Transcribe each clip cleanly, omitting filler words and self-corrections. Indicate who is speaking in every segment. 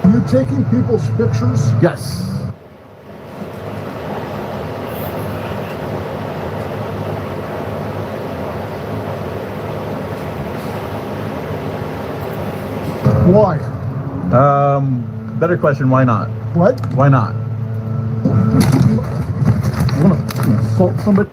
Speaker 1: You taking people's pictures?
Speaker 2: Yes.
Speaker 1: Why?
Speaker 2: Better question, why not?
Speaker 1: What?
Speaker 2: Why not?
Speaker 1: You want to assault somebody?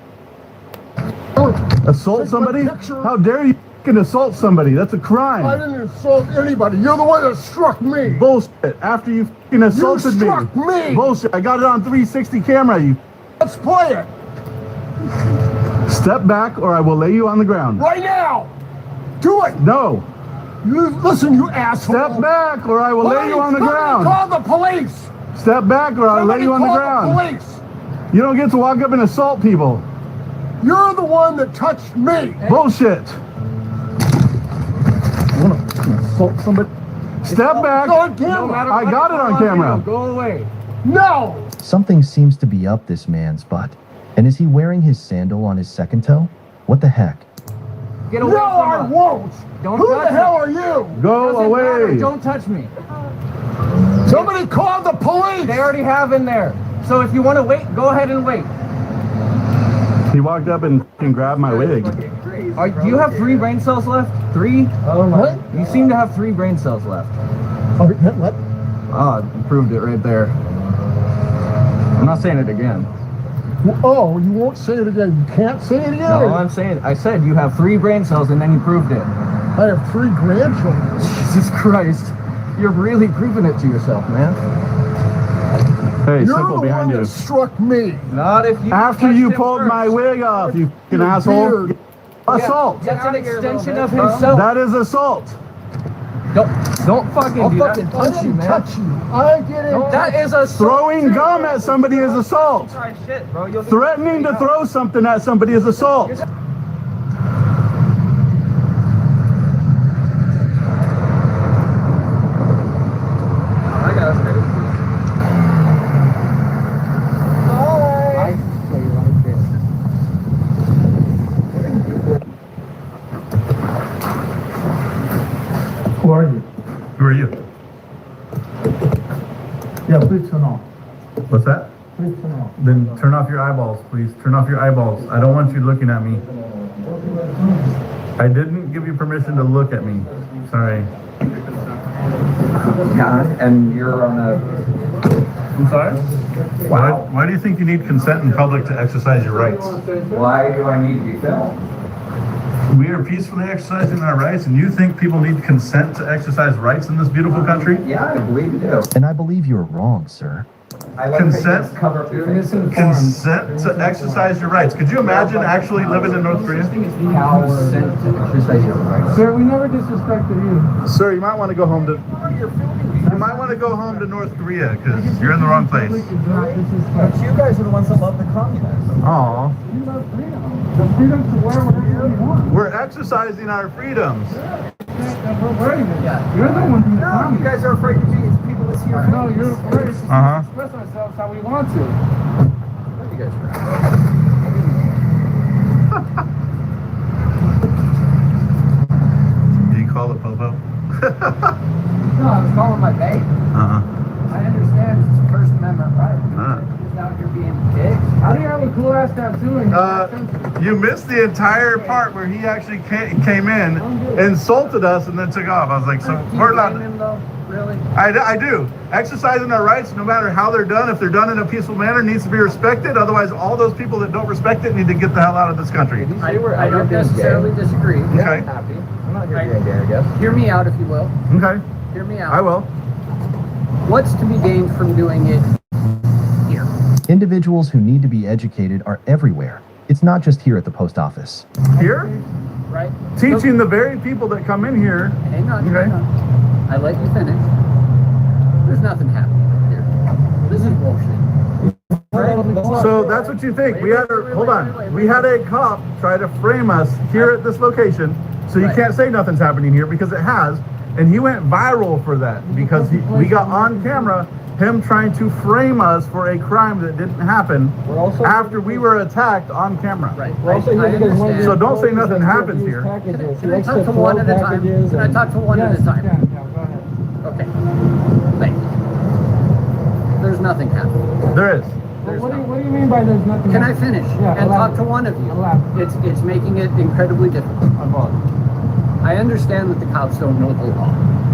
Speaker 2: Assault
Speaker 1: Take
Speaker 2: somebody?
Speaker 1: my picture.
Speaker 2: How dare you f***ing assault somebody? That's a
Speaker 1: I
Speaker 2: crime.
Speaker 1: didn't assault anybody. You're the one that struck me.
Speaker 2: Bullshit. After you f***ing assaulted me.
Speaker 1: struck me.
Speaker 2: Bullshit. I got it on 360 camera. You
Speaker 1: Let's play it
Speaker 2: step back or I will lay you on the ground.
Speaker 1: right now. Do it.
Speaker 2: No.
Speaker 1: Listen, you asshole.
Speaker 2: Step back or I will lay you on the ground.
Speaker 1: Call the police.
Speaker 2: Step back or I'll lay you on the ground.
Speaker 1: Police.
Speaker 2: You don't get to walk up and assault people.
Speaker 1: You're the one that touched me.
Speaker 2: Bullshit.
Speaker 1: You want to assault somebody?
Speaker 2: Step back.
Speaker 1: Go on camera.
Speaker 2: I got it on camera.
Speaker 3: Go away.
Speaker 1: No.
Speaker 4: Something seems to be up this man's butt. And is he wearing his sandal on his second toe? What the heck?
Speaker 3: Get away
Speaker 1: No,
Speaker 3: from
Speaker 1: I
Speaker 3: us.
Speaker 1: won't.
Speaker 3: Don't
Speaker 1: Who
Speaker 3: touch
Speaker 1: the hell
Speaker 3: me.
Speaker 1: are you?
Speaker 2: Go
Speaker 3: Doesn't matter.
Speaker 2: away.
Speaker 3: Don't touch me.
Speaker 1: Somebody call the police.
Speaker 3: They already have in there. So if you want to wait, go ahead and wait.
Speaker 2: He walked up and f***ing grabbed my wig.
Speaker 3: Do you have 3 brain cells left? 3?
Speaker 1: What?
Speaker 3: You seem to have 3 brain cells left.
Speaker 1: Oh, what?
Speaker 3: Oh, proved it right there. I'm not saying it again.
Speaker 1: Oh, you won't say it again. You can't say it again.
Speaker 3: No, I said you have 3 brain cells and then you proved it.
Speaker 1: I have 3 grandchildren.
Speaker 3: Jesus Christ. You're really proving it to yourself, man.
Speaker 2: Hey,
Speaker 1: You're
Speaker 2: simple
Speaker 1: the
Speaker 2: behind
Speaker 1: one
Speaker 2: you.
Speaker 1: that struck me.
Speaker 3: Not if you
Speaker 2: After
Speaker 3: touched
Speaker 2: you
Speaker 3: him
Speaker 2: pulled
Speaker 3: first.
Speaker 2: my wig off, you f***ing
Speaker 1: Your
Speaker 2: asshole.
Speaker 1: beard.
Speaker 2: Assault.
Speaker 3: That's an extension of himself.
Speaker 2: That is assault.
Speaker 3: Don't fucking
Speaker 1: I'll
Speaker 3: do that.
Speaker 1: fucking
Speaker 3: Punch
Speaker 1: touch
Speaker 3: you, man.
Speaker 1: touch you. I get it.
Speaker 3: That is a
Speaker 2: Throwing gum at somebody is assault.
Speaker 3: Shit, bro. You'll get
Speaker 2: Threatening to throw something at somebody is assault.
Speaker 3: I got it.
Speaker 1: Who are you?
Speaker 2: Who are you?
Speaker 1: Yeah, please turn off.
Speaker 2: What's that?
Speaker 1: Please turn off.
Speaker 2: Then turn off your eyeballs, please. Turn off your eyeballs. I don't want you looking at me. I didn't give you permission to look at me. Sorry.
Speaker 3: Yeah, and you're on a.
Speaker 2: I'm sorry? Why do you think you need consent in public to exercise your rights?
Speaker 3: Why do I need to be filmed?
Speaker 2: We are peacefully exercising our rights, and you think people need consent to exercise rights in this beautiful country?
Speaker 3: Yeah, I believe you do.
Speaker 4: And I believe you're wrong, sir.
Speaker 3: I like
Speaker 2: Consent?
Speaker 3: to cover up your misinformed.
Speaker 2: Consent to exercise your rights. Could you imagine actually living in North Korea?
Speaker 3: Consent to exercise your rights.
Speaker 1: Sir, we never disrespected you.
Speaker 2: Sir, you might want to go home to. You might want to go home to North Korea because you're in the wrong place.
Speaker 3: But you guys are the ones that love the communists.
Speaker 2: Aw.
Speaker 1: You love freedom. The freedom to wear whatever you want.
Speaker 2: We're exercising our freedoms.
Speaker 1: You're the one who's
Speaker 3: No, you guys are afraid to be people that see your
Speaker 1: No, you're afraid to
Speaker 2: Uh-huh.
Speaker 1: express ourselves how we want to.
Speaker 3: You guys are.
Speaker 2: Did you call the popo?
Speaker 3: No, I was calling my babe.
Speaker 2: Uh-huh.
Speaker 3: I understand it's First Amendment right.
Speaker 2: Uh.
Speaker 3: Just out here being dicks.
Speaker 1: How do you have a cool ass tattoo and
Speaker 2: You missed the entire part where he actually came in, insulted us, and then took off. I was like, so we're allowed.
Speaker 3: Really?
Speaker 2: I do. Exercising our rights, no matter how they're done, if they're done in a peaceful manner, needs to be respected. Otherwise, all those people that don't respect it need to get the hell out of this country.
Speaker 3: I don't necessarily disagree.
Speaker 2: Okay.
Speaker 3: I'm happy. I'm not here being gay, I guess. Hear me out if you will.
Speaker 2: Okay,
Speaker 3: Hear me out.
Speaker 2: I will.
Speaker 3: What's to be gained from doing it here?
Speaker 4: Individuals who need to be educated are everywhere. It's not just here at the post office.
Speaker 2: Here,
Speaker 3: Right?
Speaker 2: teaching the very people that come in here.
Speaker 3: Hang on,
Speaker 2: Okay.
Speaker 3: hang on. I let you finish. There's nothing happening here. This is bullshit.
Speaker 2: So that's what you think. We had a, hold on. We had a cop try to frame us here at this location. So you
Speaker 3: Right.
Speaker 2: can't say nothing's happening here because it has. And he went viral for that because we got on camera him trying to frame us for a crime that didn't happen after we were attacked on camera.
Speaker 3: Right.
Speaker 1: We're also
Speaker 3: I
Speaker 1: here because one of
Speaker 3: understand.
Speaker 2: So don't say nothing happens here.
Speaker 3: Can I talk to one at a time? Can I talk to one at a time?
Speaker 1: Yeah, go ahead.
Speaker 3: Okay. Thank you. nothing happening.
Speaker 2: There is.
Speaker 5: What do you mean by there's nothing?
Speaker 3: Can I finish
Speaker 5: Yeah,
Speaker 3: and talk
Speaker 5: elaborate.
Speaker 3: to one of you?
Speaker 5: Elaborate.
Speaker 3: It's making it incredibly difficult. I understand that the cops don't know the law,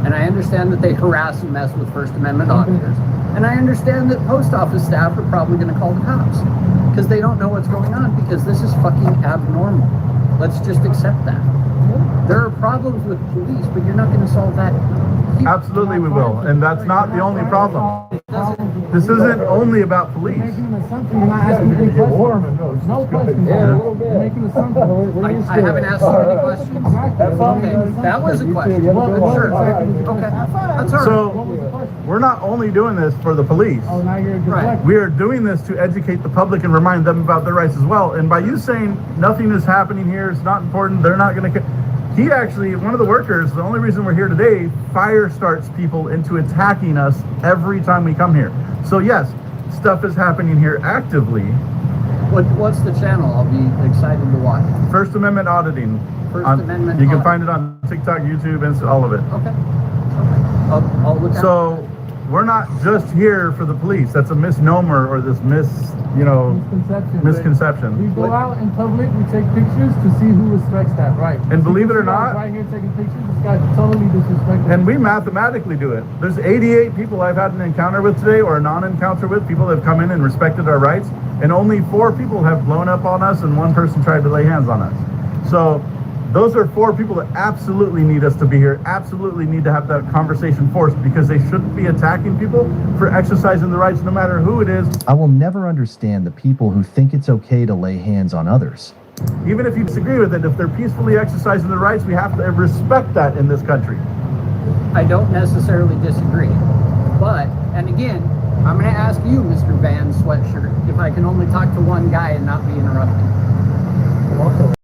Speaker 3: and I understand that they harass and mess with First Amendment auditors, and I understand that post office staff are probably going to call the cops because they don't know what's going on, because this is fucking abnormal. Let's just accept that. There are problems with police, but you're not going to solve that.
Speaker 2: Absolutely we will. And that's not the only problem. This isn't only about police.
Speaker 5: You're making an assumption. You're not asking any questions. No questions. You're making assumptions.
Speaker 3: I haven't asked you any questions. Okay, that was a question. Sure. Okay, that's all right.
Speaker 2: So we're not only doing this for the police.
Speaker 5: Oh, now you're
Speaker 3: Right.
Speaker 5: deflecting.
Speaker 2: We are doing this to educate the public and remind them about their rights as well. And by you saying nothing is happening here, it's not important, they're not going to... He actually, one of the workers, the only reason we're here today, fire starts people into attacking us every time we come here. So yes, stuff is happening here actively.
Speaker 3: What's the channel? I'll be excited to watch.
Speaker 2: First Amendment auditing.
Speaker 3: First
Speaker 2: On-
Speaker 3: Amendment
Speaker 2: You can
Speaker 3: audit.
Speaker 2: find it on TikTok, YouTube, Insta, all of it.
Speaker 3: Okay. I'll look at
Speaker 2: So we're not just here for the police. That's a misnomer or this
Speaker 5: Misconception.
Speaker 2: misconception.
Speaker 5: We go out in public, we take pictures to see who respects that right.
Speaker 2: And believe it or
Speaker 5: This guy's
Speaker 2: not-
Speaker 5: right here taking pictures, this guy totally disrespectful.
Speaker 2: And we mathematically do it. There's 88 people I've had an encounter with today, or a non-encounter with, people that have come in and respected our rights, and only 4 people have blown up on us, and 1 person tried to lay hands on us. So those are 4 people that absolutely need us to be here, absolutely need to have that conversation forced, because they shouldn't be attacking people for exercising the rights, no matter who it is.
Speaker 4: I will never understand the people who think it's okay to lay hands on others.
Speaker 2: Even if you disagree with it, if they're peacefully exercising their rights, we have to respect that in this country.
Speaker 3: I don't necessarily disagree. But, and again, I'm going to ask you, Mr. Van Sweatshirt, if I can only talk to one guy and not be interrupted.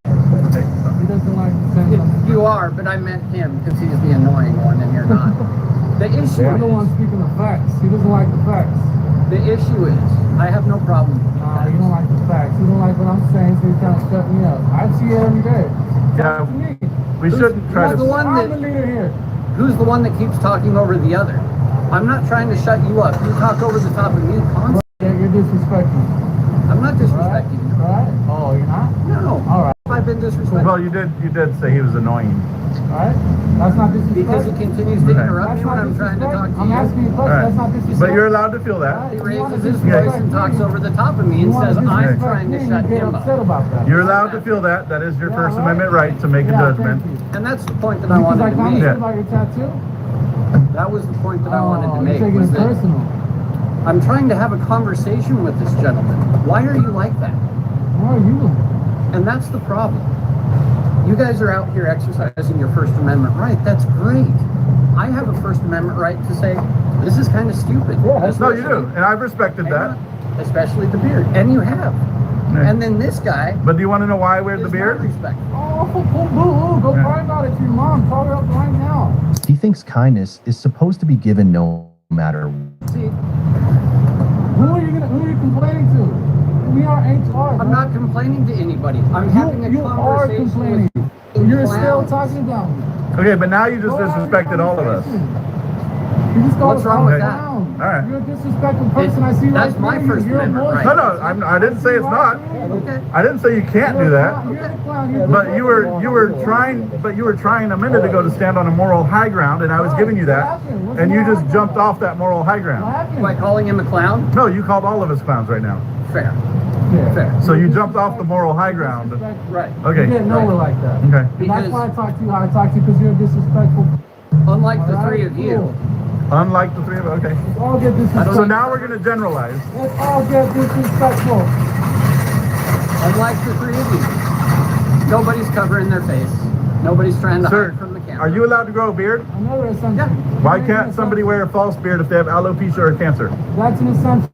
Speaker 5: He doesn't like to send them.
Speaker 3: You are, but I meant him because he's the annoying one and you're not. The issue
Speaker 5: You're the one
Speaker 3: is,
Speaker 5: speaking the facts. He doesn't like the facts.
Speaker 3: the issue is, I have no problem with
Speaker 5: You don't
Speaker 3: that.
Speaker 5: like the facts. You don't like what I'm saying, so you're trying to shut me up. I see it every day.
Speaker 2: Yeah,
Speaker 5: Talk to me.
Speaker 2: we shouldn't try
Speaker 3: Who's the
Speaker 2: to...
Speaker 3: one
Speaker 5: I'm the
Speaker 3: that,
Speaker 5: leader here.
Speaker 3: who's the one that keeps talking over the other? I'm not trying to shut you up. You talk over the top of me constantly.
Speaker 5: Yeah, you're disrespecting me.
Speaker 3: I'm not
Speaker 5: Right?
Speaker 3: disrespecting you.
Speaker 5: Right? Oh, you're not?
Speaker 3: No.
Speaker 5: All right.
Speaker 3: I've been disrespectful.
Speaker 2: Well, you did say he was annoying.
Speaker 5: All right? That's not
Speaker 3: Because he
Speaker 5: disrespect.
Speaker 3: continues to
Speaker 2: Okay.
Speaker 3: interrupt
Speaker 5: That's
Speaker 3: me when
Speaker 5: not
Speaker 3: I'm trying to talk
Speaker 5: disrespect.
Speaker 3: to
Speaker 5: I'm
Speaker 3: you.
Speaker 5: asking you a
Speaker 2: All
Speaker 5: question.
Speaker 2: right.
Speaker 5: That's not disrespect.
Speaker 2: But you're allowed to feel that.
Speaker 3: He
Speaker 5: You
Speaker 3: raises
Speaker 5: wanna
Speaker 3: his
Speaker 5: disrespect
Speaker 3: voice and
Speaker 5: me.
Speaker 3: talks over the top of me
Speaker 5: You
Speaker 3: and
Speaker 5: wanna
Speaker 3: says, I'm
Speaker 5: disrespect
Speaker 3: trying to
Speaker 5: me,
Speaker 3: shut
Speaker 5: you get
Speaker 3: him
Speaker 5: upset
Speaker 3: up.
Speaker 5: about that.
Speaker 2: You're allowed to feel that. That is your
Speaker 5: Yeah,
Speaker 2: First
Speaker 5: right.
Speaker 2: Amendment right to make a
Speaker 5: Yeah,
Speaker 2: judgment.
Speaker 5: thank you.
Speaker 3: And that's the point that I
Speaker 5: Because I
Speaker 3: wanted to
Speaker 5: commented
Speaker 3: make.
Speaker 5: about your tattoo?
Speaker 3: That was the point that I wanted to
Speaker 5: you're
Speaker 3: make.
Speaker 5: taking
Speaker 3: Was
Speaker 5: it
Speaker 3: that
Speaker 5: personal.
Speaker 3: I'm trying to have a conversation with this gentleman. Why are you like that?
Speaker 5: Who are you?
Speaker 3: And that's the problem. You guys are out here exercising your First Amendment right. That's great. I have a First Amendment right to say, this is kind of stupid.
Speaker 2: No, you do. And I've respected that.
Speaker 3: Especially the beard. And you have.
Speaker 2: Yeah.
Speaker 3: And then this guy
Speaker 2: But do you want to know why I wear the
Speaker 3: is
Speaker 2: beard?
Speaker 3: not respectful.
Speaker 5: Oh, boo-hoo. Go
Speaker 2: Yeah.
Speaker 5: cry about it to your mom. Call her up right now.
Speaker 4: He thinks kindness is supposed to be given no matter what.
Speaker 3: See,
Speaker 5: Who are you complaining to? We are HR.
Speaker 3: I'm not complaining to anybody. I'm having a
Speaker 5: You are
Speaker 3: conversation
Speaker 5: complaining.
Speaker 3: with
Speaker 5: You're still
Speaker 3: clowns.
Speaker 5: talking about me.
Speaker 2: Okay, but now you just
Speaker 5: Go have a
Speaker 2: disrespected all of us.
Speaker 5: conversation. You just called
Speaker 3: What's
Speaker 5: us
Speaker 3: wrong
Speaker 5: all
Speaker 3: with
Speaker 5: down.
Speaker 3: that?
Speaker 2: All right.
Speaker 5: You're a disrespectful person. I see
Speaker 3: That's
Speaker 5: right
Speaker 3: my
Speaker 5: through you.
Speaker 3: First
Speaker 5: You're a
Speaker 3: Amendment
Speaker 5: bullshit.
Speaker 3: right.
Speaker 2: No, I didn't say it's not.
Speaker 3: Okay.
Speaker 2: I didn't say you can't do that.
Speaker 5: You're a clown. You're
Speaker 2: But you were trying a minute ago to stand on a moral high ground, and I was giving you that, and you just jumped off that moral high ground.
Speaker 3: By calling him a clown?
Speaker 2: No, you called all of us clowns right now.
Speaker 3: Fair.
Speaker 5: Yeah.
Speaker 3: Fair.
Speaker 2: So you jumped off the moral high ground.
Speaker 3: Right.
Speaker 2: Okay.
Speaker 5: You didn't know we're like that.
Speaker 2: Okay.
Speaker 5: And
Speaker 3: Because-
Speaker 5: that's why I talk to you how I talk to you, because you're disrespectful.
Speaker 3: Unlike the
Speaker 5: All right?
Speaker 3: three of you.
Speaker 5: Cool.
Speaker 2: Unlike the 3 of us. Okay.
Speaker 5: Let's all get disrespectful.
Speaker 2: So now we're gonna generalize.
Speaker 5: Let's all get disrespectful.
Speaker 3: Unlike the three of you. Nobody's covering their face. Nobody's trying to
Speaker 2: Sir,
Speaker 3: hide from the camera.
Speaker 2: are you allowed to grow a beard?
Speaker 5: Another assumption.
Speaker 3: Yeah.
Speaker 2: Why
Speaker 5: You're making
Speaker 2: can't somebody
Speaker 5: assumptions.
Speaker 2: wear a false beard if they have alopecia or cancer?
Speaker 5: That's an assumption.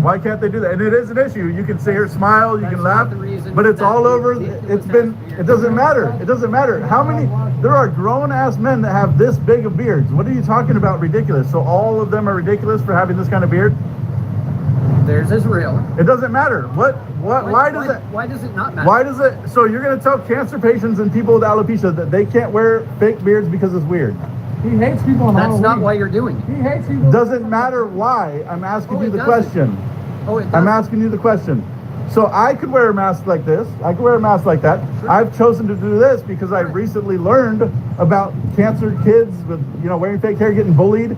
Speaker 2: Why can't they do that? And it is an issue. You can sit here, smile, you
Speaker 3: That's
Speaker 2: can
Speaker 3: not
Speaker 2: laugh,
Speaker 3: the reason
Speaker 2: but it's
Speaker 3: that
Speaker 2: all over.
Speaker 3: ridiculous
Speaker 2: It's been.
Speaker 3: ass beard.
Speaker 2: It doesn't matter. It doesn't matter. How many? There are grown ass men that have this big of beards. What are you talking about? Ridiculous. So all of them are ridiculous for having this kind of beard?
Speaker 3: Theirs is real.
Speaker 2: It doesn't matter. What? Why does it?
Speaker 3: Why does it not matter?
Speaker 2: Why does it? So you're going to tell cancer patients and people with alopecia that they can't wear fake beards because it's weird?
Speaker 5: He hates people on
Speaker 3: That's
Speaker 5: Halloween.
Speaker 3: not why you're doing it.
Speaker 5: He hates people.
Speaker 2: Doesn't matter why. I'm asking
Speaker 3: Oh,
Speaker 2: you
Speaker 3: it
Speaker 2: the
Speaker 3: doesn't.
Speaker 2: question.
Speaker 3: Oh, it
Speaker 2: I'm
Speaker 3: does.
Speaker 2: asking you the question. So I could wear a mask like this. I could wear a mask like that.
Speaker 3: Sure.
Speaker 2: I've chosen to do this because I
Speaker 3: Right.
Speaker 2: recently learned about cancer kids with, wearing fake hair, getting bullied.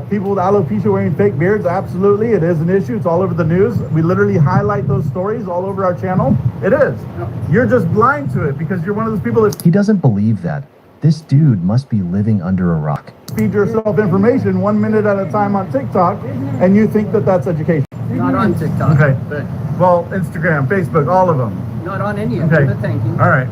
Speaker 2: People with alopecia wearing fake beards. Absolutely, it is an issue. It's all over the news. We literally highlight those stories all over our channel. It is.
Speaker 3: No.
Speaker 2: You're just blind to it because you're one of those people that
Speaker 4: He doesn't believe that. This dude must be living under a rock.
Speaker 2: feed yourself information 1 minute at a time on TikTok, and you think that that's education.
Speaker 3: Not on TikTok.
Speaker 2: Okay.
Speaker 3: But
Speaker 2: Well, Instagram, Facebook, all of them.
Speaker 3: not on any of
Speaker 2: Okay.
Speaker 3: them, but thank you.
Speaker 2: All right.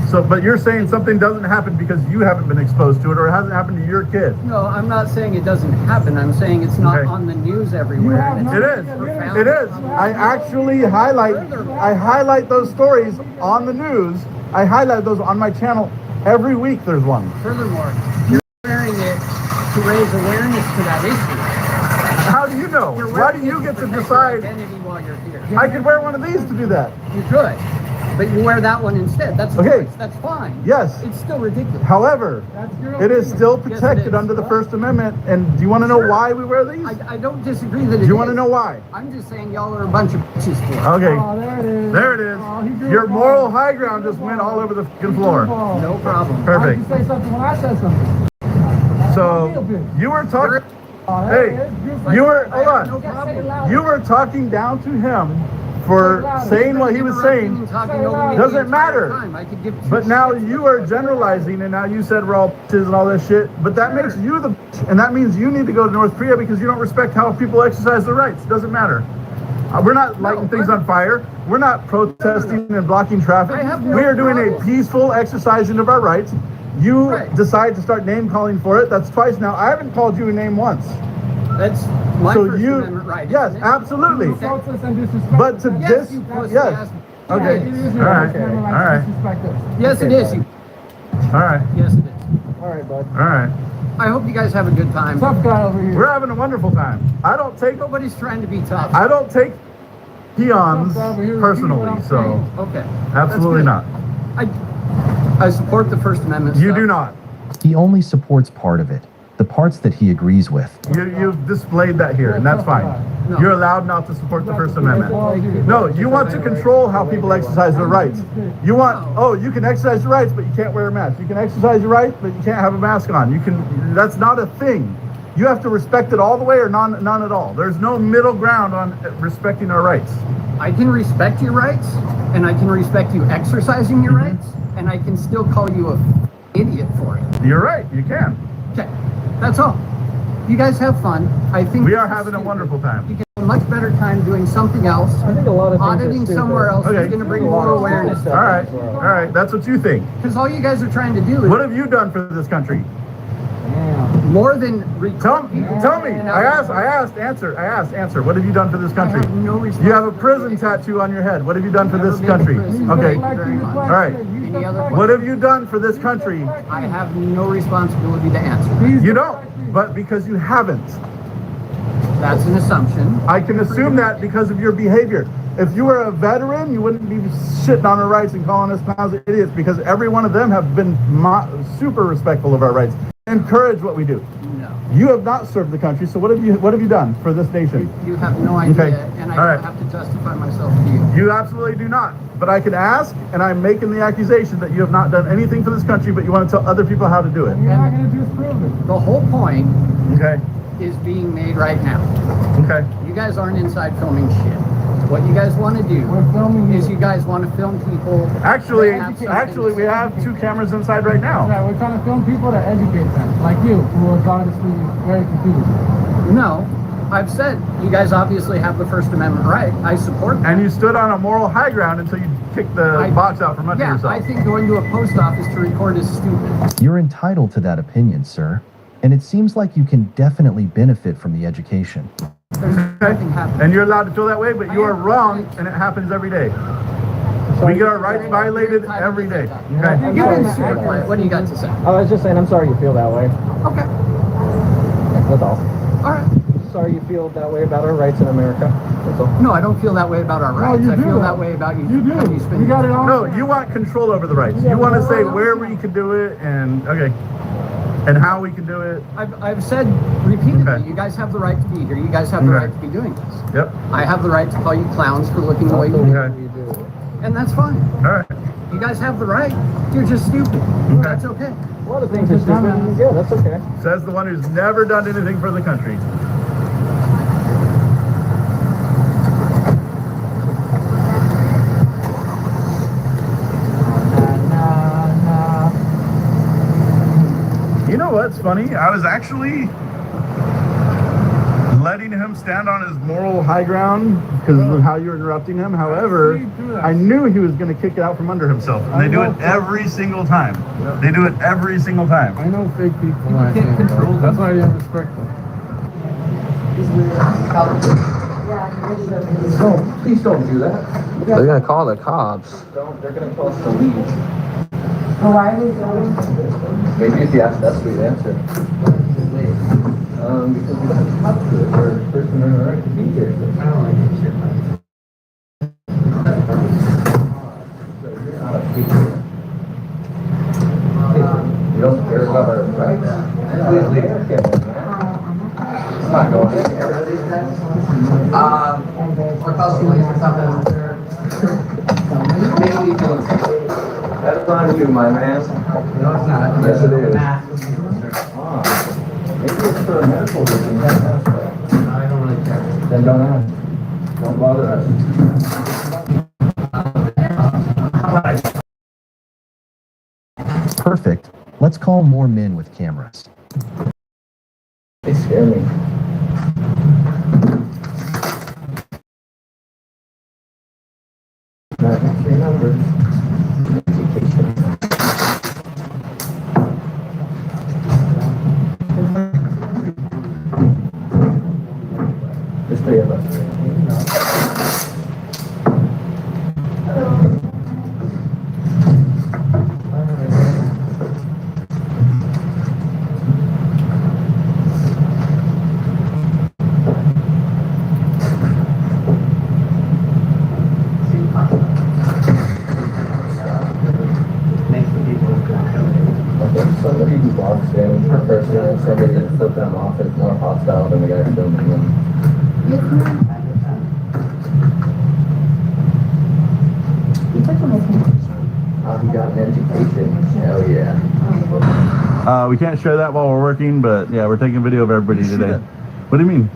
Speaker 2: So, but you're saying something doesn't happen because you haven't been exposed to it, or it hasn't happened to your kid.
Speaker 3: No, I'm not saying it doesn't happen. I'm saying it's not
Speaker 2: Okay.
Speaker 3: on the news everywhere.
Speaker 5: have
Speaker 3: and
Speaker 5: no-
Speaker 3: it's
Speaker 2: It is.
Speaker 3: profound.
Speaker 2: It is. I actually highlight those stories on the news. I highlight those on my channel every week. There's one.
Speaker 3: Furthermore, you're wearing it to raise awareness to that issue.
Speaker 2: How do you know?
Speaker 3: You're
Speaker 2: Why do
Speaker 3: wearing
Speaker 2: you
Speaker 3: it
Speaker 2: get to
Speaker 3: protect your
Speaker 2: decide?
Speaker 3: identity while you're here.
Speaker 2: I could wear one of these to do that.
Speaker 3: You could, but you wear that one instead. That's a
Speaker 2: Okay.
Speaker 3: choice. That's fine.
Speaker 2: Yes.
Speaker 3: It's still ridiculous.
Speaker 2: However,
Speaker 5: That's your
Speaker 2: it is
Speaker 5: opinion.
Speaker 2: still
Speaker 3: Yes, it
Speaker 2: protected
Speaker 3: is.
Speaker 2: under the First Amendment. And do you want to know
Speaker 3: Sure.
Speaker 2: why we wear these?
Speaker 3: I don't disagree that it
Speaker 2: Do you want to
Speaker 3: is.
Speaker 2: know why?
Speaker 3: I'm just saying y'all are a bunch of bitches for it.
Speaker 2: Okay.
Speaker 5: Oh, there it is.
Speaker 2: There it is.
Speaker 5: Oh, he drew
Speaker 2: Your
Speaker 5: a ball.
Speaker 2: moral high ground just went all over the
Speaker 5: He
Speaker 2: fucking
Speaker 5: drew a
Speaker 2: floor.
Speaker 5: ball.
Speaker 3: No problem.
Speaker 5: Why did
Speaker 2: Perfect.
Speaker 5: you say something when I said something?
Speaker 2: So you were talking.
Speaker 5: Oh, there
Speaker 2: Hey,
Speaker 5: it is. Beautiful.
Speaker 2: you were.
Speaker 3: I
Speaker 2: Hold
Speaker 3: have no
Speaker 2: on.
Speaker 3: problem.
Speaker 2: You were talking down to him for saying what he was saying.
Speaker 3: Talking over me
Speaker 2: Doesn't
Speaker 3: the entire
Speaker 2: matter.
Speaker 3: time. I could give two
Speaker 2: But now
Speaker 3: shits.
Speaker 2: you are generalizing, and now you said we're all bitches and all this shit. But that makes you the bitch, and that means you need to go to North Korea because you don't respect how people exercise their rights. Doesn't matter. We're not lighting things on fire. We're not protesting and blocking traffic.
Speaker 3: I have no
Speaker 2: We are doing a
Speaker 3: problem.
Speaker 2: peaceful exercising of our rights. You
Speaker 3: Right.
Speaker 2: decide to start name calling for it. That's twice now. I haven't called you a name once.
Speaker 3: That's my
Speaker 2: So
Speaker 3: First
Speaker 2: you,
Speaker 3: Amendment right.
Speaker 2: yes,
Speaker 3: isn't it?
Speaker 2: absolutely.
Speaker 5: Insults us and disrespect
Speaker 2: But
Speaker 5: us.
Speaker 2: to
Speaker 3: Yes,
Speaker 2: dis,
Speaker 3: you pussy
Speaker 2: yes,
Speaker 3: ass.
Speaker 2: okay,
Speaker 5: It is your
Speaker 2: all right,
Speaker 5: First Amendment right
Speaker 2: all
Speaker 5: to
Speaker 2: right,
Speaker 5: disrespect us.
Speaker 3: Yes, it is. You.
Speaker 2: all right,
Speaker 3: Yes, it is.
Speaker 5: All right, bud.
Speaker 2: all right.
Speaker 3: I hope you guys have a good time.
Speaker 5: Tough guy over here.
Speaker 2: We're having a wonderful time. I don't take
Speaker 3: Nobody's
Speaker 2: peons personally, so
Speaker 3: Okay.
Speaker 2: absolutely not.
Speaker 3: I support the First Amendment.
Speaker 2: You
Speaker 3: stuff.
Speaker 2: do not.
Speaker 4: He only supports part of it, the parts that he agrees with.
Speaker 2: You've displayed that here, and that's fine.
Speaker 3: No.
Speaker 2: You're allowed not to support the First Amendment. No, you want to control how people exercise their rights. You want, oh, you can exercise your rights, but you can't wear a mask. You can exercise your rights, but you can't have a mask on. You can. That's not a thing. You have to respect it all the way or none at all. There's no middle ground on respecting our rights.
Speaker 3: I can respect your rights, and I can respect you exercising your rights, and I can still call you a idiot for it.
Speaker 2: You're right. You can.
Speaker 3: Okay, that's all. You guys have fun. I think
Speaker 2: We
Speaker 3: this
Speaker 2: are
Speaker 3: is
Speaker 2: having a
Speaker 3: stupid.
Speaker 2: wonderful time.
Speaker 3: You get a much better time doing something else.
Speaker 5: I think a lot of things are
Speaker 3: Auditing
Speaker 5: stupid.
Speaker 3: somewhere else
Speaker 2: Okay.
Speaker 3: is going to bring more awareness.
Speaker 2: All right. All right. That's what you think.
Speaker 3: Because all you guys are trying to do is
Speaker 2: What have you done for this country?
Speaker 5: Damn.
Speaker 3: more than
Speaker 2: Tell me. I asked. Answer. What have you done for this
Speaker 3: I
Speaker 2: country?
Speaker 3: have no
Speaker 2: You have a prison tattoo on your head. What have you done for this
Speaker 3: Never been to
Speaker 2: country?
Speaker 3: prison.
Speaker 2: Okay.
Speaker 3: Thank you very much.
Speaker 2: All right.
Speaker 3: Any other
Speaker 2: What have you done for this country?
Speaker 3: I have no responsibility to answer.
Speaker 2: You don't. But because you haven't.
Speaker 3: That's an assumption.
Speaker 2: I can assume that because of your behavior. If you were a veteran, you wouldn't be shitting on our rights and calling us clowns and idiots because every one of them have been super respectful of our rights. Encourage what we do.
Speaker 3: No.
Speaker 2: You have not served the country, so what have you done for this nation?
Speaker 3: You have no idea,
Speaker 2: Okay.
Speaker 3: and I
Speaker 2: All
Speaker 3: don't
Speaker 2: right.
Speaker 3: have to justify myself to you.
Speaker 2: You absolutely do not. But I can ask, and I'm making the accusation that you have not done anything for this country, but you want to tell other people how to do it.
Speaker 5: You're not going to disprove it.
Speaker 3: The whole point
Speaker 2: Okay.
Speaker 3: is being made right now.
Speaker 2: Okay.
Speaker 3: You guys aren't inside filming shit. What you guys want to do
Speaker 5: We're filming
Speaker 3: is
Speaker 5: you.
Speaker 3: you guys want to film people.
Speaker 2: Actually,
Speaker 3: that have something
Speaker 2: we
Speaker 3: to
Speaker 2: have
Speaker 3: say.
Speaker 2: 2 cameras inside right now.
Speaker 5: Right, we're trying to film people to educate them, like you, who are obviously very confused.
Speaker 3: No, I've said you guys obviously have the First Amendment right. I support that.
Speaker 2: And you stood on a moral high ground until you kicked the box out from under
Speaker 3: Yeah,
Speaker 2: yourself.
Speaker 3: I think going to a post office to record is stupid.
Speaker 4: You're entitled to that opinion, sir. And it seems like you can definitely benefit from the education.
Speaker 3: There's nothing happening.
Speaker 2: And you're allowed to feel that way, but you are wrong, and it happens every day. We get our rights violated every day. Okay.
Speaker 3: Give me super quiet. What do you got to say?
Speaker 6: I was just saying, I'm sorry you feel that way.
Speaker 3: Okay.
Speaker 6: That's all.
Speaker 3: All right.
Speaker 6: Sorry you feel that way about our rights in America. That's all.
Speaker 3: No, I don't feel that way about our rights.
Speaker 5: you
Speaker 3: I
Speaker 5: do.
Speaker 3: feel that way about you.
Speaker 5: You do.
Speaker 3: how you spend
Speaker 5: You got it all.
Speaker 2: No, you want control over the rights. You want to say where we can do it, and okay. and how we can do it.
Speaker 3: I've said repeatedly,
Speaker 2: Okay.
Speaker 3: you guys have the right to be here. You guys have the
Speaker 2: Okay.
Speaker 3: right to be doing this.
Speaker 2: Yep.
Speaker 3: I have the right to call you clowns for looking the way you do.
Speaker 2: Okay.
Speaker 3: And that's fine.
Speaker 2: All right.
Speaker 3: You guys have the right. You're just stupid. That's okay.
Speaker 6: A lot of things are stupid. Yeah, that's okay.
Speaker 2: Says the one who's never done anything for the country. You know what's funny? I was actually letting him stand on his moral high ground because of how you're interrupting him. However, I knew he was going to kick it out from under himself. And they do it every single time. They do it every single time.
Speaker 5: I know fake people. I can't control. That's why I didn't respect them.
Speaker 6: No, please don't do that.
Speaker 7: They're gonna call the cops.
Speaker 6: They're gonna tell us to leave.
Speaker 8: Why are we going?
Speaker 6: Maybe if you ask us, we'd answer. Because we don't have to. We're a person in the right to be here. I don't like this shit, man. You're not a teacher. You don't care about our rights. Please leave the camera, man. It's not going anywhere.
Speaker 8: We're costing you something.
Speaker 6: That's on you, my man.
Speaker 8: No, it's not.
Speaker 6: Yes, it is.
Speaker 8: Nah.
Speaker 6: Maybe it's for a medical reason.
Speaker 8: No, I don't really care.
Speaker 6: Then don't ask. Don't bother us.
Speaker 4: Perfect. Let's call more men with cameras.
Speaker 6: They scare me. Three numbers. Education. There's three of us. Somebody who walks in per person and somebody that flipped them off is more hostile than the guy filming them. He got an education. Hell yeah.
Speaker 2: We can't share that while we're working, but yeah, we're taking video of everybody today. What do you mean?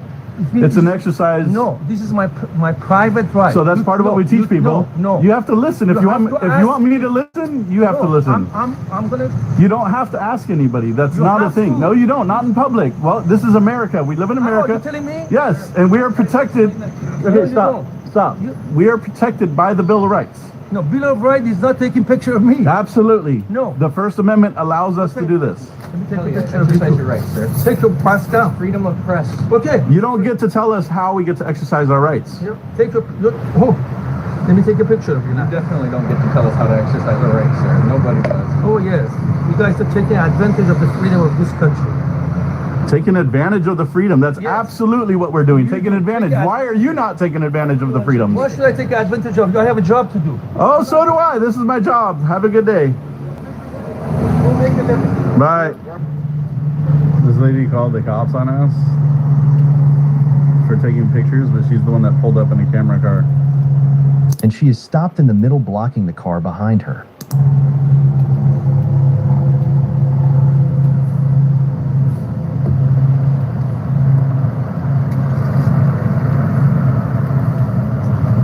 Speaker 2: It's an exercise.
Speaker 5: No, this is my private right.
Speaker 2: So that's part of what we teach people.
Speaker 5: No.
Speaker 2: You have to listen. If you want, if you want me to listen, you have to listen.
Speaker 5: I'm gonna.
Speaker 2: You don't have to ask anybody. That's
Speaker 5: You
Speaker 2: not a
Speaker 5: have
Speaker 2: thing.
Speaker 5: to.
Speaker 2: No, you don't. Not in public. Well, this is America. We live in
Speaker 5: Oh,
Speaker 2: America.
Speaker 5: you're telling me?
Speaker 2: Yes, and we are protected.
Speaker 5: No,
Speaker 2: Okay,
Speaker 5: you
Speaker 2: stop.
Speaker 5: don't.
Speaker 2: Stop.
Speaker 5: You-
Speaker 2: We are protected by the Bill of Rights.
Speaker 5: No, Bill of Rights is not taking picture of me.
Speaker 2: Absolutely.
Speaker 5: No.
Speaker 2: The First Amendment allows us to do this.
Speaker 5: Let me take
Speaker 6: Hell
Speaker 5: a
Speaker 6: yeah.
Speaker 5: picture of
Speaker 6: Exercise
Speaker 5: you.
Speaker 6: your rights, sir.
Speaker 5: Take your pass down.
Speaker 6: Freedom of press.
Speaker 5: Okay.
Speaker 2: You don't get to tell us how we get to exercise our rights.
Speaker 5: Here, take a look. Oh, let me take a picture of you
Speaker 6: You
Speaker 5: now.
Speaker 6: definitely don't get to tell us how to exercise our rights, sir. Nobody does.
Speaker 5: Oh yes, you guys are taking advantage of the freedom of this country.
Speaker 2: Taking advantage of the freedom. That's
Speaker 5: Yes.
Speaker 2: absolutely what we're doing.
Speaker 5: You
Speaker 2: Taking
Speaker 5: do.
Speaker 2: advantage.
Speaker 5: Take
Speaker 2: Why are you not taking advantage of the freedom?
Speaker 5: Why should I take advantage of you? I have a job to do.
Speaker 2: Oh, so do I. This is my job. Have a good day. Bye. This lady called the cops on us for taking pictures, but she's the one that pulled up in a camera car.
Speaker 4: And she is stopped in the middle, blocking the car behind her.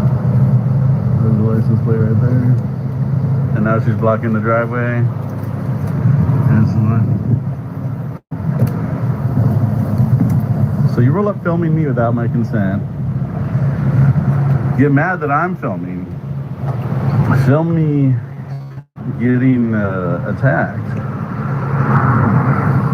Speaker 2: There's the license plate right there. And now she's blocking the driveway. There's the one. So you roll up filming me without my consent. Get mad that I'm filming. Film me getting attacked.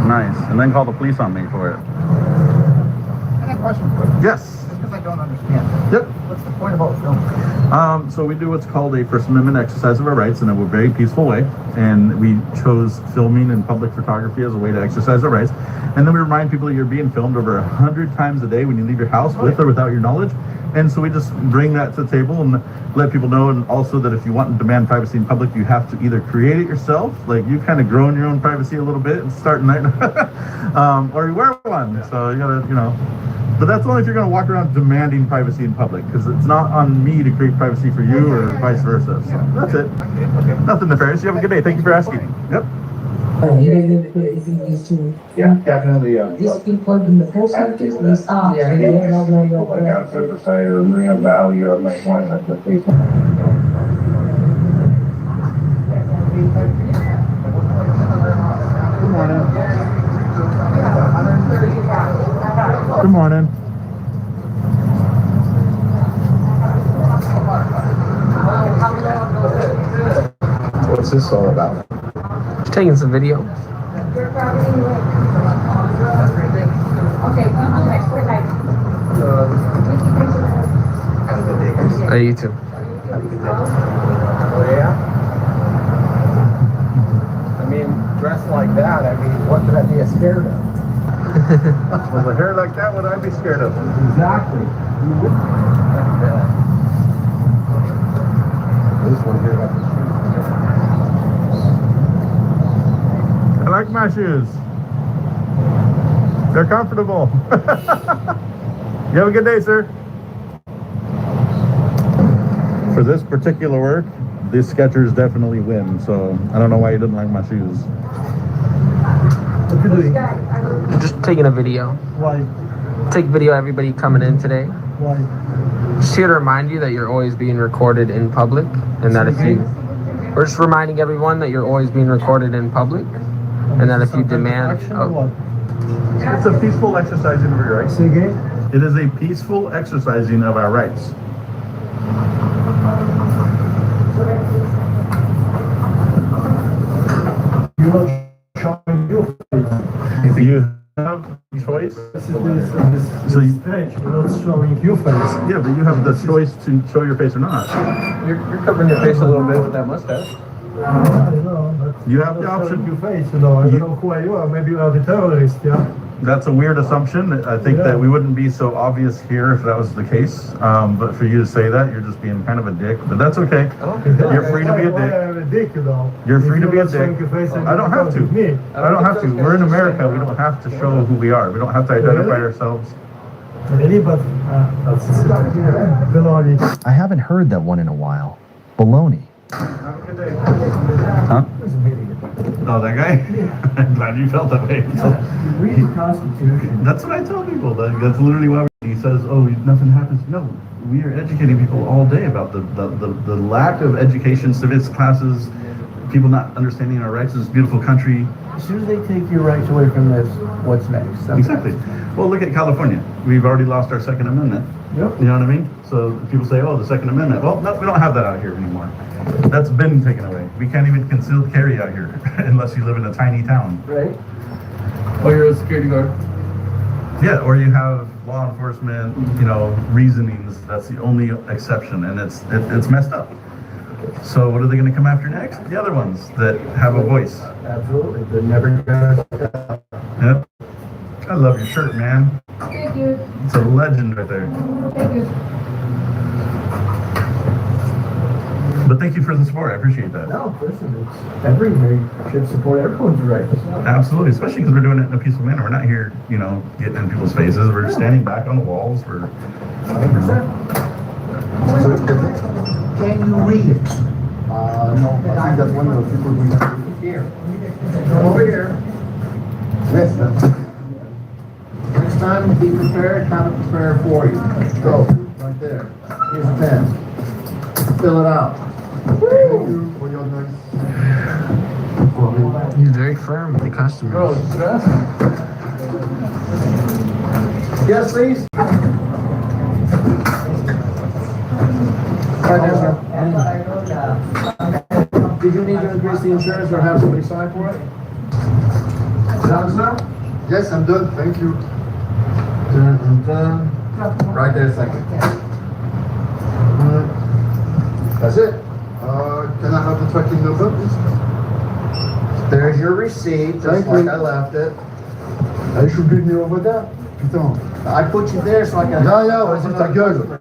Speaker 2: Nice. And then call the police on me for it.
Speaker 1: I got a question for you.
Speaker 2: Yes.
Speaker 1: Because I don't understand.
Speaker 2: Yep. What's the point about film? So we do what's called a First Amendment exercise of our rights in a very peaceful way, and we chose filming and public photography as a way to exercise our rights. And then we remind people that you're being filmed over 100 times a day when you leave your house, with or without your knowledge. And so we just bring that to the table and let people know, and also that if you want to demand privacy in public, you have to either create it yourself, like you kind of grown your own privacy a little bit and starting that, or you wear one. So you gotta, you know. But that's only if you're going to walk around demanding privacy in public, because it's not on me to create privacy for you or vice versa. So that's it. Nothing nefarious. You have a good day. Thank you for asking. Yep.
Speaker 6: Yeah, definitely.
Speaker 8: These people in the post office, these are.
Speaker 6: Like I said, the side of Marina Valley or like one of the people.
Speaker 2: Good morning. Good morning.
Speaker 6: What's this all about?
Speaker 7: Just taking some video. You too.
Speaker 5: Oh, yeah? I mean, dressed like that, I mean, what could I be scared of?
Speaker 2: With a hair like that, what would I be scared of?
Speaker 5: Exactly.
Speaker 6: This one here got the
Speaker 2: I like my shoes. They're comfortable. You have a good day, sir. For this particular work, the Skechers definitely win. So I don't know why you didn't like my shoes.
Speaker 1: What you doing?
Speaker 7: Just taking a video.
Speaker 1: Why?
Speaker 7: Take video of everybody coming in today.
Speaker 1: Why?
Speaker 7: Just here to remind you that you're always being recorded in public, and that if you, we're just reminding everyone that you're always being recorded in public, and that if you demand,
Speaker 2: It's a peaceful exercising of your rights.
Speaker 1: Say again?
Speaker 2: It is a peaceful exercising of our rights.
Speaker 1: You're not showing your face.
Speaker 2: You have choice.
Speaker 1: So you strange. You're not showing your face.
Speaker 2: Yeah, but you have the choice to show your face or not.
Speaker 5: You're covering your face a little bit with that mustache.
Speaker 1: I know, but
Speaker 2: You have
Speaker 1: you're
Speaker 2: the
Speaker 1: not
Speaker 2: option.
Speaker 1: showing your face, you know. I don't know who you are. Maybe you are the terrorist, yeah?
Speaker 2: That's a weird assumption. I think that we wouldn't be so obvious here if that was the case. But for you to say that, you're just being kind of a dick. But that's okay. You're free to be a
Speaker 1: Why
Speaker 2: dick.
Speaker 1: I'm a dick, you know?
Speaker 2: You're free
Speaker 1: If
Speaker 2: to be a
Speaker 1: not showing
Speaker 2: dick.
Speaker 1: your face and
Speaker 2: I don't
Speaker 1: you're
Speaker 2: have to.
Speaker 1: with me.
Speaker 2: I don't have to. We're in America. We don't have to show who we are. We don't have to identify
Speaker 1: Really?
Speaker 2: ourselves.
Speaker 1: Really, but that's baloney.
Speaker 4: I haven't heard that one in a while. Baloney.
Speaker 2: Have a good day. Huh? Oh, that guy? I'm glad you felt that way.
Speaker 1: Read the Constitution.
Speaker 2: That's what I tell people. That's literally why he says, "Oh, nothing happens." No, we are educating people all day about the lack of education, civics classes, people not understanding our rights in this beautiful country.
Speaker 5: As soon as they take your rights away from this, what's next?
Speaker 2: Exactly. Well, look at California. We've already lost our Second Amendment.
Speaker 5: Yep.
Speaker 2: You know what I mean? So people say, "Oh, the Second Amendment." Well, no, we don't have that out here anymore. That's been taken away. We can't even concealed carry out here unless you live in a tiny town.
Speaker 5: Right? Oh, you're a security guard.
Speaker 2: Yeah, or you have law enforcement, you know, reasonings. That's the only exception, and it's messed up. So what are they going to come after next? The other ones that have a voice.
Speaker 1: Absolutely. They're never gonna.
Speaker 2: Yep. I love your shirt, man.
Speaker 8: Thank you.
Speaker 2: It's a legend right there.
Speaker 8: Thank you.
Speaker 2: But thank you for the support. I appreciate that.
Speaker 1: No, listen, it's everybody should support everyone's rights.
Speaker 2: Absolutely, especially because we're doing it in a peaceful manner. We're not here, you know, getting in people's faces. We're standing back on the walls. We're
Speaker 1: 100%.
Speaker 5: Can you read it?
Speaker 1: No, I think that's one of those people who have to
Speaker 5: Here. Over here.
Speaker 1: listen.
Speaker 5: Next time, be prepared, have it prepared for you. Go, right there. Here's a pen. Fill it out.
Speaker 1: Thank you for your nice.
Speaker 7: He's very firm with the customers.
Speaker 5: stress. Yes, please. Right there, sir. Did you need to increase the insurance or have somebody sign for it? Done, sir?
Speaker 1: Yes, I'm done. Thank you.
Speaker 5: Done. Right there, second. That's it.
Speaker 1: Can I have the tracking number, please?
Speaker 5: There's your receipt, just
Speaker 1: Thank
Speaker 5: like
Speaker 1: you.
Speaker 5: I left it.
Speaker 1: I should give me over there. Putain.
Speaker 5: I put you there so I can.
Speaker 1: Yeah, vas-y, ta gueule.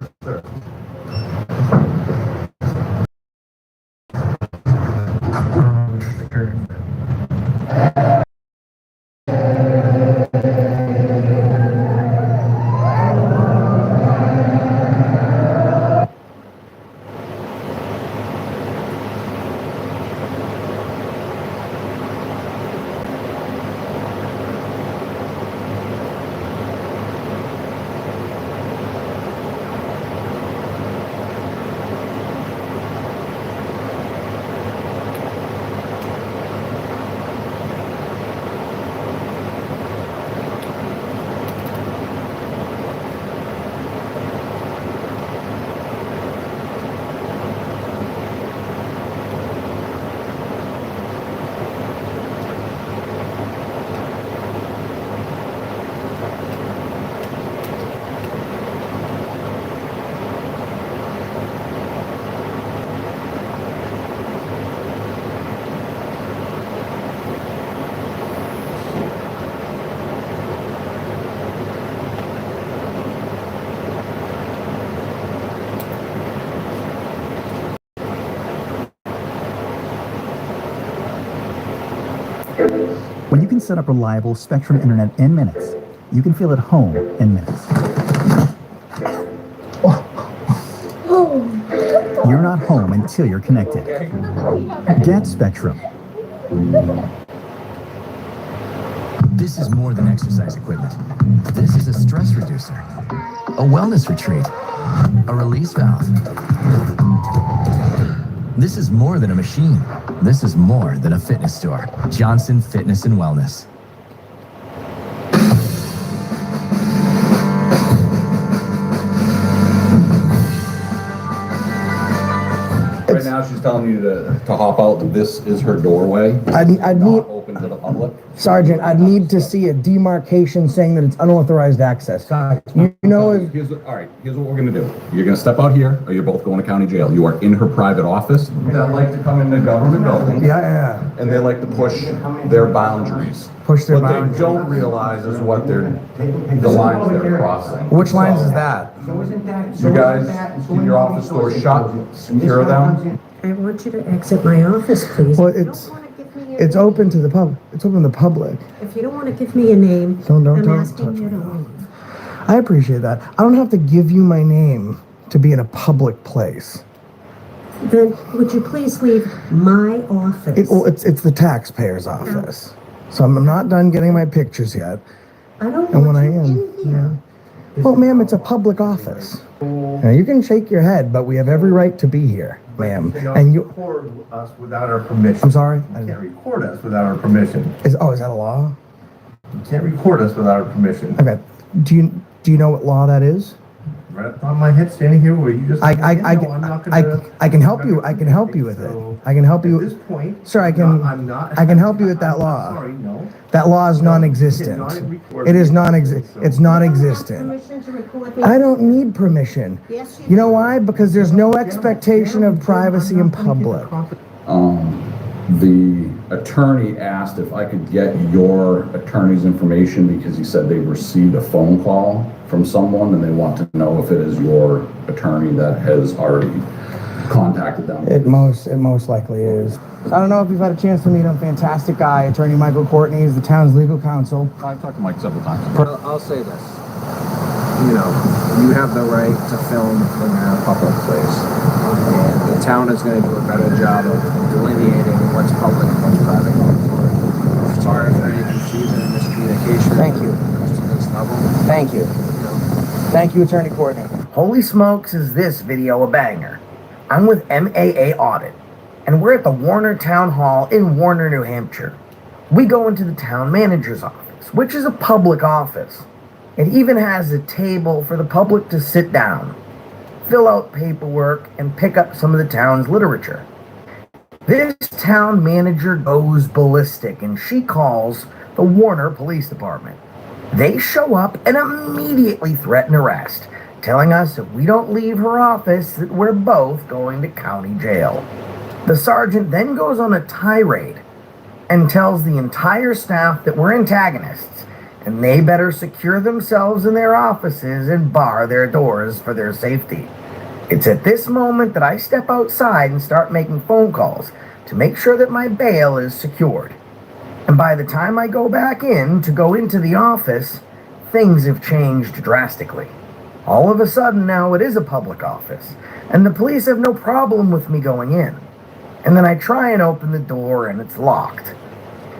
Speaker 9: When you can set up reliable Spectrum internet in minutes, you can feel at home in minutes. You're not home until you're connected. Get Spectrum.
Speaker 4: This is more than exercise equipment. This is a stress reducer, a wellness retreat, a release valve. This is more than a machine. This is more than a fitness store. Johnson Fitness and Wellness.
Speaker 10: Right now, she's telling you to hop out. This is her doorway.
Speaker 11: I'd
Speaker 10: Not
Speaker 11: need,
Speaker 10: open to the public.
Speaker 11: Sergeant, I'd need to see a demarcation saying that it's unauthorized access. You know, if,
Speaker 10: All right, here's what we're gonna do. You're gonna step out here, or you're both going to county jail. You are in her private office. That like to come into government buildings.
Speaker 11: yeah,
Speaker 10: And they like to push their boundaries.
Speaker 11: push their
Speaker 10: What they
Speaker 11: boundaries.
Speaker 10: don't realize is what the lines they're crossing.
Speaker 11: Which lines is that?
Speaker 10: You guys, keep your office doors shut, secure them.
Speaker 8: I want you to exit my office, please.
Speaker 11: Well,
Speaker 8: If you
Speaker 11: it's-
Speaker 8: don't wanna give me a
Speaker 11: It's
Speaker 8: name-
Speaker 11: open to the public. It's open to the public.
Speaker 8: If you don't want to give me a name,
Speaker 11: Don't
Speaker 8: I'm
Speaker 11: touch
Speaker 8: asking you
Speaker 11: me.
Speaker 8: to leave.
Speaker 11: I appreciate that. I don't have to give you my name to be in a public place.
Speaker 8: Then would you please leave my office?
Speaker 11: It's the taxpayer's office. So I'm not done getting my pictures yet.
Speaker 8: I don't
Speaker 11: And when
Speaker 8: want
Speaker 11: I
Speaker 8: you
Speaker 11: am,
Speaker 8: in here.
Speaker 11: Well, ma'am, it's a public office. Now, you can shake your head, but we have every right to be here, ma'am. And you,
Speaker 2: record us without our permission.
Speaker 11: I'm sorry?
Speaker 2: You can't record us without our permission.
Speaker 11: Is that a law?
Speaker 2: You can't record us without our permission.
Speaker 11: Okay. Do you know what law that is?
Speaker 2: Right up on my head, standing here where you just.
Speaker 11: I
Speaker 2: No, I'm not gonna-
Speaker 11: can help you. I can help you with it. I can help
Speaker 2: At
Speaker 11: you.
Speaker 2: this point.
Speaker 11: Sir, I
Speaker 2: I'm not.
Speaker 11: can help you with that law.
Speaker 2: Sorry, no.
Speaker 11: That law is non-existent. It is it's non-existent.
Speaker 8: Permission to record me?
Speaker 11: I don't need permission.
Speaker 8: Yes,
Speaker 11: You know why? Because there's no expectation of privacy in public.
Speaker 10: The attorney asked if I could get your attorney's information because he said they received a phone call from someone and they want to know if it is your attorney that has already contacted them.
Speaker 11: It most likely is. I don't know if you've had a chance to meet a fantastic guy, Attorney Michael Courtney. He's the town's legal counsel.
Speaker 10: I've talked to Mike several times.
Speaker 7: I'll say this. You know, you have the right to film when you're in a public place. And the town is going to do a better job of delineating what's public and what's private going forward. As far as any confusion and miscommunication.
Speaker 11: Thank you.
Speaker 7: To this level.
Speaker 11: Thank you. Thank you, Attorney Courtney. Holy smokes, is this video a banger. I'm with MAA Audit, and we're at the Warner Town Hall in Warner, New Hampshire. We go into the town manager's office, which is a public office. It even has a table for the public to sit down, fill out paperwork, and pick up some of the town's literature. This town manager goes ballistic, and she calls the Warner Police Department. They show up and immediately threaten arrest. telling us if we don't leave her office that we're both going to county jail. The sergeant then goes on a tirade and tells the entire staff that we're antagonists and they better secure themselves in their offices and bar their doors for their safety. It's at this moment that I step outside and start making phone calls to make sure that my bail is secured. And by the time I go back in to go into the office, things have changed drastically. All of a sudden now it is a public office, and the police have no problem with me going in. And then I try and open the door and it's locked.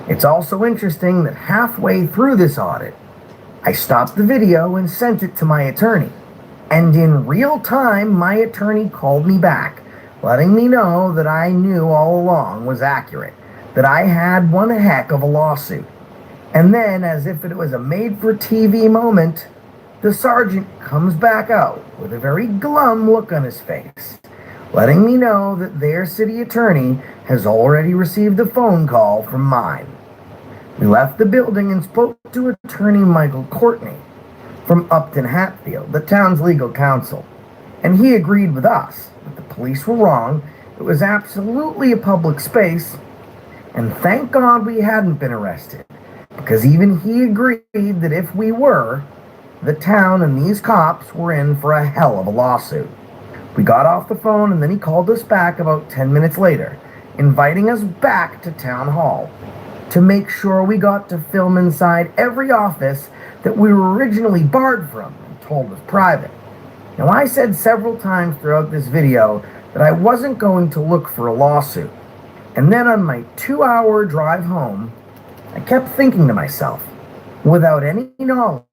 Speaker 11: It's also interesting that halfway through this audit, I stopped the video and sent it to my attorney. And in real time, my attorney called me back, letting me know that I knew all along was accurate, that I had one heck of a lawsuit. And then, as if it was a made-for-TV moment, the sergeant comes back out with a very glum look on his face, letting me know that their city attorney has already received a phone call from mine. We left the building and spoke to attorney Michael Courtney from Upton Hatfield, the town's legal counsel, and he agreed with us that the police were wrong. It was absolutely a public space, and thank God we hadn't been arrested, because even he agreed that if we were, the town and these cops were in for a hell of a lawsuit. We got off the phone and then he called us back about 10 minutes later, inviting us back to town hall to make sure we got to film inside every office that we were originally barred from and told was private. Now, I said several times throughout this video that I wasn't going to look for a lawsuit. And then on my 2-hour drive home, I kept thinking to myself, without any knowledge,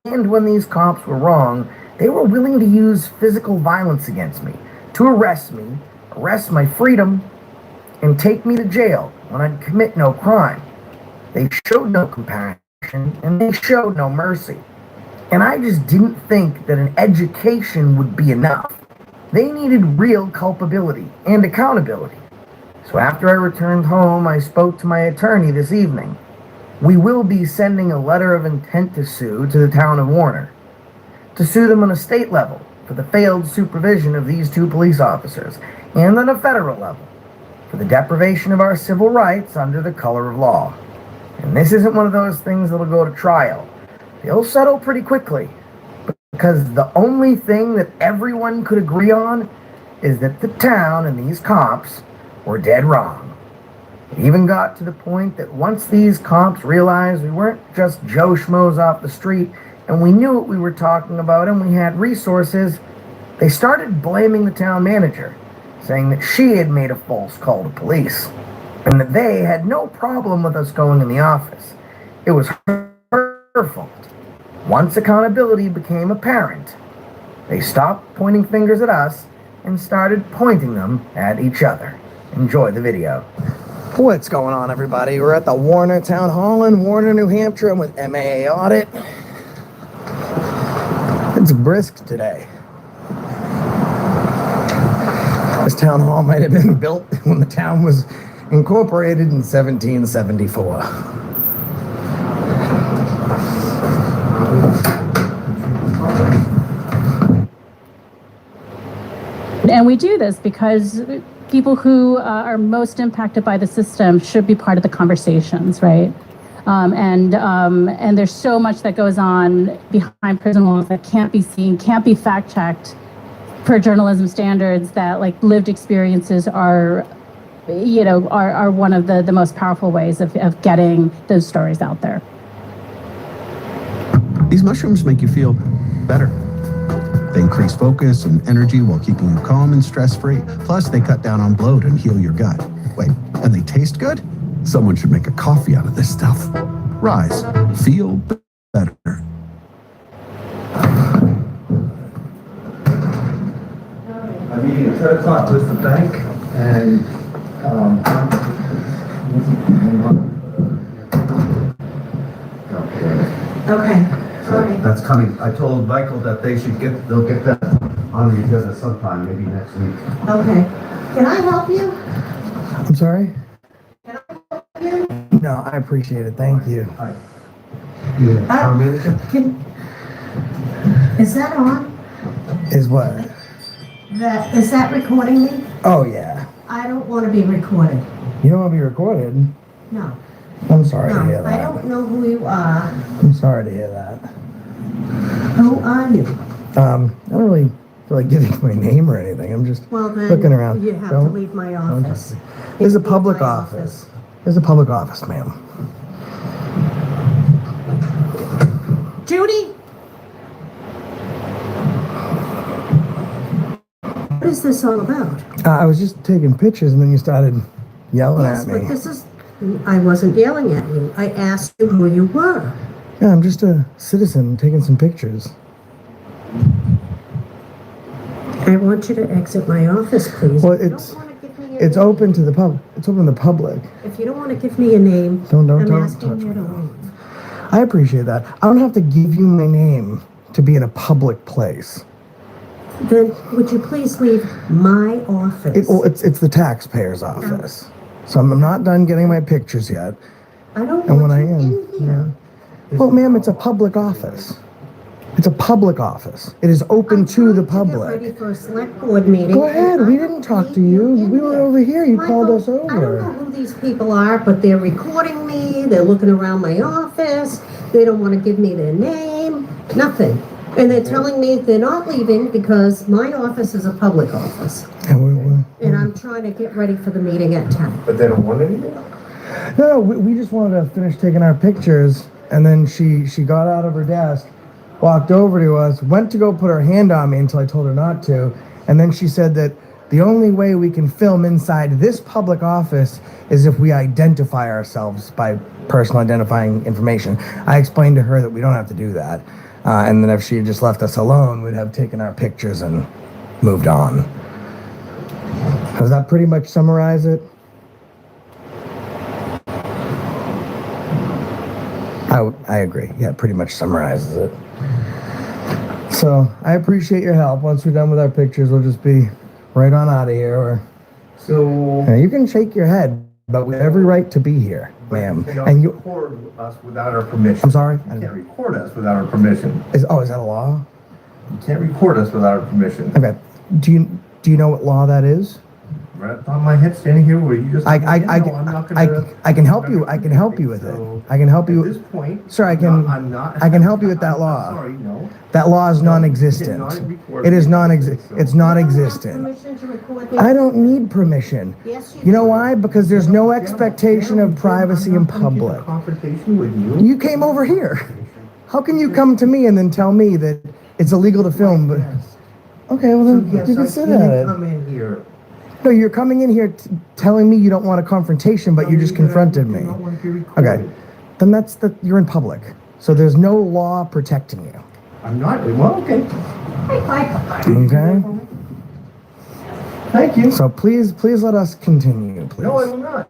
Speaker 11: and when these cops were wrong, they were willing to use physical violence against me, to arrest me, arrest my freedom, and take me to jail when I'd commit no crime. They showed no compassion, and they showed no mercy. And I just didn't think that an education would be enough. They needed real culpability and accountability. So after I returned home, I spoke to my attorney this evening. We will be sending a letter of intent to sue to the town of Warner, to sue them on a state level for the failed supervision of these 2 police officers, and on a federal level for the deprivation of our civil rights under the color of law. And this isn't one of those things that'll go to trial. They'll settle pretty quickly, because the only thing that everyone could agree on is that the town and these cops were dead wrong. It even got to the point that once these cops realized we weren't just Joe Schmoes off the street and we knew what we were talking about and we had resources, they started blaming the town manager, saying that she had made a false call to police and that they had no problem with us going in the office. It was her fault. Once accountability became apparent, they stopped pointing fingers at us and started pointing them at each other. Enjoy the video.
Speaker 12: What's going on, everybody? We're at the Warner Town Hall in Warner, New Hampshire. I'm with MAA Audit. It's brisk today. This town hall might have been built when the town was incorporated in 1774.
Speaker 13: And we do this because people who are most impacted by the system should be part of the conversations, right? And there's so much that goes on behind prison walls that can't be seen, can't be fact-checked per journalism standards, that like lived experiences are one of the most powerful ways of getting those stories out there.
Speaker 14: These mushrooms make you feel better. They increase focus and energy while keeping you calm and stress-free. Plus, they cut down on bloat and heal your gut. Wait, and they taste good? Someone should make a coffee out of this stuff. Rise. Feel better.
Speaker 5: I'm meeting at 10 o'clock with the bank, and
Speaker 8: Okay.
Speaker 5: so that's coming. I told Michael that they'll get that on the agenda sometime, maybe next week.
Speaker 8: Okay. Can I help you?
Speaker 12: I'm sorry? No, I appreciate it. Thank you.
Speaker 5: Hi. You town manager?
Speaker 8: Is that on?
Speaker 12: Is what?
Speaker 8: Is that recording me?
Speaker 12: Oh, yeah.
Speaker 8: I don't want to be recorded.
Speaker 12: You don't want to be recorded?
Speaker 8: No.
Speaker 12: I'm sorry to hear
Speaker 8: No, I
Speaker 12: that.
Speaker 8: don't know who you are.
Speaker 12: I'm sorry to hear that.
Speaker 8: Who are you?
Speaker 12: I don't really feel like giving my name or anything. I'm just
Speaker 8: Well, then
Speaker 12: looking around.
Speaker 8: you have to
Speaker 12: Don't-
Speaker 8: leave my
Speaker 12: don't
Speaker 8: office.
Speaker 12: touch me. This is a public office. This is a public office, ma'am.
Speaker 8: Judy? What is this all about?
Speaker 12: I was just taking pictures and then you started yelling
Speaker 8: Yes,
Speaker 12: at
Speaker 8: but
Speaker 12: me.
Speaker 8: this is... I wasn't yelling at you. I asked you who you were.
Speaker 12: Yeah, I'm just a citizen taking some pictures.
Speaker 8: I want you to exit my office, please.
Speaker 12: Well,
Speaker 8: If you
Speaker 12: it's
Speaker 8: don't wanna give me a
Speaker 12: it's
Speaker 8: name-
Speaker 12: open to the public. It's open to the public.
Speaker 8: If you don't want to give me a name,
Speaker 12: Don't
Speaker 8: I'm
Speaker 12: touch
Speaker 8: asking you
Speaker 12: me.
Speaker 8: to leave.
Speaker 12: I appreciate that. I don't have to give you my name to be in a public place.
Speaker 8: Then would you please leave my office?
Speaker 12: It's the taxpayer's office. So I'm not done getting my pictures yet.
Speaker 8: I don't
Speaker 12: And when
Speaker 8: want
Speaker 12: I
Speaker 8: you
Speaker 12: am,
Speaker 8: in here.
Speaker 12: well, ma'am, it's a public office. It's a public office. It is open to the
Speaker 8: Get
Speaker 12: public.
Speaker 8: ready for a select board meeting.
Speaker 12: Go ahead.
Speaker 8: and
Speaker 12: We
Speaker 8: I
Speaker 12: didn't
Speaker 8: don't
Speaker 12: talk
Speaker 8: need
Speaker 12: to you.
Speaker 8: in
Speaker 12: We were
Speaker 8: here.
Speaker 12: over here. You
Speaker 8: Michael,
Speaker 12: called us
Speaker 8: I don't know
Speaker 12: over.
Speaker 8: who these people are, but they're recording me. They're looking around my office. They don't want to give me their name. Nothing. And they're telling me they're not leaving because my office is a public office. And I'm trying to get ready for the meeting at 10.
Speaker 5: But they don't want anything?
Speaker 12: No, we just wanted to finish taking our pictures, and then she got out of her desk, walked over to us, went to go put her hand on me until I told her not to, and then she said that the only way we can film inside this public office is if we identify ourselves by personal identifying information. I explained to her that we don't have to do that, and then if she had just left us alone, we'd have taken our pictures and moved on. Does that pretty much summarize it? I agree. Yeah, it pretty much summarizes it. So I appreciate your help. Once we're done with our pictures, we'll just be right on out of here. Or you can shake your head, but we have every right to be here, ma'am. And you
Speaker 5: record us without our permission.
Speaker 12: I'm sorry?
Speaker 5: You can't record us without our permission.
Speaker 12: Is that a law?
Speaker 5: You can't record us without our permission.
Speaker 12: Okay. Do you know what law that is?
Speaker 5: Right on my head standing here where you just...
Speaker 12: I can help you. I can help you with it. I can help you.
Speaker 5: At this point,
Speaker 12: Sir, I can help you with that law.
Speaker 5: I'm sorry, no.
Speaker 12: That law is non-existent. It is It's non-existent.
Speaker 8: Permission to record me?
Speaker 12: I don't need permission.
Speaker 8: Yes,
Speaker 12: You know why? Because there's no expectation of privacy in public.
Speaker 5: Confrontation with you.
Speaker 12: You came over here. How can you come to me and then tell me that it's illegal to film? But okay, well then
Speaker 5: Yes,
Speaker 12: you can
Speaker 5: I
Speaker 12: sit
Speaker 5: can't
Speaker 12: at it.
Speaker 5: come in here.
Speaker 12: No, you're coming in here telling me you don't want a confrontation, but you just confronted me. Okay, then you're in public. So there's no law protecting you.
Speaker 5: I'm not. Well, okay.
Speaker 12: Okay.
Speaker 5: Thank you.
Speaker 12: So please let us continue, please.
Speaker 5: No, I will not.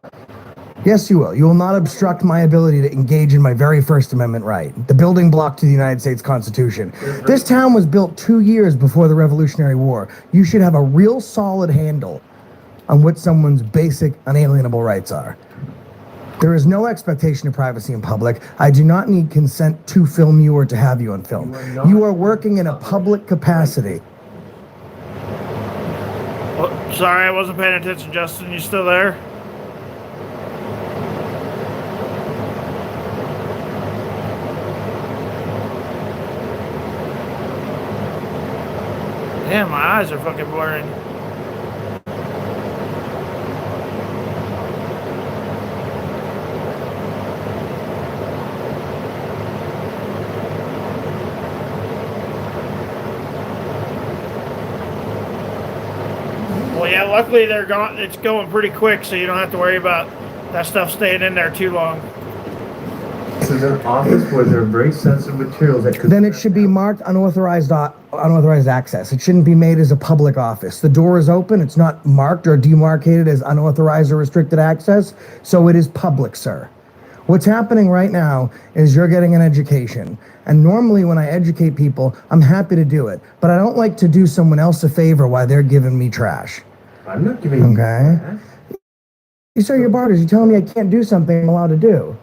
Speaker 12: Yes, you will. You will not obstruct my ability to engage in my very First Amendment right, the building block to the United States Constitution. This town was built 2 years before the Revolutionary War. You should have a real solid handle on what someone's basic unalienable rights are. There is no expectation of privacy in public. I do not need consent to film you or to have you on film. You are working in a public capacity.
Speaker 15: Oh, sorry, I wasn't paying attention, Justin. You still there? Damn, my eyes are fucking blurring. Well, yeah, luckily they're gone. It's going pretty quick, so you don't have to worry about that stuff staying in there too long.
Speaker 5: This is an office where there are very sensitive materials that could...
Speaker 12: Then it should be marked unauthorized access. It shouldn't be made as a public office. The door is open. It's not marked or demarcated as unauthorized or restricted access, so it is public, sir. What's happening right now is you're getting an education. And normally when I educate people, I'm happy to do it. But I don't like to do someone else a favor while they're giving me trash.
Speaker 5: I'm not giving you
Speaker 12: trash. You sir, your barters. You're telling me I can't do something I'm allowed to do.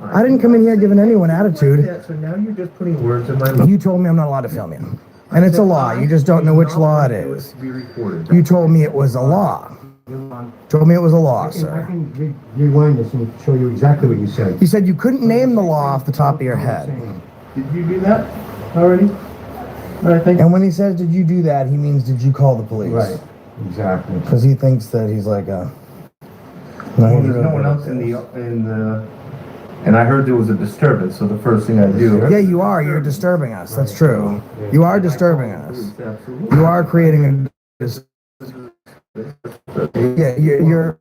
Speaker 12: I didn't come in here giving anyone attitude.
Speaker 5: So now you're just putting words in my mouth.
Speaker 12: You told me I'm not allowed to film you. And it's a law. You just don't know which law it is. You told me it was a law. Told me it was a law,
Speaker 5: I
Speaker 12: sir.
Speaker 5: can rewind this and show you exactly what you said.
Speaker 12: You said you couldn't name the law off the top of your head.
Speaker 5: Did you do that already? I think.
Speaker 12: And when he says, did you do that, he means, did you call the police?
Speaker 5: Right, exactly.
Speaker 12: Because he thinks that he's like a...
Speaker 5: Well, there's no one else in the, and I heard there was a disturbance, so the first thing I do.
Speaker 12: Yeah, you are. You're disturbing us. That's true. You are disturbing us. You are creating a... Yeah, you're...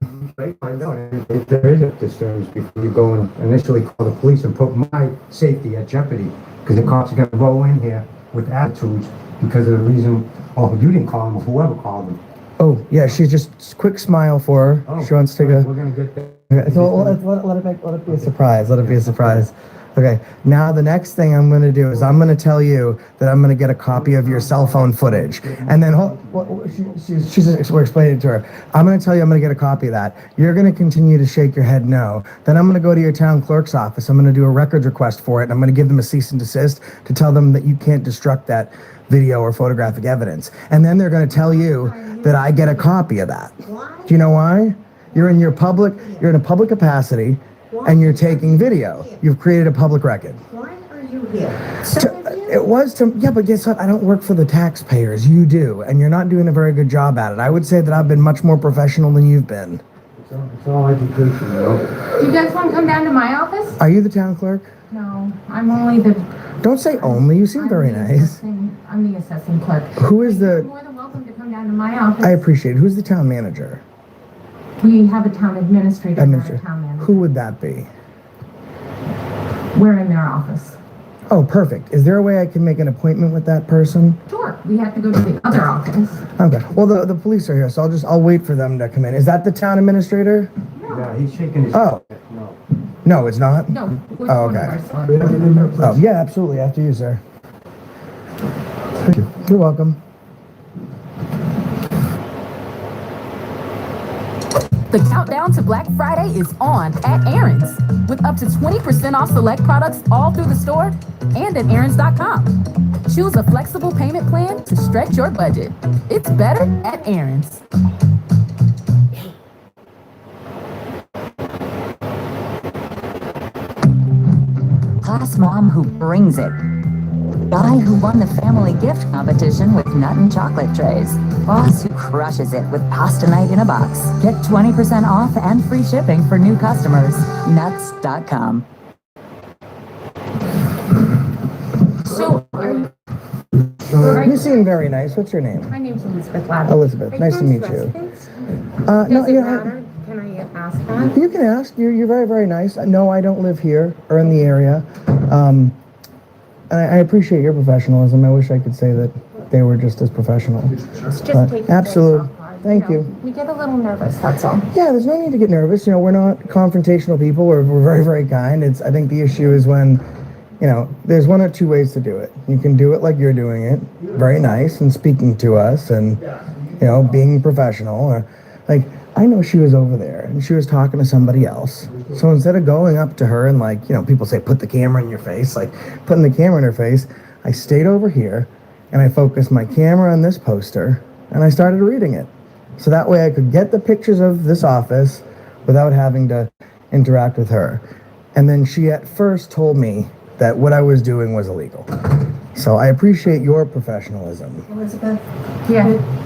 Speaker 5: I know, if there is a disturbance, before you go and initially call the police and put my safety at jeopardy, because the cops are gonna roll in here with attitudes because of the reason, oh, you didn't call them, or whoever called them.
Speaker 12: Oh, yeah, she's just quick smile for her.
Speaker 5: Oh,
Speaker 12: She wants to
Speaker 5: we're
Speaker 12: go...
Speaker 5: gonna get there.
Speaker 12: Okay, so let it be a surprise. Let it be a surprise. Okay, now the next thing I'm going to do is I'm going to tell you that I'm going to get a copy of your cell phone footage. And then we're explaining it to her. I'm going to tell you I'm going to get a copy of that. You're going to continue to shake your head no. Then I'm going to go to your town clerk's office. I'm going to do a records request for it. And I'm going to give them a cease and desist to tell them that you can't destruct that video or photographic evidence. And then they're going to tell you that I get a copy of that. Do you know why? You're in a public capacity, and you're taking video. You've created a public record.
Speaker 8: Why are you here?
Speaker 12: Yeah, but guess what? I don't work for the taxpayers. You do, and you're not doing a very good job at it. I would say that I've been much more professional than you've been.
Speaker 5: It's all education, you know?
Speaker 16: Do you guys want to come down to my office?
Speaker 12: Are you the town clerk?
Speaker 16: No, I'm only the.
Speaker 12: Don't say only. You seem very nice.
Speaker 16: I'm the assessing clerk.
Speaker 12: Who is
Speaker 16: You're
Speaker 12: the...
Speaker 16: more than welcome to come down to my office.
Speaker 12: I appreciate it. Who's the town manager?
Speaker 16: We have a town administrator, not a town manager.
Speaker 12: Who would that be?
Speaker 16: We're in their office.
Speaker 12: Oh, perfect. Is there a way I can make an appointment with that person?
Speaker 16: Sure, we have to go to the other office.
Speaker 12: Okay. Well, the police are here, so I'll wait for them to come in. Is that the town administrator?
Speaker 5: Yeah, he's shaking his
Speaker 12: Oh.
Speaker 5: head. No.
Speaker 12: No, it's not?
Speaker 16: No.
Speaker 12: Oh, okay. Oh, yeah, absolutely. After you, sir. Thank you. You're welcome.
Speaker 17: The countdown to Black Friday is on at Aaron's, with up to 20% off select products all through the store and at Aaron's.com. Choose a flexible payment plan to stretch your budget. It's better at Aaron's.
Speaker 18: Class mom who brings it. Guy who won the family gift competition with nut and chocolate trays. Boss who crushes it with pasta night in a box. Get 20% off and free shipping for new customers. Nuts.com.
Speaker 16: So, are you...
Speaker 12: You seem very nice. What's your name?
Speaker 16: My name's Elizabeth Ladder.
Speaker 12: Elizabeth. Nice to meet you. No,
Speaker 16: Does it
Speaker 12: you
Speaker 16: matter? Can I ask that?
Speaker 12: You can ask. You're very, very nice. No, I don't live here or in the area. And I appreciate your professionalism. I wish I could say that they were just as professional.
Speaker 16: It's just
Speaker 12: But
Speaker 16: taking
Speaker 12: absolutely.
Speaker 16: things off.
Speaker 12: Thank you.
Speaker 16: We get a little nervous, that's all.
Speaker 12: Yeah, there's no need to get nervous. We're not confrontational people. We're very, very kind. I think the issue is when, there's one or two ways to do it. You can do it like you're doing it, very nice and speaking to us and, being professional. Or I know she was over there and she was talking to somebody else. So instead of going up to her and people say, put the camera in your face, putting the camera in her face, I stayed over here and I focused my camera on this poster and I started reading it. So that way I could get the pictures of this office without having to interact with her. And then she at first told me that what I was doing was illegal. So I appreciate your professionalism.
Speaker 8: Elizabeth?
Speaker 16: Yeah.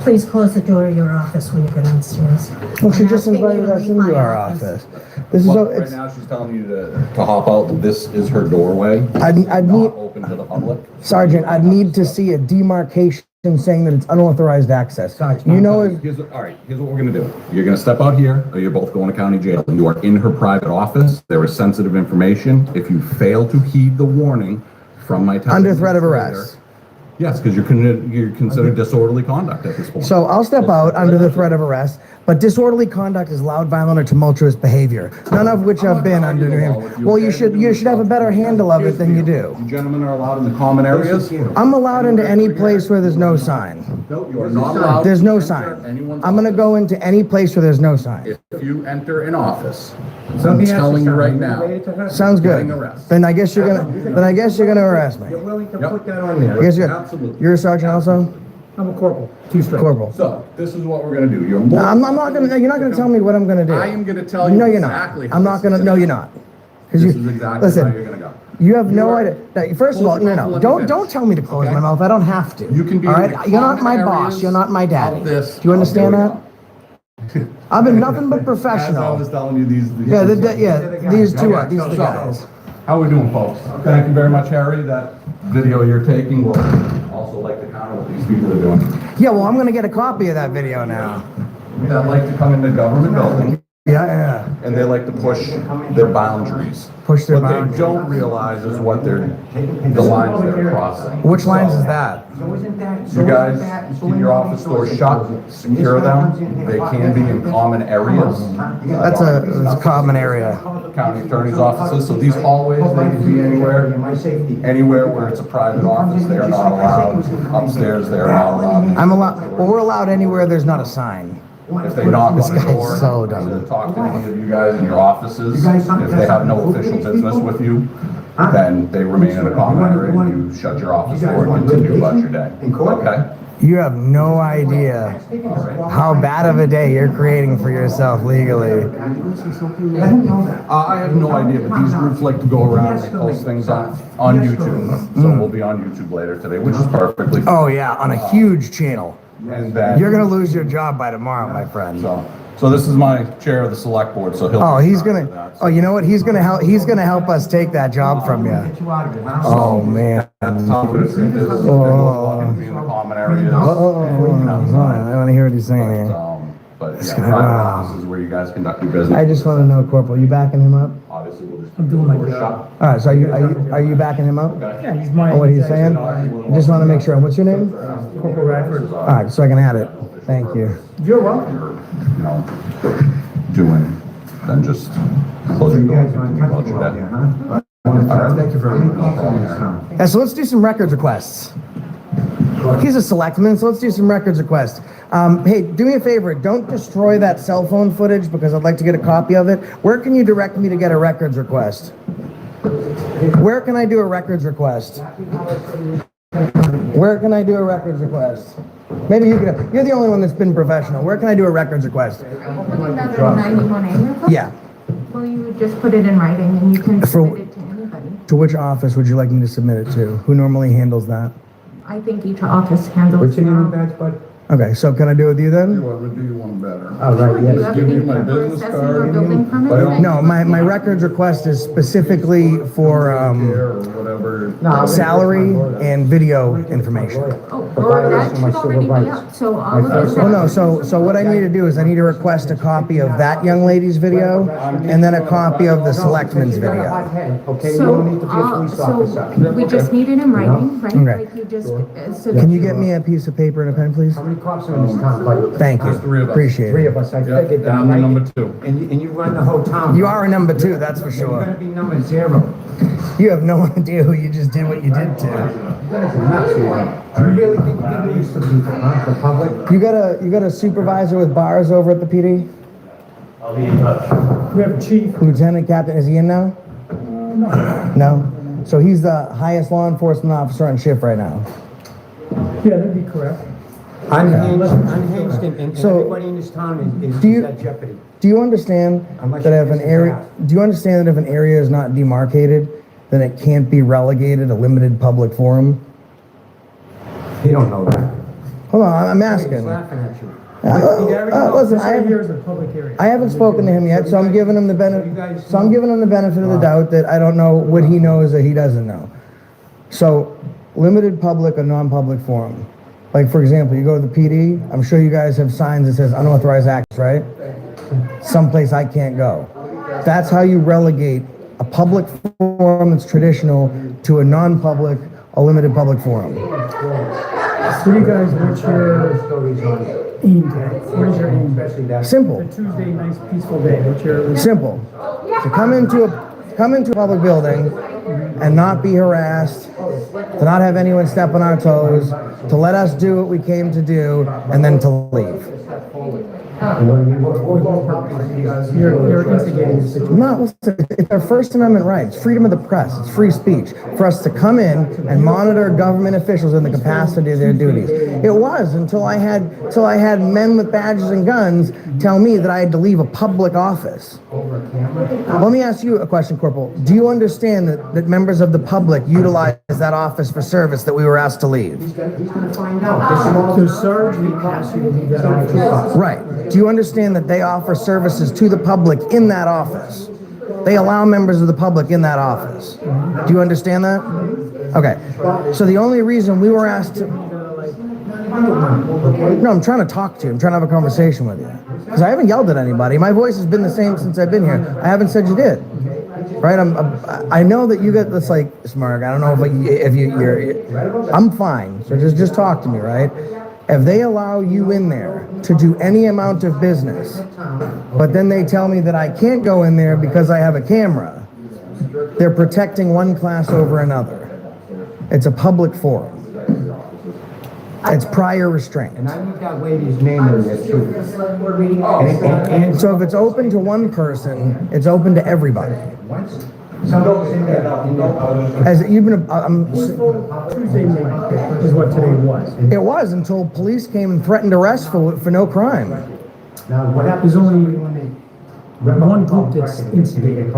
Speaker 8: Please close the door of your office when you go downstairs.
Speaker 12: Well, she
Speaker 8: I'm
Speaker 12: just
Speaker 8: asking you
Speaker 12: invited
Speaker 8: to
Speaker 12: us
Speaker 8: leave
Speaker 12: into
Speaker 8: my
Speaker 12: our office. This is
Speaker 10: Right now, she's telling you to hop out. This is her doorway.
Speaker 12: I'd need,
Speaker 10: Not open to the public.
Speaker 12: Sergeant, I'd need to see a demarcation saying that it's unauthorized access.
Speaker 10: All right, here's what we're gonna do. You're gonna step out here, or you're both going to county jail. You are in her private office. There is sensitive information. If you fail to heed the warning from my town
Speaker 12: Under threat of
Speaker 10: administrator-
Speaker 12: arrest.
Speaker 10: Yes, because you're considered disorderly conduct at this point.
Speaker 12: So I'll step out under the threat of arrest, but disorderly conduct is loud, violent, or tumultuous behavior, none of which I've been under New Hampshire. Well, you should have a better handle of it than you do.
Speaker 10: You gentlemen are allowed in the common areas?
Speaker 12: I'm allowed into any place where there's no sign.
Speaker 10: No, you are not allowed.
Speaker 12: There's no
Speaker 10: to
Speaker 12: sign.
Speaker 10: enter anyone's
Speaker 12: I'm gonna
Speaker 10: office.
Speaker 12: go into any place where there's no sign.
Speaker 10: If you enter an office, I'm telling you right now.
Speaker 12: Sounds good.
Speaker 10: Getting arrested.
Speaker 12: Then I guess you're gonna arrest me.
Speaker 5: You're willing to
Speaker 10: Yep.
Speaker 5: put that on there?
Speaker 12: I guess
Speaker 10: Absolutely.
Speaker 12: you're a sergeant also?
Speaker 5: I'm a corporal. Two straight.
Speaker 12: Corporal.
Speaker 10: So, this is what we're gonna do. You're
Speaker 12: I'm not gonna, you're not gonna tell me what I'm gonna do.
Speaker 10: I am gonna tell you
Speaker 12: No, you're
Speaker 10: exactly
Speaker 12: not.
Speaker 10: how
Speaker 12: I'm not
Speaker 10: this
Speaker 12: gonna,
Speaker 10: is
Speaker 12: no,
Speaker 10: gonna
Speaker 12: you're
Speaker 10: go.
Speaker 12: not. 'Cause
Speaker 10: This
Speaker 12: you-
Speaker 10: is exactly
Speaker 12: listen,
Speaker 10: how you're gonna go.
Speaker 12: You have no
Speaker 10: You are-
Speaker 12: idea. First of all,
Speaker 10: Close your mouth,
Speaker 12: no,
Speaker 10: let me
Speaker 12: don't
Speaker 10: finish.
Speaker 12: tell me to close
Speaker 10: Okay?
Speaker 12: my mouth. I don't have to.
Speaker 10: You can be
Speaker 12: All
Speaker 10: in
Speaker 12: right,
Speaker 10: the
Speaker 12: you're not my
Speaker 10: common
Speaker 12: boss.
Speaker 10: areas
Speaker 12: You're not my daddy.
Speaker 10: of this.
Speaker 12: Do you understand
Speaker 10: Oh, here
Speaker 12: that?
Speaker 10: we go.
Speaker 12: I've been nothing but
Speaker 10: As I
Speaker 12: professional.
Speaker 10: was telling you, these.
Speaker 12: Yeah, these two are, these are the
Speaker 10: So,
Speaker 12: guys.
Speaker 10: how we doing, folks? Thank you very much, Harry. That video you're taking will also like to counter what these people are doing.
Speaker 12: Yeah, well, I'm gonna get a copy of that video now.
Speaker 10: That like to come into government building
Speaker 12: Yeah.
Speaker 10: and they like to push their boundaries.
Speaker 12: Push their
Speaker 10: What they
Speaker 12: boundaries.
Speaker 10: don't realize is what the lines they're crossing.
Speaker 12: Which lines is that?
Speaker 10: You guys keep your office doors shut, secure them. They can be in common areas.
Speaker 12: That's a common area.
Speaker 10: County attorney's offices, so these hallways, they can be anywhere where it's a private office, they are not allowed. Upstairs, they are not allowed.
Speaker 12: I'm allowed, well, we're allowed anywhere there's not a sign.
Speaker 10: If they knock on
Speaker 12: This
Speaker 10: the
Speaker 12: guy's
Speaker 10: door,
Speaker 12: so dumb.
Speaker 10: to talk to any of you guys in your offices, if they have no official business with you, then they remain in a common area and you shut your office door and continue about your day. Okay?
Speaker 12: You have no idea how bad of a day you're creating for yourself legally.
Speaker 10: I have no idea, but these groups like to go around and they post things on YouTube. So we'll be on YouTube later today, which is perfectly fine.
Speaker 12: Oh yeah, on a huge channel.
Speaker 10: And then,
Speaker 12: You're gonna lose your job by tomorrow, my friend.
Speaker 10: so this is my chair of the select board, so he'll.
Speaker 12: Oh, he's gonna, oh, you know what? He's gonna help us take that job from you. Oh, man.
Speaker 10: That's how it is. Be in the common areas.
Speaker 12: I wanna hear what he's saying here.
Speaker 10: But yeah, private offices where you guys conduct your business.
Speaker 12: I just wanna know, Corporal, you backing him up?
Speaker 10: Obviously, we'll just.
Speaker 12: I'm doing my job. All right, so are you backing him up?
Speaker 15: Yeah, he's mine.
Speaker 12: Oh, what he's saying? I just wanna make sure. What's your name?
Speaker 15: Corporal Radford.
Speaker 12: All right, so I can add it. Thank you.
Speaker 15: You're welcome.
Speaker 10: You know, doing, then just close your door and continue about your day. All right, thank you very much.
Speaker 12: Yeah, so let's do some records requests. He's a selectman, so let's do some records requests. Hey, do me a favor, don't destroy that cell phone footage because I'd like to get a copy of it. Where can you direct me to get a records request? Where can I do a records request? Where can I do a records request? Maybe you can, you're the only one that's been professional. Where can I do a records request?
Speaker 16: Another 91A request?
Speaker 12: Yeah.
Speaker 16: Well, you would just put it in writing and you can submit it to anybody.
Speaker 12: To which office would you like me to submit it to? Who normally handles that?
Speaker 16: I think each office handles.
Speaker 5: What's your name, badge, bud?
Speaker 12: Okay, so can I do it with you then?
Speaker 10: What would do you one better?
Speaker 5: Oh, right,
Speaker 16: Do you
Speaker 5: yes.
Speaker 16: have
Speaker 10: Give me
Speaker 16: any
Speaker 10: my
Speaker 16: for
Speaker 10: business
Speaker 16: assessing
Speaker 10: card.
Speaker 16: or building permits?
Speaker 12: No, my records request is specifically for
Speaker 10: Or whatever.
Speaker 12: salary and video information.
Speaker 16: Oh, well, that should already be up, so all of those.
Speaker 12: Oh, no, so what I need to do is I need to request a copy of that young lady's video and then a copy of the selectman's video.
Speaker 5: Okay, you
Speaker 16: So,
Speaker 5: don't need to be a police officer.
Speaker 16: we just need it in writing, right?
Speaker 12: Okay.
Speaker 16: Like you just, so that
Speaker 12: Can you get me a piece of paper and a pen, please?
Speaker 5: How many cops are in this town, buddy?
Speaker 12: Thank you.
Speaker 10: Three of us.
Speaker 12: Appreciate
Speaker 5: Three
Speaker 12: it.
Speaker 5: of us, I
Speaker 10: Yeah,
Speaker 5: figured
Speaker 10: and
Speaker 5: that.
Speaker 10: I'm the
Speaker 5: right?
Speaker 10: number two.
Speaker 5: And you run the whole town.
Speaker 12: You are a number two, that's for
Speaker 5: You're gonna
Speaker 12: sure.
Speaker 5: be number 0.
Speaker 12: You have no idea who you just did what you did to.
Speaker 5: You guys are nuts, man. Do you really think you can do this to people, huh? The public?
Speaker 12: You got a supervisor with bars over at the PD?
Speaker 15: We have a chief.
Speaker 12: Lieutenant Captain, is he in now? No? So he's the highest law enforcement officer on shift right now.
Speaker 15: Yeah, that'd be correct.
Speaker 5: Unhinged and
Speaker 12: So,
Speaker 5: everybody in this town is
Speaker 12: do you-
Speaker 5: at jeopardy.
Speaker 12: Do you understand
Speaker 5: Unless
Speaker 12: that
Speaker 5: you
Speaker 12: if an
Speaker 5: miss
Speaker 12: area,
Speaker 5: the
Speaker 12: do you understand that if an area is not demarcated, then it can't be relegated a limited public forum?
Speaker 5: You don't know that.
Speaker 12: Hold on, I'm
Speaker 5: He's
Speaker 12: asking.
Speaker 5: laughing at you.
Speaker 12: Listen,
Speaker 15: Here is a public area.
Speaker 12: I haven't spoken to him yet, so I'm giving him the benefit. So I'm giving him the benefit of the doubt that I don't know what he knows that he doesn't know. So, limited public or non-public forum. Like for example, you go to the PD. I'm sure you guys have signs that says unauthorized acts, right? Someplace I can't go. That's how you relegate a public forum that's traditional to a non-public a limited public forum.
Speaker 19: So you guys, what's your aim today? What is your aim?
Speaker 12: Simple.
Speaker 19: A Tuesday, nice peaceful day. What's your
Speaker 12: Simple. To come into a public building and not be harassed, to not have anyone step on our toes, to let us do what we came to do, and then to leave.
Speaker 19: You're instigating the situation.
Speaker 12: No, listen, it's our First Amendment rights, freedom of the press, it's free speech, for us to come in and monitor government officials in the capacity of their duties. It was until I had men with badges and guns tell me that I had to leave a public office. Let me ask you a question, Corporal. Do you understand that members of the public utilize that office for service that we were asked to leave?
Speaker 19: So, Sarge, we asked you to leave that office.
Speaker 12: Right. Do you understand that they offer services to the public in that office? They allow members of the public in that office. Do you understand that? Okay. So the only reason we were asked to... No, I'm trying to talk to you. I'm trying to have a conversation with you. Because I haven't yelled at anybody. My voice has been the same since I've been here. I haven't said you did. Right? I know that you get this like, Smark, I don't know if you're... I'm fine. So just talk to me, right? If they allow you in there to do any amount of business, but then they tell me that I can't go in there because I have a camera, they're protecting one class over another. It's a public forum. It's prior restraint.
Speaker 5: And I need that lady's name in there too. And
Speaker 12: So if it's open to one person, it's open to everybody.
Speaker 5: somebody's in there.
Speaker 12: Has it even?
Speaker 19: Tuesday morning is what today was.
Speaker 12: It was until police came and threatened arrest for no crime.
Speaker 5: Now, what happens?
Speaker 19: There's only one group that's instigated.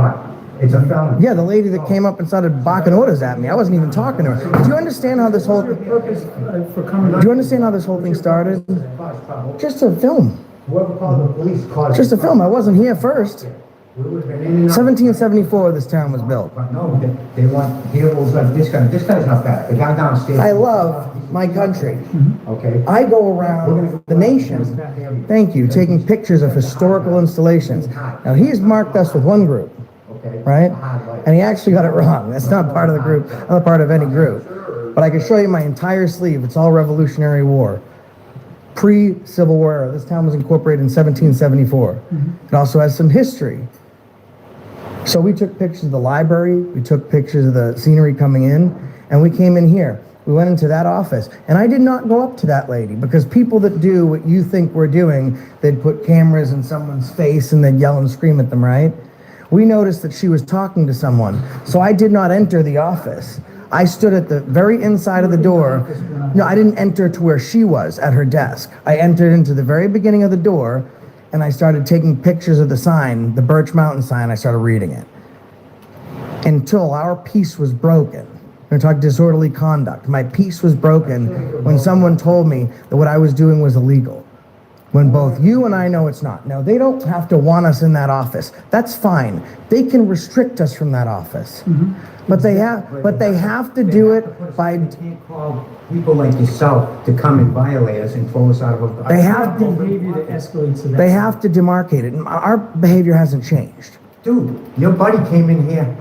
Speaker 5: It's a felony.
Speaker 12: Yeah, the lady that came up and started barking orders at me. I wasn't even talking to her. Do you understand how this whole? Do you understand how this whole thing started? Just a film.
Speaker 5: Whoever called the police called.
Speaker 12: Just a film. I wasn't here first. 1774, this town was built.
Speaker 5: No, they want heroes like this guy. This guy's not bad. The guy downstairs.
Speaker 12: I love my country.
Speaker 5: Okay.
Speaker 12: I go around the nation, thank you, taking pictures of historical installations. Now, he's marked us with one group, right? And he actually got it wrong. That's not part of the group, not part of any group. But I can show you my entire sleeve. It's all Revolutionary War. Pre-Civil War era. This town was incorporated in 1774. It also has some history. So we took pictures of the library, we took pictures of the scenery coming in, and we came in here. We went into that office, and I did not go up to that lady, because people that do what you think we're doing, they'd put cameras in someone's face and they'd yell and scream at them, right? We noticed that she was talking to someone, so I did not enter the office. I stood at the very inside of the door. No, I didn't enter to where she was at her desk. I entered into the very beginning of the door, and I started taking pictures of the sign, the Birch Mountain sign. I started reading it. Until our peace was broken. We're talking disorderly conduct. My peace was broken when someone told me that what I was doing was illegal. When both you and I know it's not. Now, they don't have to want us in that office. That's fine. They can restrict us from that office. But they have to do it by...
Speaker 5: People like yourself to come and violate us and throw us out of a...
Speaker 19: They have behavior that escalates to that.
Speaker 12: They have to demarcate it. And our behavior hasn't changed.
Speaker 5: Dude, your buddy came in here,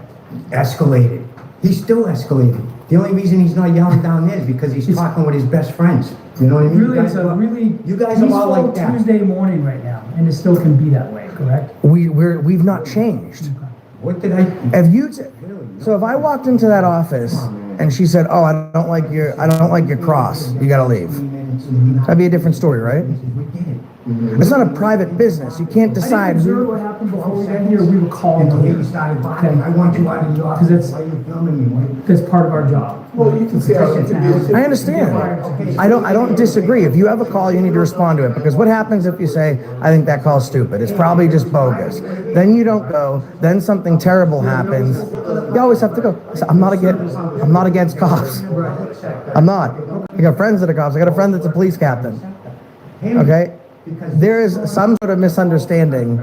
Speaker 5: escalated. He's still escalating. The only reason he's not yelling down there is because he's talking with his best friends. You know what I mean?
Speaker 19: Really, it's a really
Speaker 5: you guys are all like that.
Speaker 19: Tuesday morning right now, and it still can be that way, correct?
Speaker 12: We've not changed.
Speaker 5: What did I...
Speaker 12: So if I walked into that office and she said, "Oh, I don't like your cross. You gotta leave." That'd be a different story, right? It's not a private business. You can't decide.
Speaker 19: I didn't observe what happened before we got here. We were called to leave.
Speaker 5: I want you out of the office.
Speaker 19: Because that's part of our job.
Speaker 1: Well, you can see how it could be.
Speaker 12: I understand. I don't disagree. If you have a call, you need to respond to it. Because what happens if you say, "I think that call's stupid"? It's probably just bogus. Then you don't go. Then something terrible happens. You always have to go. I'm not against cops. I'm not. I got friends that are cops. I got a friend that's a police captain. Okay? There is some sort of misunderstanding,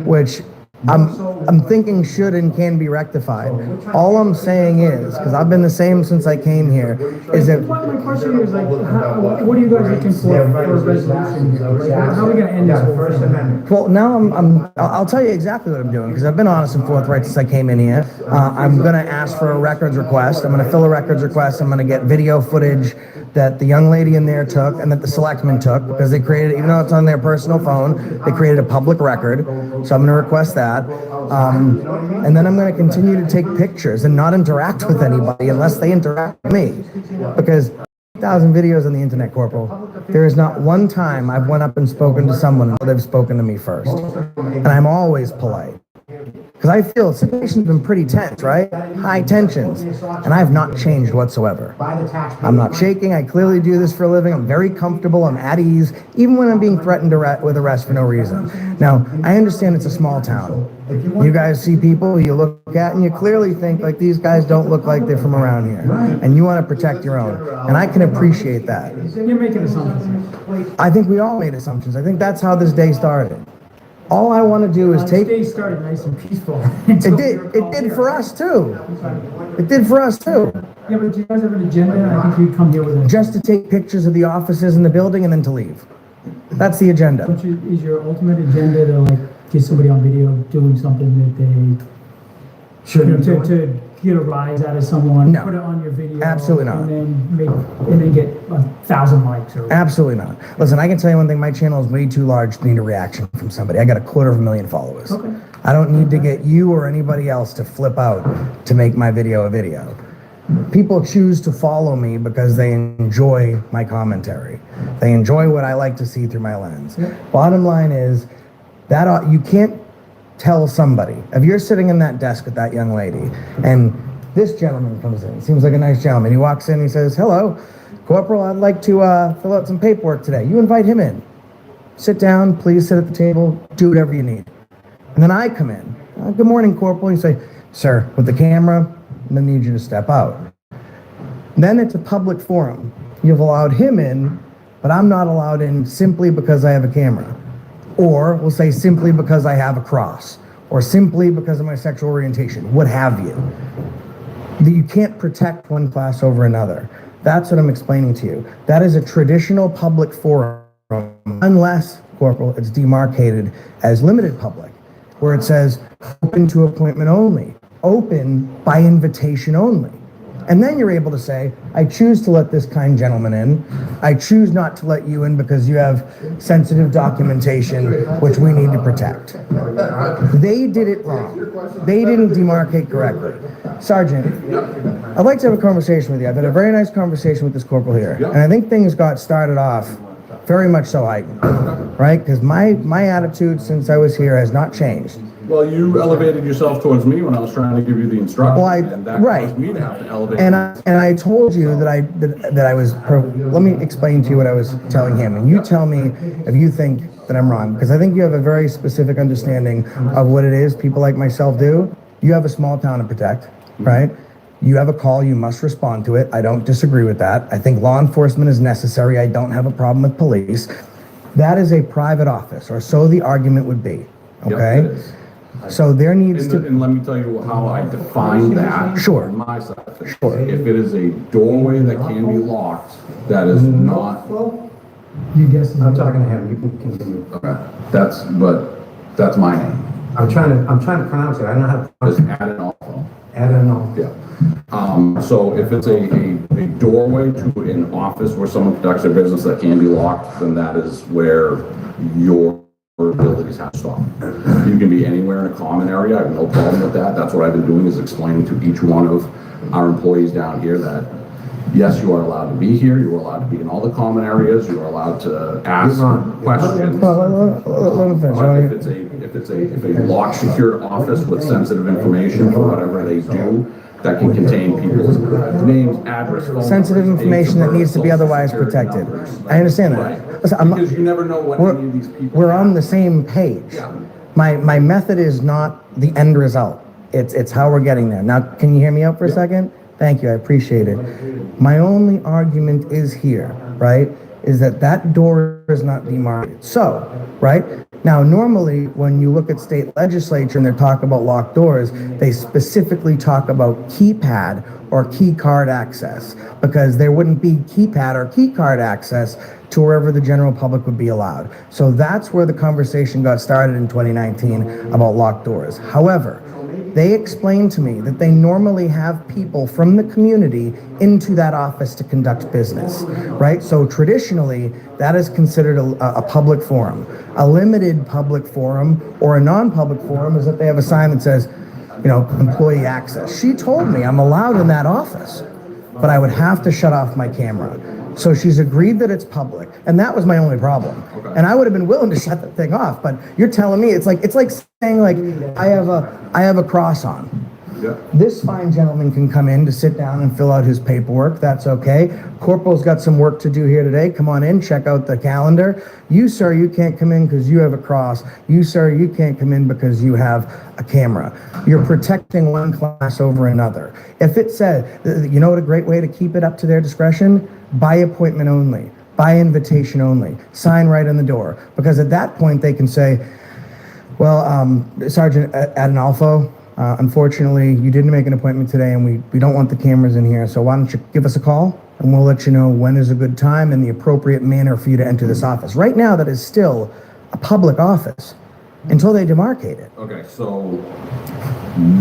Speaker 12: which I'm thinking should and can be rectified. All I'm saying is, because I've been the same since I came here, is that.
Speaker 19: My question here is like, what are you guys looking for a resolution here? Like, how are we gonna end this whole thing?
Speaker 12: Well, now I'll tell you exactly what I'm doing, because I've been honest and forthright since I came in here. I'm gonna ask for a records request. I'm gonna fill a records request. I'm gonna get video footage that the young lady in there took and that the selectmen took, because they created, even though it's on their personal phone, they created a public record. So I'm gonna request that. And then I'm gonna continue to take pictures and not interact with anybody unless they interact with me. Because 1,000 videos on the internet, Corporal. There is not one time I've went up and spoken to someone until they've spoken to me first. And I'm always polite. Because I feel the situation's been pretty tense, right? High tensions. And I have not changed whatsoever. I'm not shaking. I clearly do this for a living. I'm very comfortable. I'm at ease, even when I'm being threatened with arrest for no reason. Now, I understand it's a small town. You guys see people you look at and you clearly think, like, these guys don't look like they're from around here. And you want to protect your own. And I can appreciate that.
Speaker 19: You're making assumptions.
Speaker 12: I think we all made assumptions. I think that's how this day started. All I want to do is take.
Speaker 19: This day started nice and peaceful.
Speaker 12: It did for us too. It did for us too.
Speaker 19: Yeah, but do you guys have an agenda? I think you come here with a.
Speaker 12: Just to take pictures of the offices in the building and then to leave. That's the agenda.
Speaker 19: Is your ultimate agenda to like get somebody on video doing something that they shouldn't to get a rise out of someone,
Speaker 12: No.
Speaker 19: put it on your video,
Speaker 12: Absolutely not.
Speaker 19: and then get 1,000 likes or
Speaker 12: Absolutely not. Listen, I can tell you one thing. My channel is way too large to need a reaction from somebody. I got 250,000 followers.
Speaker 19: Okay.
Speaker 12: I don't need to get you or anybody else to flip out to make my video a video. People choose to follow me because they enjoy my commentary. They enjoy what I like to see through my lens. Bottom line is that you can't tell somebody, if you're sitting in that desk with that young lady and this gentleman comes in, seems like a nice gentleman, he walks in, he says, "Hello, Corporal, I'd like to fill out some paperwork today." You invite him in. Sit down, please sit at the table, do whatever you need. And then I come in. "Good morning, Corporal." You say, "Sir, with the camera, I'm gonna need you to step out." Then it's a public forum. You've allowed him in, but I'm not allowed in simply because I have a camera. Or we'll say simply because I have a cross, or simply because of my sexual orientation, what have you. You can't protect one class over another. That's what I'm explaining to you. That is a traditional public forum, unless, Corporal, it's demarcated as limited public, where it says open to appointment only, open by invitation only. And then you're able to say, "I choose to let this kind gentleman in. I choose not to let you in because you have sensitive documentation, which we need to protect." They did it wrong. They didn't demarcate correctly. Sergeant, I'd like to have a conversation with you. I've had a very nice conversation with this corporal here. And I think things got started off very much so heightened, right? Because my attitude since I was here has not changed.
Speaker 10: Well, you elevated yourself towards me when I was trying to give you the instructions, and that caused me to have to elevate.
Speaker 12: And I told you that I was. Let me explain to you what I was telling him, and you tell me if you think that I'm wrong, because I think you have a very specific understanding of what it is people like myself do. You have a small town to protect, right? You have a call, you must respond to it. I don't disagree with that. I think law enforcement is necessary. I don't have a problem with police. That is a private office, or so the argument would be. Okay.
Speaker 10: Yep, it is.
Speaker 12: So there needs to.
Speaker 10: And let me tell you how I define that.
Speaker 12: Sure.
Speaker 10: On my side of things. Sure. If it is a doorway that can be locked, that is not.
Speaker 19: You guess.
Speaker 5: I'm talking to him. You can continue.
Speaker 10: Okay. That's my name.
Speaker 5: I'm trying to pronounce it. I don't know how to pronounce
Speaker 10: Just add an awful.
Speaker 5: Add an all.
Speaker 10: Yeah. So if it's a doorway to an office where someone conducts their business that can be locked, then that is where your abilities have to stop. You can be anywhere in a common area. I have no problem with that. That's what I've been doing, is explaining to each one of our employees down here that yes, you are allowed to be here. You are allowed to be in all the common areas. You are allowed to ask questions.
Speaker 12: Let me finish.
Speaker 10: But if a locked, secured office with sensitive information for whatever they do, that can contain people's names, address, phone
Speaker 12: Sensitive
Speaker 10: numbers,
Speaker 12: information
Speaker 10: dates of
Speaker 12: that needs to be
Speaker 10: birth,
Speaker 12: otherwise
Speaker 10: social security
Speaker 12: protected.
Speaker 10: numbers.
Speaker 12: I understand that.
Speaker 10: Right.
Speaker 12: Listen,
Speaker 10: Because you never know what any of these people.
Speaker 12: We're on the same page.
Speaker 10: Yeah.
Speaker 12: My method is not the end result. It's how we're getting there. Now, can you hear me out for a second? Thank you, I appreciate it. My only argument is here, right? is that that door is not demarcated. So, right? Now, normally, when you look at state legislature and they're talking about locked doors, they specifically talk about keypad or key card access, because there wouldn't be keypad or key card access to wherever the general public would be allowed. So that's where the conversation got started in 2019 about locked doors. However, they explained to me that they normally have people from the community into that office to conduct business, right? So traditionally, that is considered a public forum. A limited public forum or a non-public forum is that they have a sign that says, employee access. She told me I'm allowed in that office, but I would have to shut off my camera. So she's agreed that it's public, and that was my only problem. Okay. And I would have been willing to shut the thing off, but you're telling me it's like saying I have a cross on.
Speaker 10: Yeah.
Speaker 12: This fine gentleman can come in to sit down and fill out his paperwork. That's okay. Corporal's got some work to do here today. Come on in, check out the calendar. You, sir, you can't come in because you have a cross. You, sir, you can't come in because you have a camera. You're protecting one class over another. If it said, you know what a great way to keep it up to their discretion? By appointment only, by invitation only. Sign right on the door. Because at that point they can say, well, Sergeant Adinolfo, unfortunately, you didn't make an appointment today, and we don't want the cameras in here, so why don't you give us a call, and we'll let you know when is a good time and the appropriate manner for you to enter this office. Right now, that is still a public office until they demarcate it.
Speaker 10: Okay, so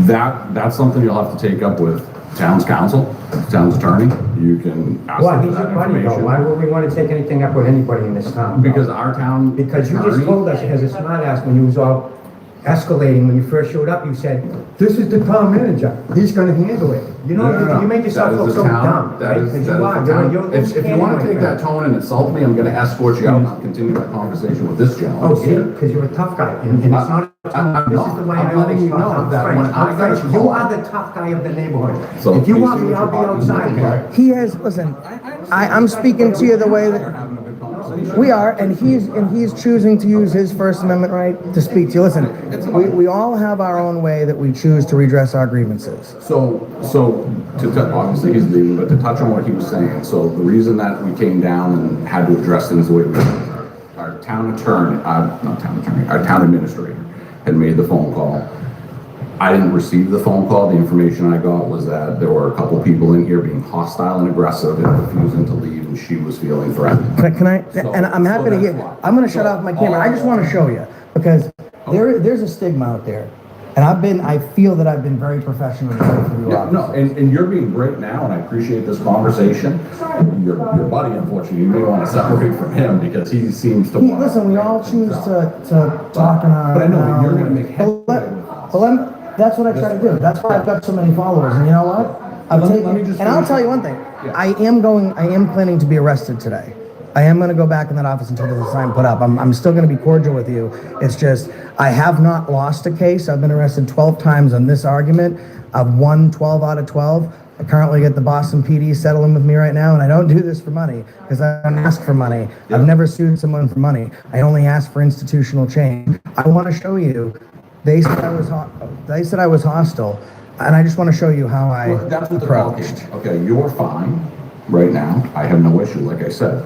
Speaker 10: that's something you'll have to take up with town's council, town's attorney. You can ask
Speaker 5: Well,
Speaker 10: them
Speaker 5: he's
Speaker 10: for that
Speaker 5: your buddy, though.
Speaker 10: information.
Speaker 5: Why would we want to take anything up with anybody in this town?
Speaker 10: Because our town
Speaker 5: Because you just
Speaker 10: attorney-
Speaker 5: told us as a smart ass when you was all escalating, when you first showed up, you said, this is the town manager, he's gonna handle it. You know,
Speaker 10: No.
Speaker 5: you make yourself
Speaker 10: That is
Speaker 5: look
Speaker 10: the
Speaker 5: so
Speaker 10: town-
Speaker 5: dumb,
Speaker 10: that
Speaker 5: right?
Speaker 10: is-
Speaker 5: Because
Speaker 10: that
Speaker 5: you
Speaker 10: is
Speaker 5: are,
Speaker 10: the town.
Speaker 5: you're
Speaker 10: If you want to take that tone and insult me, I'm gonna escort you out and I'll continue that conversation with this gentleman.
Speaker 5: Oh, see, because you're a tough guy, and it's not, this is the way I
Speaker 10: I'm letting
Speaker 5: always
Speaker 10: you
Speaker 5: talk.
Speaker 10: know
Speaker 5: I'm
Speaker 10: that
Speaker 5: frank.
Speaker 10: when
Speaker 5: I'm
Speaker 10: I got
Speaker 5: frank.
Speaker 10: a
Speaker 5: You
Speaker 10: call-
Speaker 5: are the tough guy of the neighborhood.
Speaker 10: So
Speaker 5: If you
Speaker 10: please
Speaker 5: want
Speaker 10: see
Speaker 5: me,
Speaker 10: what
Speaker 5: I'll be
Speaker 10: you're talking
Speaker 5: outside.
Speaker 10: about.
Speaker 12: He has, listen, I'm speaking to you the way that we are, and he's choosing to use his First Amendment right to speak to you. Listen, we all have our own way that we choose to redress our grievances.
Speaker 10: So obviously he's leaving, but to touch on what he was saying, so the reason that we came down and had to address things the way we did, our town attorney, not town attorney, our town administrator had made the phone call. I didn't receive the phone call. The information I got was that there were a couple people in here being hostile and aggressive and refusing to leave, and she was feeling threatened.
Speaker 12: Can I, and I'm happy to
Speaker 10: that's
Speaker 12: hear,
Speaker 10: why.
Speaker 12: I'm gonna shut off my camera. I just want to show you, because there's a stigma out there. And I feel that I've been very professional in going through
Speaker 10: Yeah, no, and you're being great now, and I appreciate this conversation. Your buddy, unfortunately, you may want to separate from him because he seems to want.
Speaker 12: Listen, we all choose to talk in our.
Speaker 10: But I know that you're gonna make headway with
Speaker 12: That's what I try to do. That's why I've got so many followers. And you know what? I'll tell you one thing. I am planning to be arrested today. I am going to go back in that office until there's a sign put up. I'm still going to be cordial with you. It's just, I have not lost a case. I've been arrested 12 times on this argument. I've won 12 out of 12. I currently get the Boston PD settling with me right now, and I don't do this for money, because I don't ask for money. I've never sued someone for money. I only ask for institutional change. I want to show you, they said I was hostile, and I just want to show you how I
Speaker 10: That's what the call came. Okay, you're fine right now. I have no issue, like I said.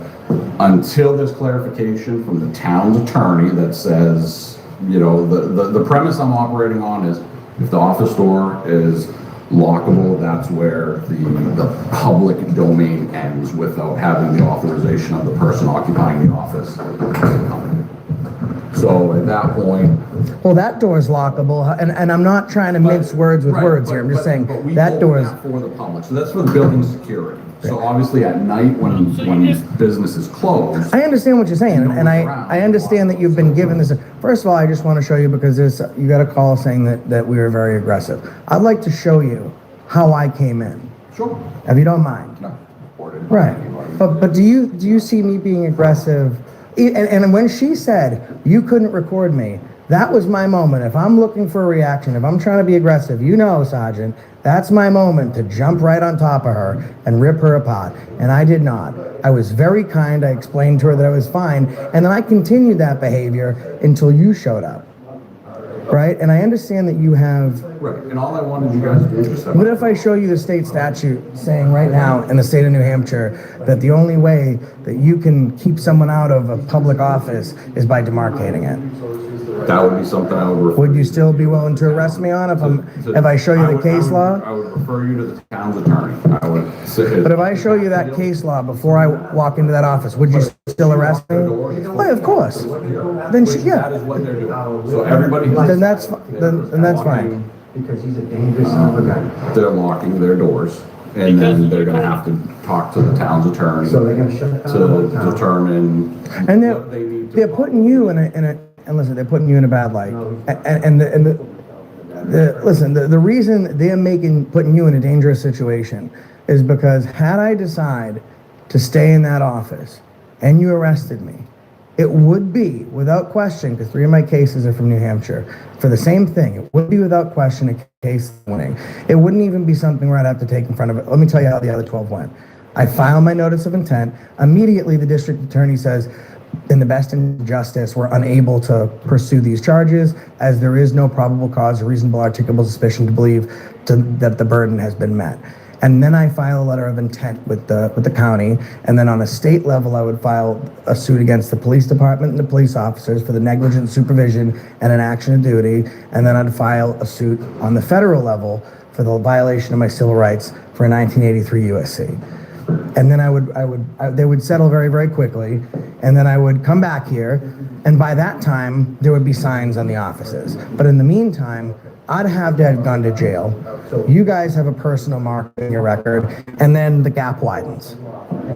Speaker 10: Until there's clarification from the town's attorney that says, the premise I'm operating on is if the office door is lockable, that's where the public domain ends without having the authorization of the person occupying the office. So at that point,
Speaker 12: well, that door is lockable, and I'm not trying to mince words with words here. I'm just saying that door is
Speaker 10: for the public. So that's for the building security. So obviously at night when business is closed.
Speaker 12: I understand what you're saying, and I understand that you've been given this. First of all, I just want to show you, because you got a call saying that we were very aggressive. I'd like to show you how I came in.
Speaker 10: Sure.
Speaker 12: If you don't mind.
Speaker 10: No.
Speaker 12: Right. But do you see me being aggressive? And when she said you couldn't record me, that was my moment. If I'm looking for a reaction, if I'm trying to be aggressive, Sergeant, that's my moment to jump right on top of her and rip her apart. And I did not. I was very kind. I explained to her that I was fine. And then I continued that behavior until you showed up. right? And I understand that you have.
Speaker 10: Right, and all I wanted you guys to do is just have.
Speaker 12: What if I show you the state statute saying right now in the state of New Hampshire that the only way that you can keep someone out of a public office is by demarcating it?
Speaker 10: That would be something I would refer.
Speaker 12: Would you still be willing to arrest me on if I show you the case law?
Speaker 10: I would refer you to the town's attorney. I would sit.
Speaker 12: But if I show you that case law before I walk into that office, would you still arrest me? Why, of course. Then yeah.
Speaker 10: That is what they're doing. So everybody.
Speaker 12: Then that's fine.
Speaker 5: Because he's a dangerous son of a gun.
Speaker 10: They're locking their doors, and then they're gonna have to talk to the town's attorney
Speaker 5: So they're gonna shut down
Speaker 10: to determine.
Speaker 12: And they're putting you in a and listen, they're putting you in a bad light. Listen, the reason they're putting you in a dangerous situation is because had I decide to stay in that office and you arrested me, it would be without question, because 3 of my cases are from New Hampshire, for the same thing. It would be without question a case winning. It wouldn't even be something where I'd have to take in front of it. Let me tell you how the other 12 went. I filed my notice of intent. Immediately, the district attorney says, in the best interest of justice, we're unable to pursue these charges as there is no probable cause or reasonable articulable suspicion to believe that the burden has been met. And then I file a letter of intent with the county, and then on a state level, I would file a suit against the police department and the police officers for the negligent supervision and an action of duty, and then I'd file a suit on the federal level for the violation of my civil rights for a 1983 USC. And then they would settle very, very quickly, and then I would come back here, and by that time, there would be signs on the offices. But in the meantime, I'd have to have gone to jail. You guys have a personal mark in your record, and then the gap widens.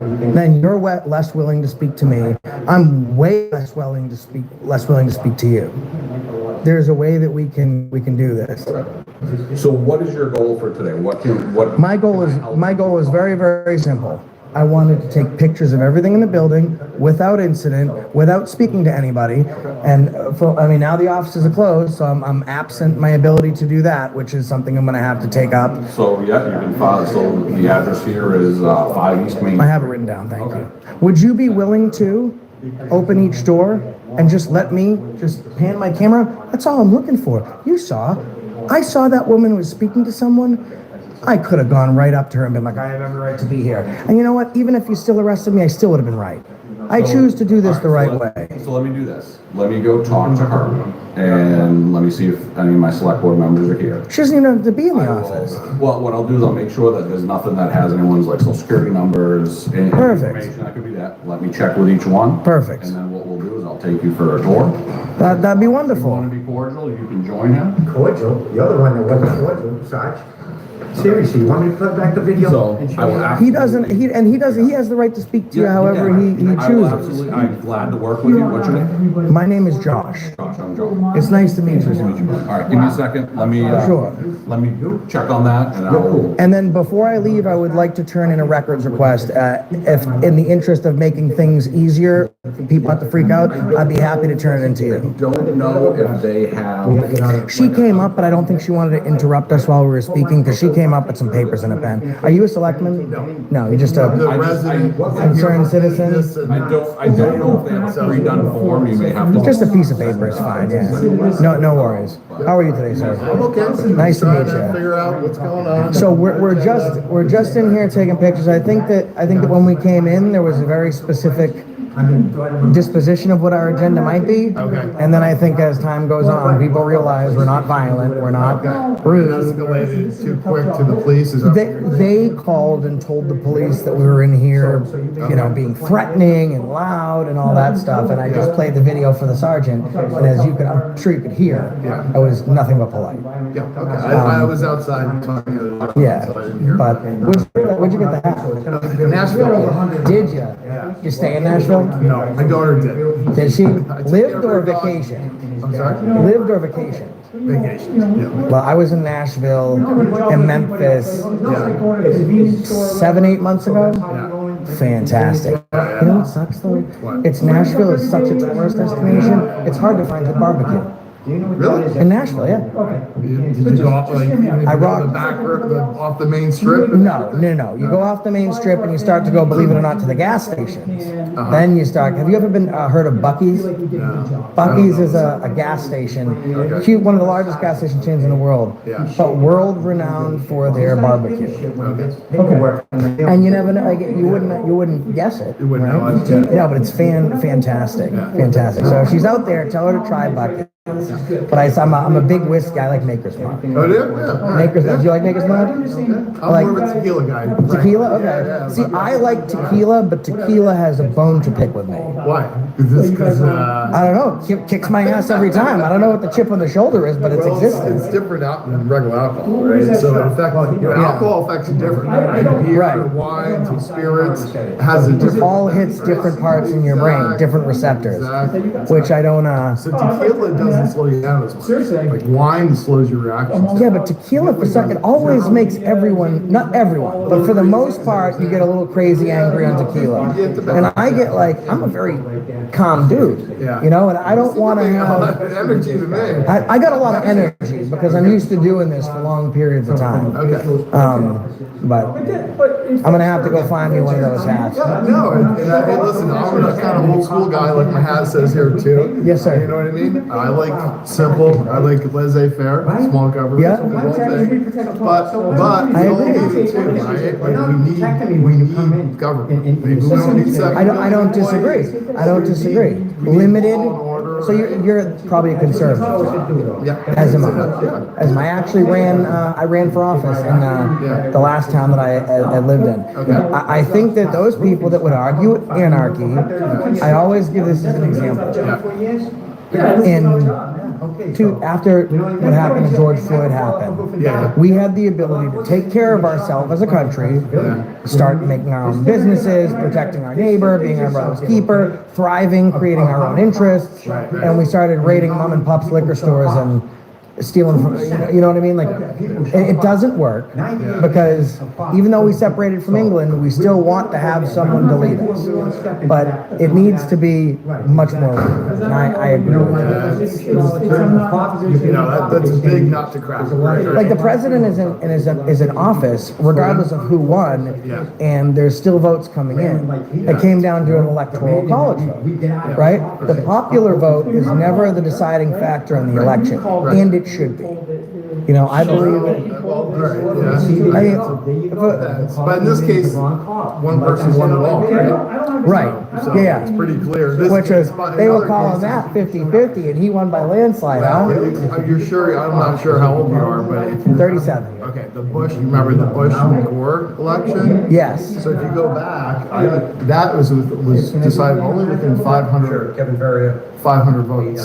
Speaker 12: Then you're less willing to speak to me. I'm way less willing to speak to you. There's a way that we can do this.
Speaker 10: So what is your goal for today?
Speaker 12: My goal is very, very simple. I wanted to take pictures of everything in the building without incident, without speaking to anybody. And now the offices are closed, so I'm absent my ability to do that, which is something I'm going to have to take up.
Speaker 10: So yeah, you can file. So the address here is 5 East Main.
Speaker 12: I have it written down. Thank you. Would you be willing to open each door and just let me just pan my camera? That's all I'm looking for. I saw that woman was speaking to someone. I could have gone right up to her and been like, I have every right to be here. And you know what? Even if you still arrested me, I still would have been right. I choose to do this the right way.
Speaker 10: So let me do this. Let me go talk to her, and let me see if any of my select board members are here.
Speaker 12: She doesn't even have to be in the office.
Speaker 10: Well, what I'll do is I'll make sure that there's nothing that has anyone's like social security numbers and information that could be that. Let me check with each one.
Speaker 12: Perfect.
Speaker 10: And then what we'll do is I'll take you for a tour.
Speaker 12: That'd be wonderful.
Speaker 10: If you want to be cordial, you can join him.
Speaker 5: Cordial? You're the one that wasn't cordial, Sarge. Seriously, you want me to play back the video?
Speaker 10: So
Speaker 5: and show
Speaker 10: I will
Speaker 5: you?
Speaker 12: He has the right to speak to you however he
Speaker 10: I will
Speaker 12: chooses.
Speaker 10: absolutely. I'm glad to work with you. What's your name?
Speaker 12: My name is Josh.
Speaker 10: Josh, I'm Joe.
Speaker 12: It's nice to meet you.
Speaker 10: All right, give me a second. Let me let me check on that, and I'll.
Speaker 12: And then before I leave, I would like to turn in a records request. If in the interest of making things easier, people have to freak out, I'd be happy to turn it into you.
Speaker 10: Don't know if they have.
Speaker 12: She came up, but I don't think she wanted to interrupt us while we were speaking because she came up with some papers and a pen. Are you a selectman? No, you're just a concerned citizen?
Speaker 10: I don't know if they have a pre-done form. You may have to.
Speaker 12: Just a piece of paper is fine, yeah. No worries. How are you today, sir?
Speaker 1: I'm okay.
Speaker 12: Nice to meet you.
Speaker 1: Figure out what's going on.
Speaker 12: So we're just in here taking pictures. I think that when we came in, there was a very specific disposition of what our agenda might be.
Speaker 1: Okay.
Speaker 12: And then I think as time goes on, people realize we're not violent, we're not rude.
Speaker 1: Escalated too quick to the police. Is
Speaker 12: They called and told the police that we were in here, being threatening and loud and all that stuff. And I just played the video for the sergeant. And as I'm sure you could hear, it was nothing but polite.
Speaker 1: Yeah, okay. I was outside talking to the
Speaker 12: Yeah, but where'd you get the hat?
Speaker 1: Nashville.
Speaker 12: Did you? You stay in Nashville?
Speaker 1: No, my daughter did.
Speaker 12: Did she? Lived or vacation?
Speaker 1: I'm sorry?
Speaker 12: Lived or vacation?
Speaker 1: Vacation. Yeah.
Speaker 12: Well, I was in Nashville and Memphis 7-8 months ago. Fantastic. You know what sucks though? It's Nashville is such a tourist destination. It's hard to find good barbecue.
Speaker 2: Really?
Speaker 12: In Nashville, yeah.
Speaker 2: Did you go off like
Speaker 12: I rocked-
Speaker 2: the back off the main strip?
Speaker 12: No. You go off the main strip and you start to go, believe it or not, to the gas stations. Then you start. Have you ever been heard of Buc-ee's? Buc-ee's is a gas station, one of the largest gas station chains in the world, but world renowned for their barbecue. And you never know, like, you wouldn't guess it.
Speaker 2: You wouldn't
Speaker 12: right?
Speaker 2: know.
Speaker 12: Yeah, but it's fantastic. So if she's out there, tell her to try Buc-ee's. But I'm a big whiskey. I like Maker's Mark.
Speaker 2: Oh, yeah?
Speaker 12: Maker's Mark. Do you like Maker's Mark?
Speaker 2: I'm more of a tequila guy.
Speaker 12: Tequila? Okay. See, I like tequila, but tequila has a bone to pick with me.
Speaker 2: Why? Is this
Speaker 12: I don't know. Kicks my ass every time. I don't know what the chip on the shoulder is, but it's existence.
Speaker 2: It's different out than regular alcohol, right? So it affects, alcohol affects you different, right? Beer, wines, and spirits has a different.
Speaker 12: All hits different parts in your brain, different receptors, which I don't.
Speaker 2: So tequila doesn't slow you down as much. Like wine slows your reactions.
Speaker 12: Yeah, but tequila for some, it always makes everyone, not everyone, but for the most part, you get a little crazy angry on tequila. And I get like, I'm a very calm dude, you know, and I don't want to have
Speaker 2: energy to me.
Speaker 12: I got a lot of energy because I'm used to doing this for long periods of time.
Speaker 2: Okay.
Speaker 12: But I'm gonna have to go find me one of those hats.
Speaker 2: Yeah, no, and hey, listen, I'm a kind of old school guy, like my hat says here too.
Speaker 12: Yes, sir.
Speaker 2: You know what I mean? I like simple. I like laissez-faire, small government.
Speaker 12: Yeah.
Speaker 2: But
Speaker 12: I agree.
Speaker 2: We need government. We don't need
Speaker 12: I don't disagree. Limited. So you're probably a conservative.
Speaker 2: Yeah.
Speaker 12: As am I. As am I. Actually I ran for office in the last town that I lived in. I think that those people that would argue anarchy, I always give this as an example. After what happened to George Floyd happened, we had the ability to take care of ourselves as a country, start making our own businesses, protecting our neighbor, being our brother's keeper, thriving, creating our own interests, and we started raiding mom and pop's liquor stores and stealing from, you know what I mean? Like, it doesn't work because even though we separated from England, we still want to have someone to lead us. But it needs to be much more. And I agree with that.
Speaker 2: You know, that's a big nut to crack.
Speaker 12: Like the president is in office, regardless of who won, and there's still votes coming in. It came down to an electoral college vote, right? The popular vote is never the deciding factor in the election, and it should be. You know, I believe it.
Speaker 2: But in this case, one person won it all, right?
Speaker 12: Right.
Speaker 2: So
Speaker 12: Yeah.
Speaker 2: it's pretty clear.
Speaker 12: Which is, they were calling that 50-50, and he won by landslide, huh?
Speaker 2: You're sure? I'm not sure how old you are, but
Speaker 12: 37.
Speaker 2: Okay, the Bush. You remember the Bush-Gore election?
Speaker 12: Yes.
Speaker 2: So if you go back, that was decided only within 500 votes.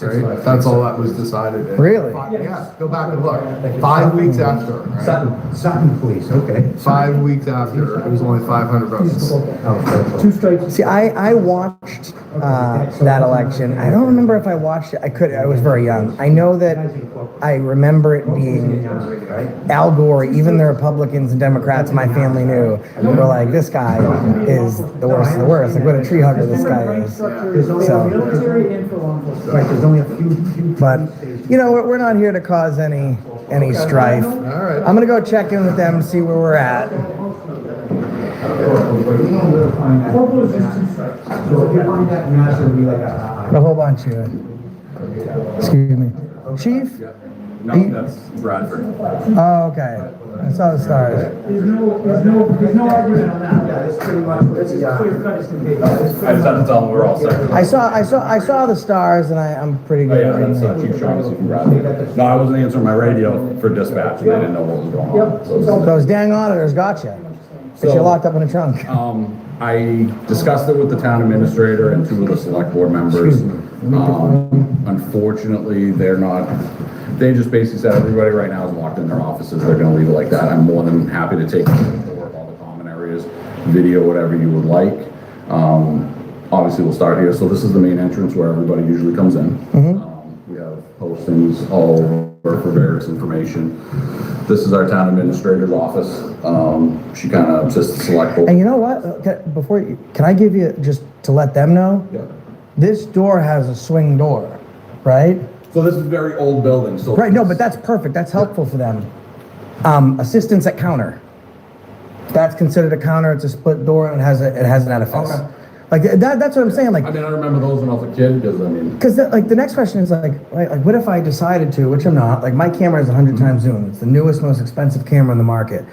Speaker 2: Right? That's all that was decided.
Speaker 12: Really?
Speaker 2: Yeah. Go back and look. 5 weeks after. Right?
Speaker 5: Sutton Police, okay.
Speaker 2: 5 weeks after, it was only 500 votes.
Speaker 12: See, I watched that election. I don't remember if I watched it. I was very young. I know that I remember it being Al Gore. Even the Republicans and Democrats my family knew were like, this guy is the worst of the worst. Like, what a tree hugger this guy is. But you know, we're not here to cause any strife. I'm gonna go check in with them and see where we're at. A whole bunch of it. Excuse me. Chief?
Speaker 10: No, that's Bradford.
Speaker 12: Oh, okay. I saw the stars.
Speaker 19: There's no argument on that. Yeah, it's pretty much, it's clear cut as can be.
Speaker 10: I just have to tell them we're all set.
Speaker 12: I saw the stars, and I'm pretty good.
Speaker 10: Oh, yeah, that's Chief Shaughnessy from Bradford. No, I wasn't answering my radio for dispatch, and they didn't know what was going on. So
Speaker 12: Those dang auditors got you. But you're locked up in a trunk.
Speaker 10: I discussed it with the town administrator and 2 of the select board members. Unfortunately, they just basically said everybody right now is locked in their offices. They're gonna leave it like that. I'm more than happy to take all the common areas, video, whatever you would like. Obviously, we'll start here. So this is the main entrance where everybody usually comes in. We have postings all over for various information. This is our town administrator's office. She kind of assists the select board.
Speaker 12: And you know what? Can I give you, just to let them know?
Speaker 10: Yeah.
Speaker 12: This door has a swing door, right?
Speaker 10: So this is very old building, so.
Speaker 11: Right, no, but that's perfect, that's helpful for them. Assistance at counter. That's considered a counter, it's a split door and it has an edifice.
Speaker 10: Okay.
Speaker 11: Like, that's what I'm saying, like,
Speaker 10: I mean, I remember those when I was a kid, because I mean.
Speaker 11: because like the next question is like what if I decided to, which I'm not, like my camera is 100 times zoom, it's the newest, most expensive camera in the market.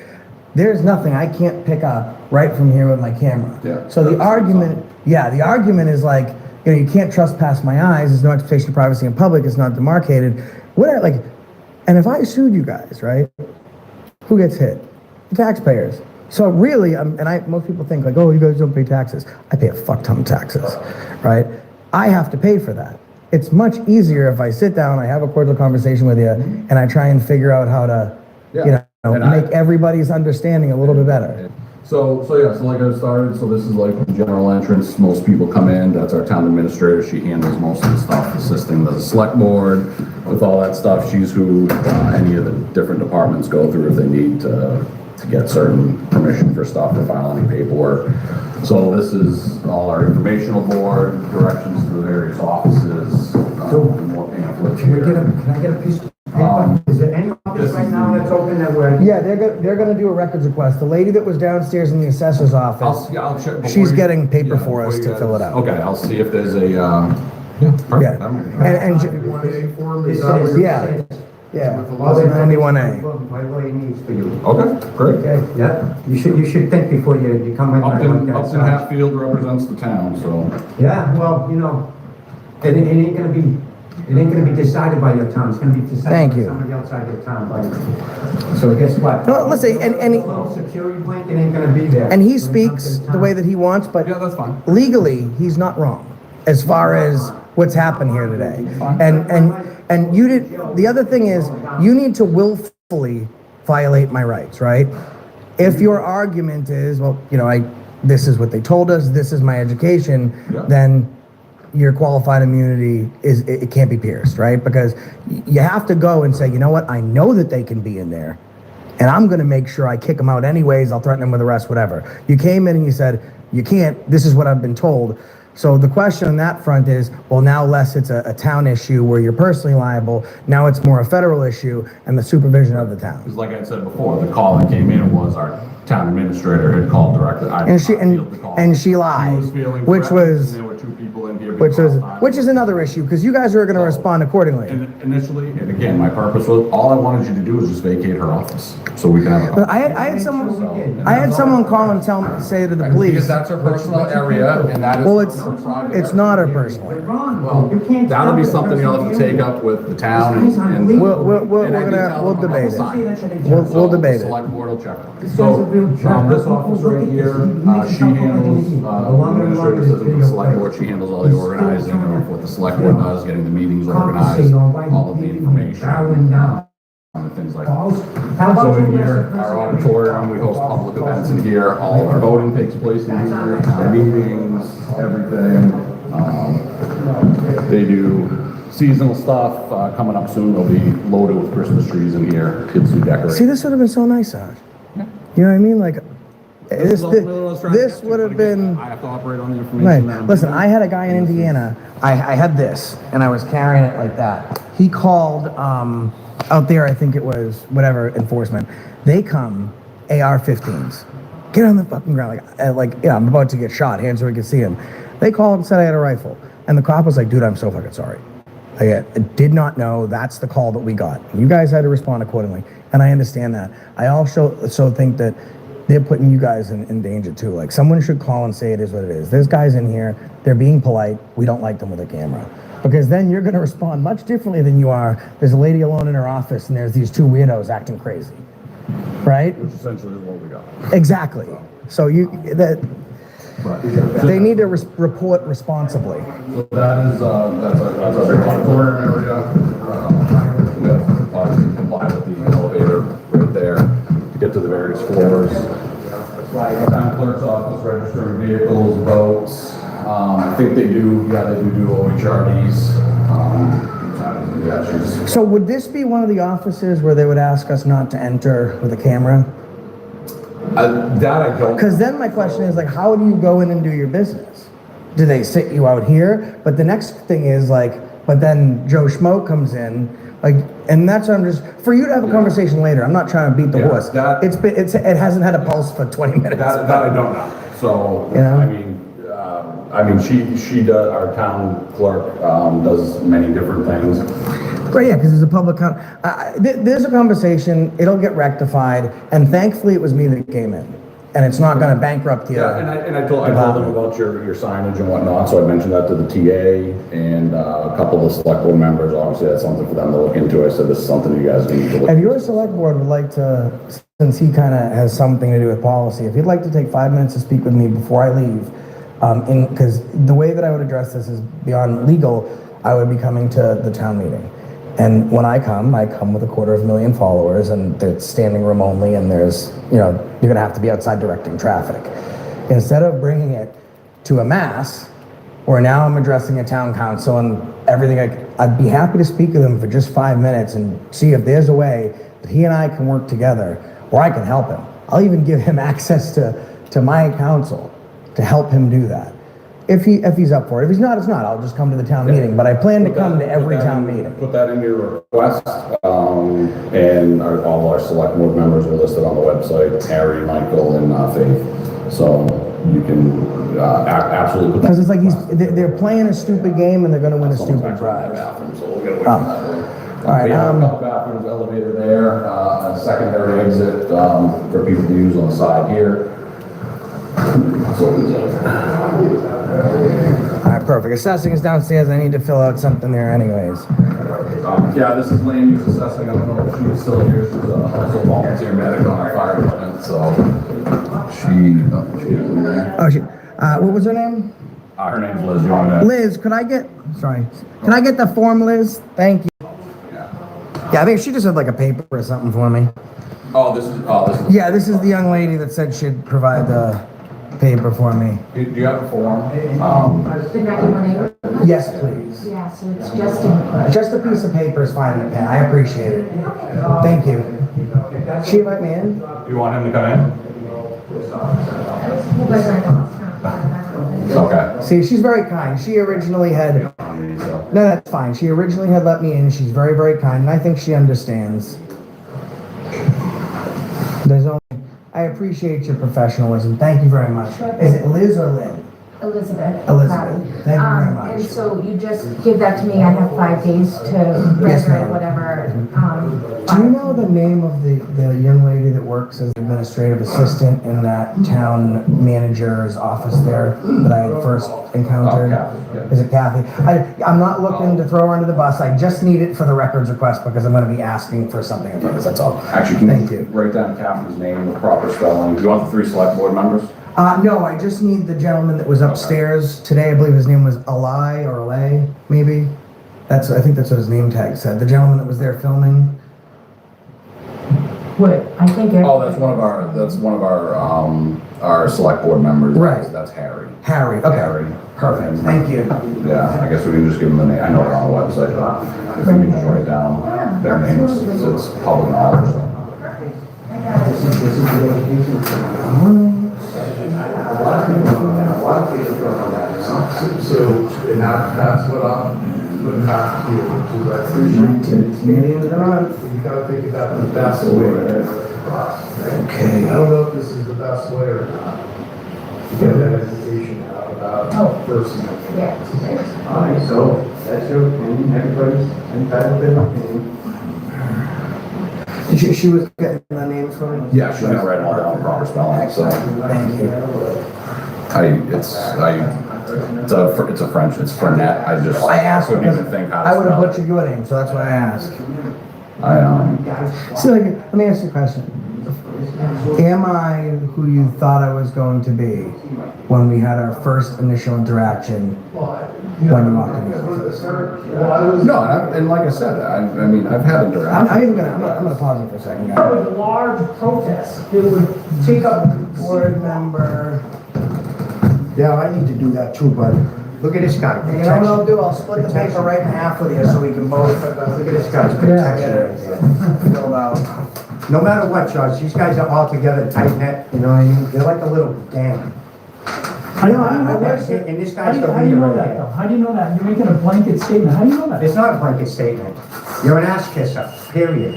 Speaker 11: There's nothing I can't pick up right from here with my camera.
Speaker 10: Yeah,
Speaker 11: So the argument is like, you know, you can't trespass my eyes, there's no expectation of privacy in public, it's not demarcated. What, like, and if I sued you guys, right, who gets hit? The taxpayers. So really, most people think like, oh, you guys don't pay taxes. I pay a fuck ton of taxes, right? I have to pay for that. It's much easier if I sit down, I have a cordial conversation with you, and I try and figure out how to, make everybody's understanding a little bit better.
Speaker 10: So like I started, so this is like the general entrance, most people come in, that's our town administrator, she handles most of the stuff, assisting the select board with all that stuff, she's who any of the different departments go through if they need to get certain permission for stuff or file any paperwork. So this is all our informational board, directions to the various offices, more pamphlets here.
Speaker 5: Can I get a piece of paper? Is there any office right now that's open that we're?
Speaker 11: Yeah, they're gonna do a records request. The lady that was downstairs in the assessor's office,
Speaker 10: I'll check.
Speaker 11: she's getting paper for us to fill it out.
Speaker 10: Okay, I'll see if there's a, perfect.
Speaker 11: Yeah, 91A.
Speaker 5: Whatever he needs for you.
Speaker 10: Okay, great.
Speaker 5: Okay, yeah, you should think before you come in.
Speaker 10: Upton Hatfield represents the town, so.
Speaker 5: Yeah, well, you know, it ain't gonna be decided by your town, it's gonna be decided by somebody outside your town. So guess what?
Speaker 11: No, listen, and he,
Speaker 5: little security blanket ain't gonna be there.
Speaker 11: and he speaks the way that he wants, but
Speaker 10: Yeah, that's fine.
Speaker 11: legally, he's not wrong as far as what's happened here today. And you did, the other thing is, you need to willfully violate my rights, right? If your argument is, well, you know, this is what they told us, this is my education, then your qualified immunity it can't be pierced, right? Because you have to go and say, you know what, I know that they can be in there, and I'm gonna make sure I kick them out anyways, I'll threaten them with arrest, whatever. You came in and you said, you can't, this is what I've been told. So the question on that front is, well, now less it's a town issue where you're personally liable, now it's more a federal issue and the supervision of the town.
Speaker 10: Because like I said before, the call that came in was our town administrator had called directly.
Speaker 11: And she lied, which was,
Speaker 10: There were two people in here.
Speaker 11: which is another issue, because you guys are gonna respond accordingly.
Speaker 10: And initially, and again, my purpose was, all I wanted you to do was just vacate her office, so we can have a
Speaker 11: But I had someone call and say to the police.
Speaker 10: Because that's her personal area, and that is.
Speaker 11: Well, it's not her personal area.
Speaker 10: Well, that'll be something you'll have to take up with the town and.
Speaker 11: We'll debate it. We'll debate it.
Speaker 10: Select board will check it. So, this office right here, she handles, the administrator says with the select board, she handles all the organizing of what the select board does, getting the meetings organized, all of the information. And things like that. So in here, our auditorium, we host public events in here, all of our voting takes place in here, our meetings, everything. They do seasonal stuff, coming up soon, they'll be loaded with Christmas trees in here, kids do decorate.
Speaker 11: See, this would have been so nice, Sarge. You know what I mean? Like, this would have been.
Speaker 10: I have to operate on the information.
Speaker 11: Right. Listen, I had a guy in Indiana. I had this, and I was carrying it like that. He called out there. I think it was whatever enforcement. They come AR-15s. Get on the fucking ground, I'm about to get shot. Hands where we can see him. They called and said I had a rifle, and the cop was like, "Dude, I'm so fucking sorry. I did not know. That's the call that we got. You guys had to respond accordingly, and I understand that. I also think that." They're putting you guys in danger too. Like, someone should call and say it is what it is. There's guys in here, they're being polite. We don't like them with a camera. Because then you're gonna respond much differently than you are. There's a lady alone in her office and there's these two weirdos acting crazy. Right?
Speaker 10: Which essentially is what we got.
Speaker 11: Exactly. So they need to report responsibly.
Speaker 10: So that's our auditorium area. We have to comply with the elevator right there to get to the various floors. Town clerk's office, registering vehicles, boats. I think they do OHRDs.
Speaker 11: So would this be one of the offices where they would ask us not to enter with a camera?
Speaker 10: That I don't.
Speaker 11: Because then my question is, like, how do you go in and do your business? Do they sit you out here? But the next thing is, like,
Speaker 12: But then Joe Schmo comes in, like, and that's what I'm just, for you to have a conversation later, I'm not trying to beat the horse. It hasn't had a pulse for 20 minutes.
Speaker 10: That I don't know. So,
Speaker 12: You know?
Speaker 10: I mean, she does, our town clerk, does many different things.
Speaker 12: Right, yeah, because there's a public, there's a conversation, it'll get rectified, and thankfully it was me that came in. And it's not gonna bankrupt the.
Speaker 10: Yeah, and I told them about your signage and whatnot, so I mentioned that to the TA and a couple of the select board members. Obviously, that's something for them to look into. I said, this is something you guys need to look
Speaker 12: If your select board would like to, since he kind of has something to do with policy, if he'd like to take 5 minutes to speak with me before I leave, because the way that I would address this is beyond legal, I would be coming to the town meeting. And when I come with 250,000 followers, and it's standing room only, and there's, you're gonna have to be outside directing traffic. Instead of bringing it to a mass, where now I'm addressing a town council and everything, I'd be happy to speak with him for just 5 minutes and see if there's a way that he and I can work together, or I can help him. I'll even give him access to my council to help him do that. If he's up for it. If he's not, it's not. I'll just come to the town meeting. But I plan to come to every town meeting.
Speaker 10: Put that in your request, and all our select board members are listed on the website, Harry, Michael, and Faith. So you can absolutely put that.
Speaker 12: Because it's like they're playing a stupid game and they're going to win a stupid prize.
Speaker 10: So we'll get away from that.
Speaker 12: All right.
Speaker 10: We have a couple bathrooms, elevator there, a secondary exit for people to use on the side here.
Speaker 12: All right, perfect. Assessing is downstairs. I need to fill out something there anyways.
Speaker 10: Yeah, this is land use assessing. I don't know if she's still here. She's also volunteer medic on our fire department, so she isn't there.
Speaker 12: Oh, what was her name?
Speaker 10: Her name's Liz. You want to?
Speaker 12: Liz, can I get the form, Liz? Thank you. Yeah, I think she just had like a paper or something for me.
Speaker 10: This is.
Speaker 12: Yeah, this is the young lady that said she'd provide the paper for me.
Speaker 10: Do you have a form?
Speaker 12: Yes, please.
Speaker 16: Yeah, so it's just
Speaker 12: a piece of paper is fine, Pen. I appreciate it. Thank you. She invite me in?
Speaker 10: You want him to come in? Okay.
Speaker 12: See, she's very kind. She originally had. No, that's fine. She originally had let me in. She's very, very kind, and I think she understands. I appreciate your professionalism. Thank you very much. Is it Liz or Lynn?
Speaker 16: Elizabeth.
Speaker 12: Elizabeth. Thank you very much.
Speaker 16: And so you just give that to me. I have 5 days to render it, whatever.
Speaker 12: Do you know the name of the young lady that works as administrative assistant in that town manager's office there that I had first encountered? Is it Kathy? I'm not looking to throw her under the bus. I just need it for the records request because I'm going to be asking for something of hers. That's all.
Speaker 10: Actually, can you write down Kathy's name, the proper spelling? Do you want the 3 select board members?
Speaker 12: No, I just need the gentleman that was upstairs today. I believe his name was Alay or Alay, maybe. I think that's what his name tag said. The gentleman that was there filming.
Speaker 16: What? I think.
Speaker 10: That's one of our select board members.
Speaker 12: Right.
Speaker 10: That's Harry.
Speaker 12: Harry. Okay.
Speaker 10: Harry.
Speaker 12: Perfect. Thank you.
Speaker 10: Yeah, I guess we can just give them the name. I know they're on the website, but if you can just write down their names, it's public knowledge.
Speaker 2: So, and that's what I'm putting back to you, which is I appreciate it. You gotta think about the best way. Okay. I don't know if this is the best way or not. To get that education out about person. Alright, so that's your opinion. Everybody's entitled to their opinion.
Speaker 12: She was getting the names from me?
Speaker 10: Yeah, she's gonna write them all down in proper spelling, so.
Speaker 12: Thank you.
Speaker 10: It's a French, it's Fernet. I
Speaker 12: asked
Speaker 10: couldn't
Speaker 12: because
Speaker 10: even think how to
Speaker 12: I would have
Speaker 10: spell it.
Speaker 12: butchered your name, so that's why I asked. So, let me ask you a question. Am I who you thought I was going to be when we had our first initial interaction when you walked in?
Speaker 10: No, and like I said, I mean, I've had interactions.
Speaker 12: I'm gonna pause it for a second, guys.
Speaker 19: There was a large protest. It would take up
Speaker 12: Board member.
Speaker 5: Yeah, I need to do that too, but look at this guy.
Speaker 12: You know what I'll do? I'll split the paper right in half with you so we can both.
Speaker 5: Look at this guy's protection.
Speaker 12: Filled out.
Speaker 5: No matter what, Judge, these guys are all together, tight knit, you know what I mean? They're like a little gang. I know, and this guy's the
Speaker 19: How do you know
Speaker 5: leader
Speaker 19: that
Speaker 5: right
Speaker 19: though?
Speaker 5: here.
Speaker 19: How do you know that? You're making a blanket statement. How do you know that?
Speaker 5: It's not a blanket statement. You're an ass kisser, period.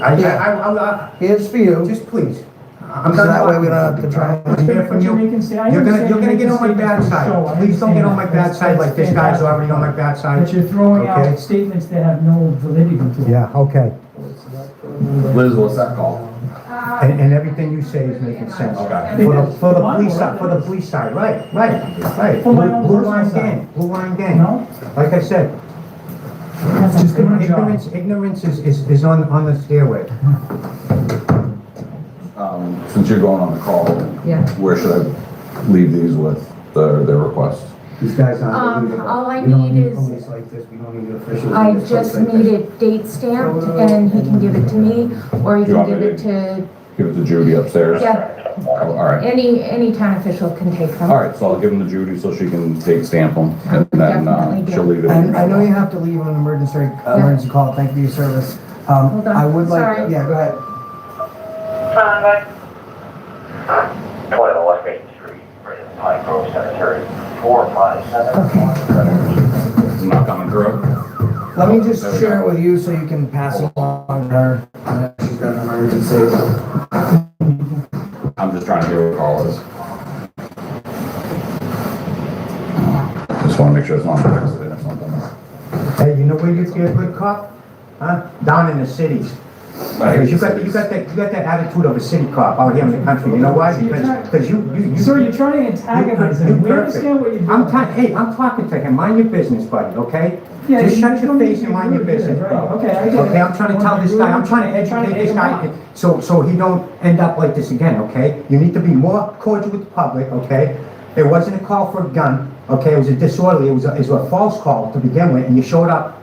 Speaker 12: Here's for you.
Speaker 5: Just please. I'm
Speaker 12: So
Speaker 5: done
Speaker 12: that way we
Speaker 5: talking.
Speaker 12: don't have to try.
Speaker 5: I want to hear from you. You're gonna get on my bad side. Please don't get on my bad side like this guy's already on my bad side.
Speaker 19: But you're throwing
Speaker 5: Okay?
Speaker 19: out statements that have no validity to them.
Speaker 5: Yeah, okay.
Speaker 10: Liz, what's that called?
Speaker 5: And everything you say is making sense.
Speaker 10: Okay.
Speaker 5: For the police side, right.
Speaker 19: For my own
Speaker 5: Blue
Speaker 19: personal
Speaker 5: line
Speaker 19: side.
Speaker 5: gang, blue line gang.
Speaker 19: No?
Speaker 5: Like I said,
Speaker 19: Just doing a job.
Speaker 5: ignorance is on the stairway.
Speaker 10: Since you're going on the call,
Speaker 16: Yeah.
Speaker 10: where should I leave these with their request?
Speaker 5: These guys aren't.
Speaker 16: All I
Speaker 5: We don't
Speaker 16: need is,
Speaker 5: police like this, we don't need officials.
Speaker 16: I
Speaker 5: in this place
Speaker 16: just
Speaker 5: like
Speaker 16: need
Speaker 5: this.
Speaker 16: it date stamped and he can give it to me, or he
Speaker 10: Do you
Speaker 16: can
Speaker 10: want
Speaker 16: give
Speaker 10: me
Speaker 16: it to,
Speaker 10: Give it to Judy upstairs?
Speaker 16: yeah,
Speaker 10: All right.
Speaker 16: any town official can take them.
Speaker 10: All right, so I'll give them to Judy so she can take stamp them, and then
Speaker 16: Definitely do.
Speaker 10: she'll leave it.
Speaker 12: And I know you have to leave on an emergency call. Thank you for your service.
Speaker 16: Hold on.
Speaker 12: I would like,
Speaker 16: Sorry.
Speaker 12: yeah, go ahead.
Speaker 6: 20 West Main Street, Pine Grove Cemetery, 457.
Speaker 10: It's not coming through.
Speaker 12: Let me just share it with you so you can pass it along to her. She's got an emergency.
Speaker 10: I'm just trying to hear what the call is. Just want to make sure it's not an accident or something.
Speaker 5: Hey, you know where you get a good cop? Huh? Down in the cities. Because you got that attitude of a city cop out here in the country. You know why? Because you.
Speaker 19: Sir, you're trying to antagonize him. We understand what you're doing.
Speaker 5: Hey, I'm talking to him. Mind your business, buddy, okay?
Speaker 19: Yeah,
Speaker 5: Just
Speaker 19: you
Speaker 5: shut your
Speaker 19: don't
Speaker 5: face
Speaker 19: need
Speaker 5: and
Speaker 19: to
Speaker 5: mind
Speaker 19: be
Speaker 5: your
Speaker 19: rude,
Speaker 5: business,
Speaker 19: right?
Speaker 5: bro.
Speaker 19: Okay, I get it.
Speaker 5: Okay, I'm trying to tell this guy, I'm trying to educate this guy so he don't end up like this again, okay? You need to be more cordial with the public, okay? It wasn't a call for a gun, okay? It was a disorderly, it was a false call to begin with, and you showed up,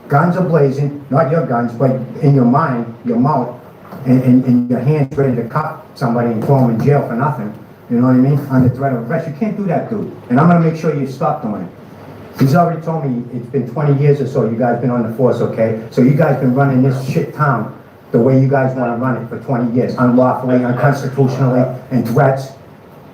Speaker 5: guns are blazing, not your guns, but in your mind, your mouth, and your hands ready to cut somebody and throw them in jail for nothing. You know what I mean? Under threat of arrest. You can't do that, dude. And I'm gonna make sure you stop doing it. He's already told me it's been 20 years or so you guys been on the force, okay? So you guys been running this shit town the way you guys wanna run it for 20 years, unlawfully, unconstitutionally, and threats.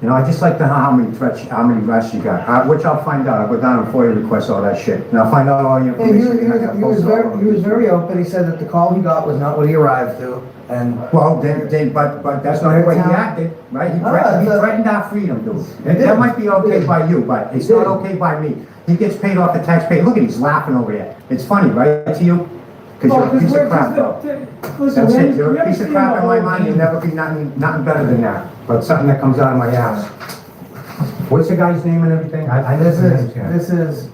Speaker 5: You know, I just like to know how many threats, how many arrests you got, which I'll find out. I'll go down and FOIA request all that shit. And I'll find out all your
Speaker 12: Hey, he
Speaker 5: information.
Speaker 12: was, he was very, he was very open. He said that the call he got was not what he arrived to, and.
Speaker 5: Well, but that's not the way he acted, right? He threatened our freedom, dude. That might be okay by you, but it's not okay by me. He gets paid off the taxpayer. Look at, he's laughing over there. It's funny, right, to you? Because you're a piece of crap, though. That's it. You're a piece of crap in my mind. You'll never be nothing better than that. But something that comes out of my ass. What's the guy's name and everything?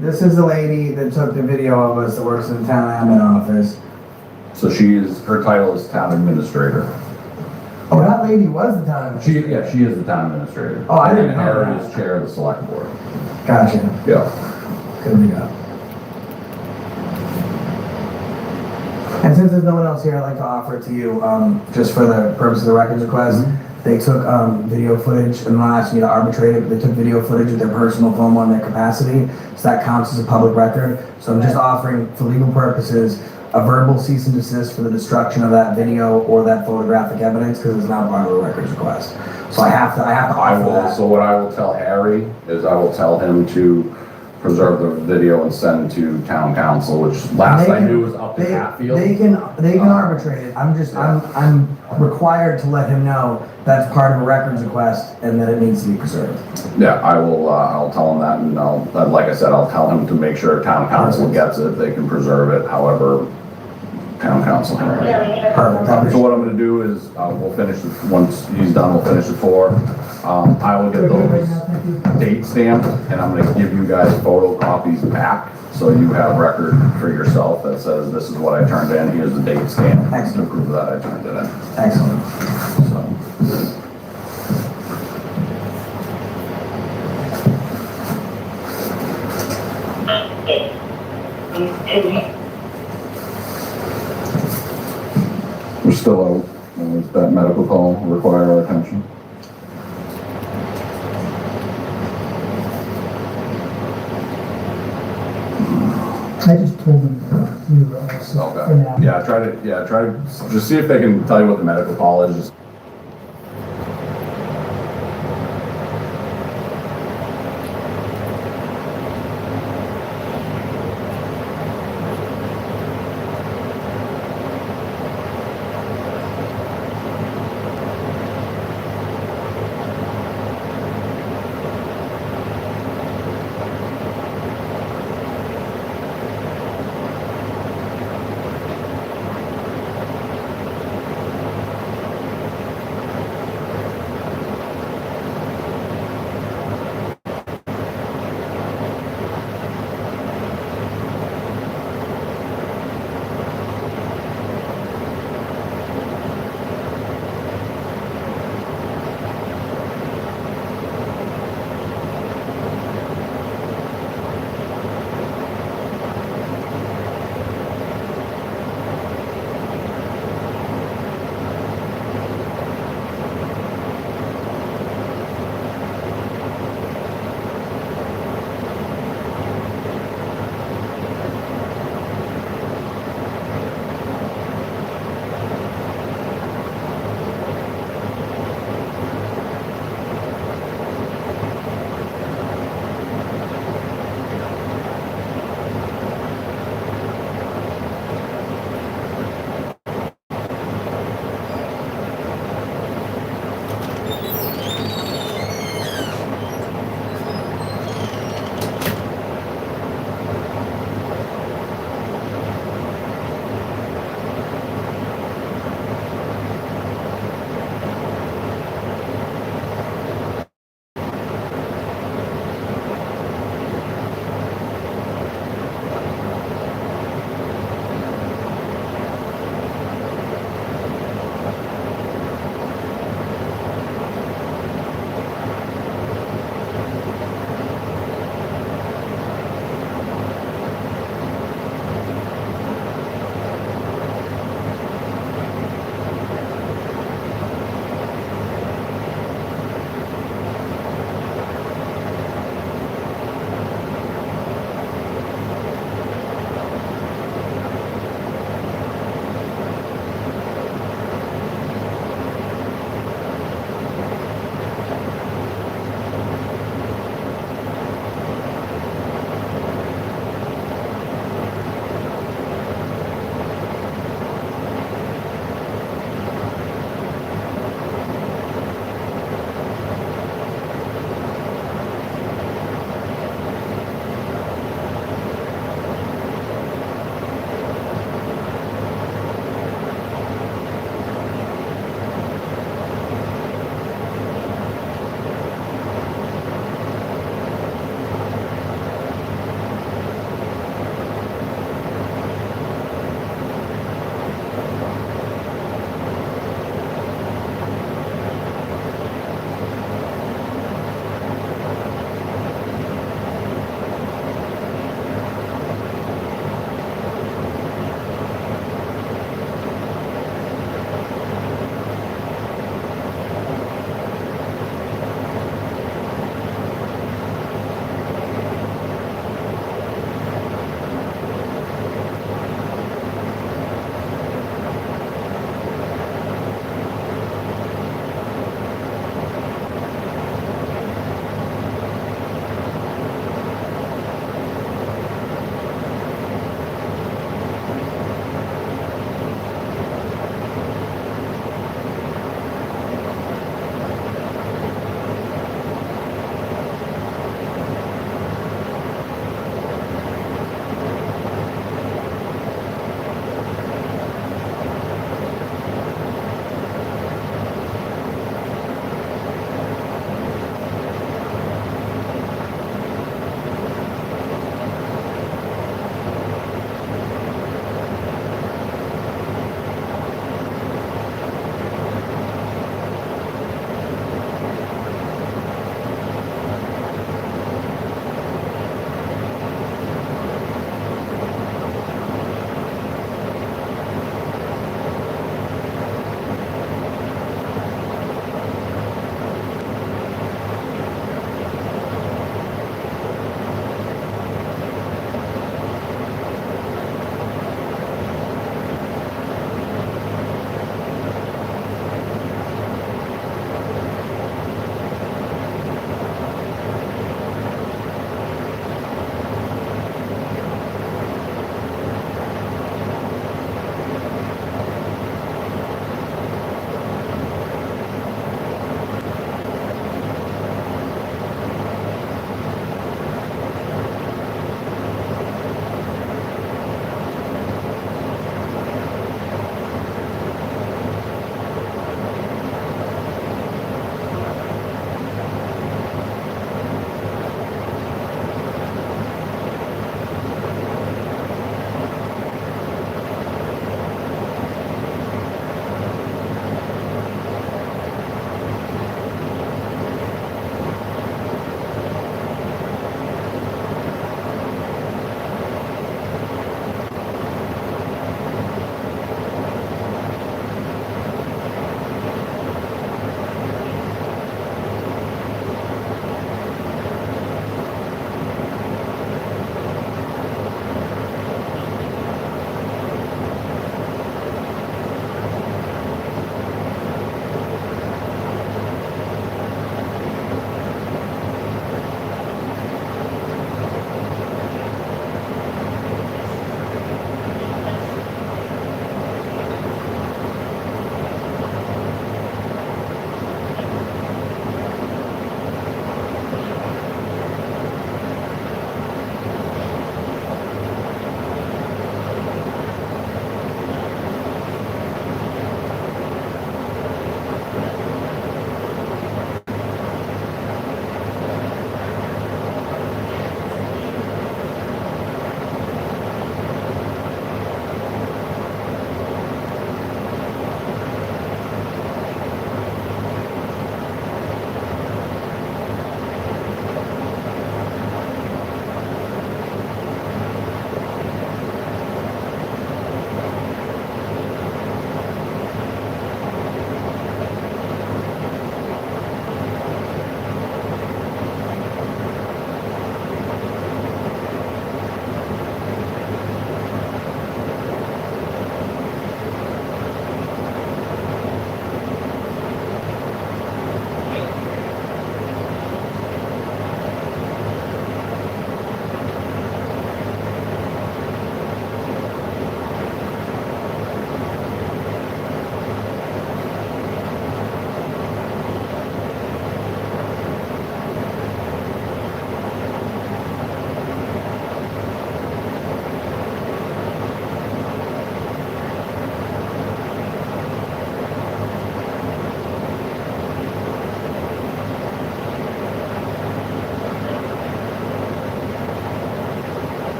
Speaker 12: This is the lady that took the video of us that works in the town admin office.
Speaker 10: So her title is town administrator.
Speaker 12: Oh, that lady was the town administrator.
Speaker 10: She is the town administrator.
Speaker 12: Oh, I didn't know
Speaker 10: And
Speaker 12: that.
Speaker 10: Harry is chair of the select board.
Speaker 12: Gotcha.
Speaker 10: Yeah.
Speaker 12: Good to go. And since there's no one else here, I'd like to offer it to you, just for the purpose of the records request. They took video footage, and I'm not asking you to arbitrate it, but they took video footage of their personal phone on their capacity, so that counts as a public record. So I'm just offering, for legal purposes, a verbal cease and desist for the destruction of that video or that photographic evidence, because it's not part of a records request. So I have to offer that.
Speaker 10: So what I will tell Harry is I will tell him to preserve the video and send to town council, which last I knew was up to Hatfield.
Speaker 12: They can arbitrate it. I'm required to let him know that's part of a records request and that it needs to be preserved.
Speaker 10: Yeah, I will, I'll tell him that, and like I said, I'll tell him to make sure town council gets it, they can preserve it, however town council can.
Speaker 12: Perfect.
Speaker 10: So what I'm gonna do is, we'll finish, once he's done, we'll finish at 4. I will get those date stamped, and I'm gonna give you guys photocopies back, so you have record for yourself that says this is what I turned in, here's the date stamp. To prove that I turned it in.
Speaker 12: Excellent.
Speaker 10: So. We're still out. Does that medical call require our attention?
Speaker 19: I just told them we were all set for now.
Speaker 10: Yeah, try to just see if they can tell you what the medical call is. Just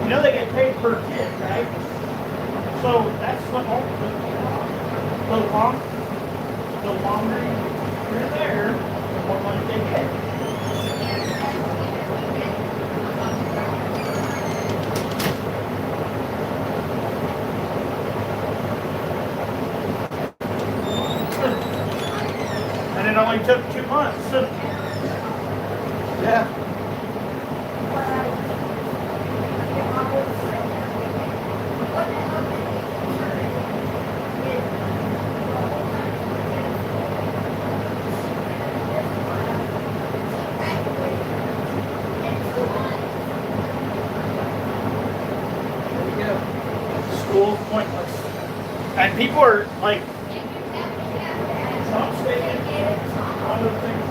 Speaker 15: You know they get paid per kid, right? So that's the longer you're there, the more money they get. And it only took 2 months. Yeah. School's pointless. And people are like, Trump's taking one of the things.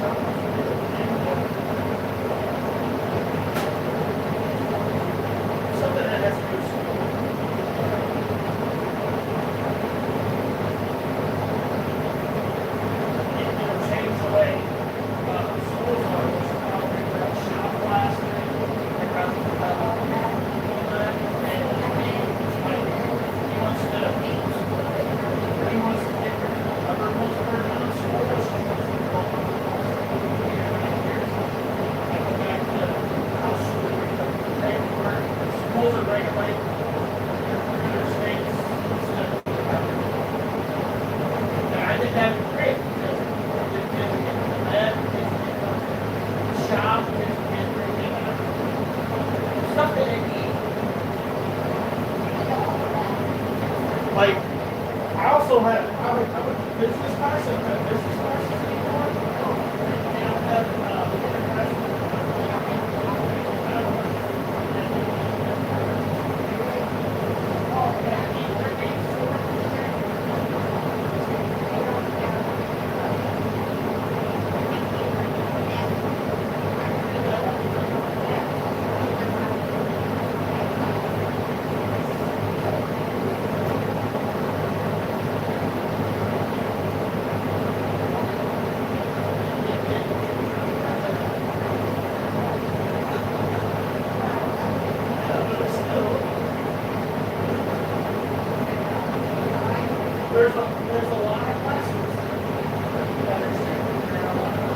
Speaker 15: Something that has to do with school. It'll change the way schools are. Shop blasting, like, I also have, I'm a business person, there's a lot of lessons that are taken. There are a lot of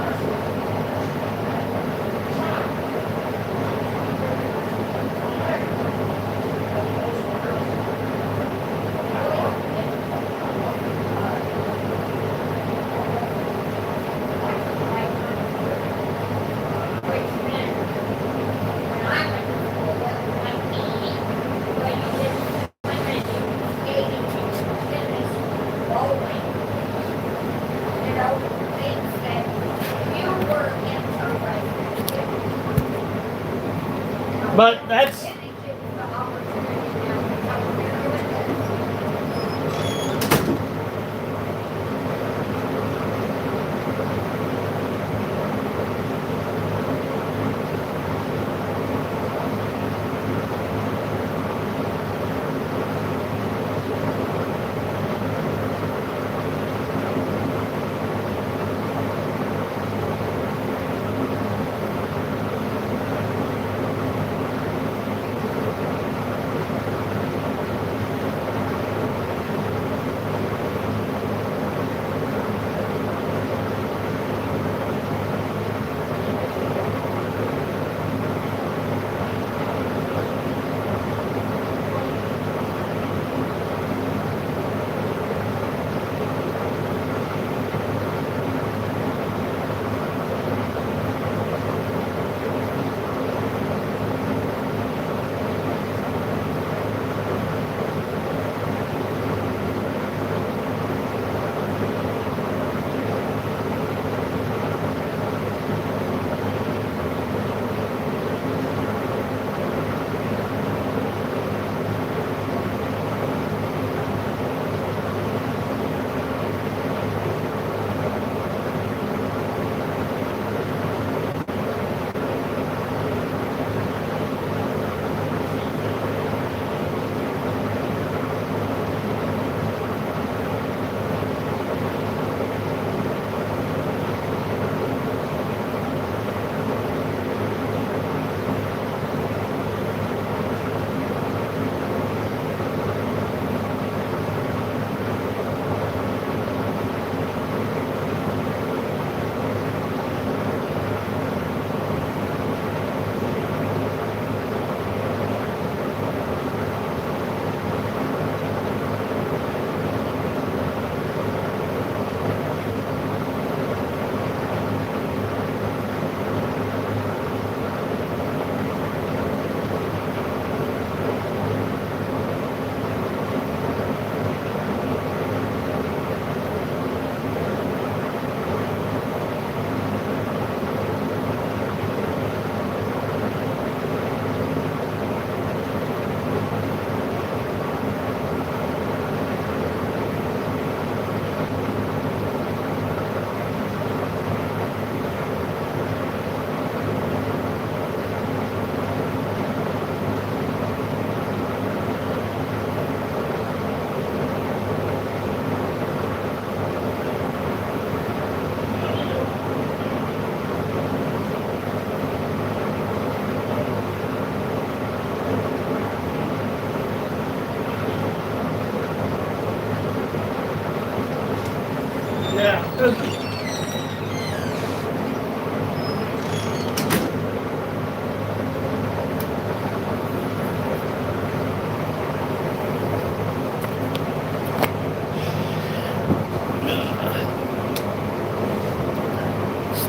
Speaker 15: But that's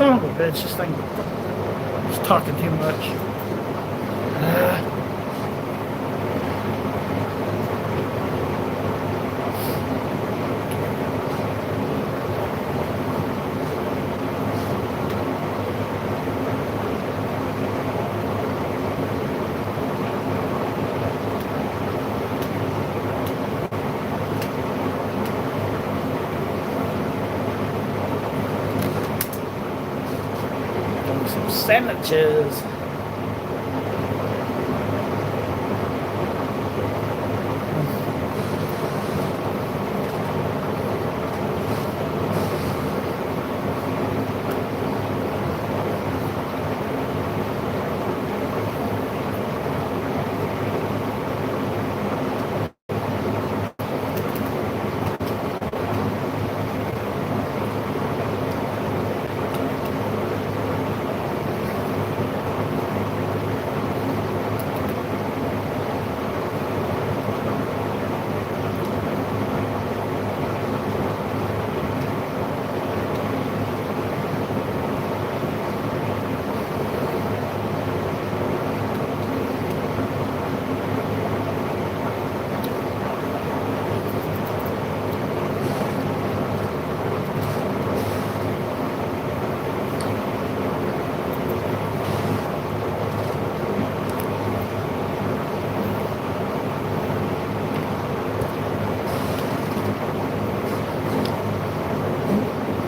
Speaker 15: Son of a bitch, this thing is talking too much. Some sandwiches.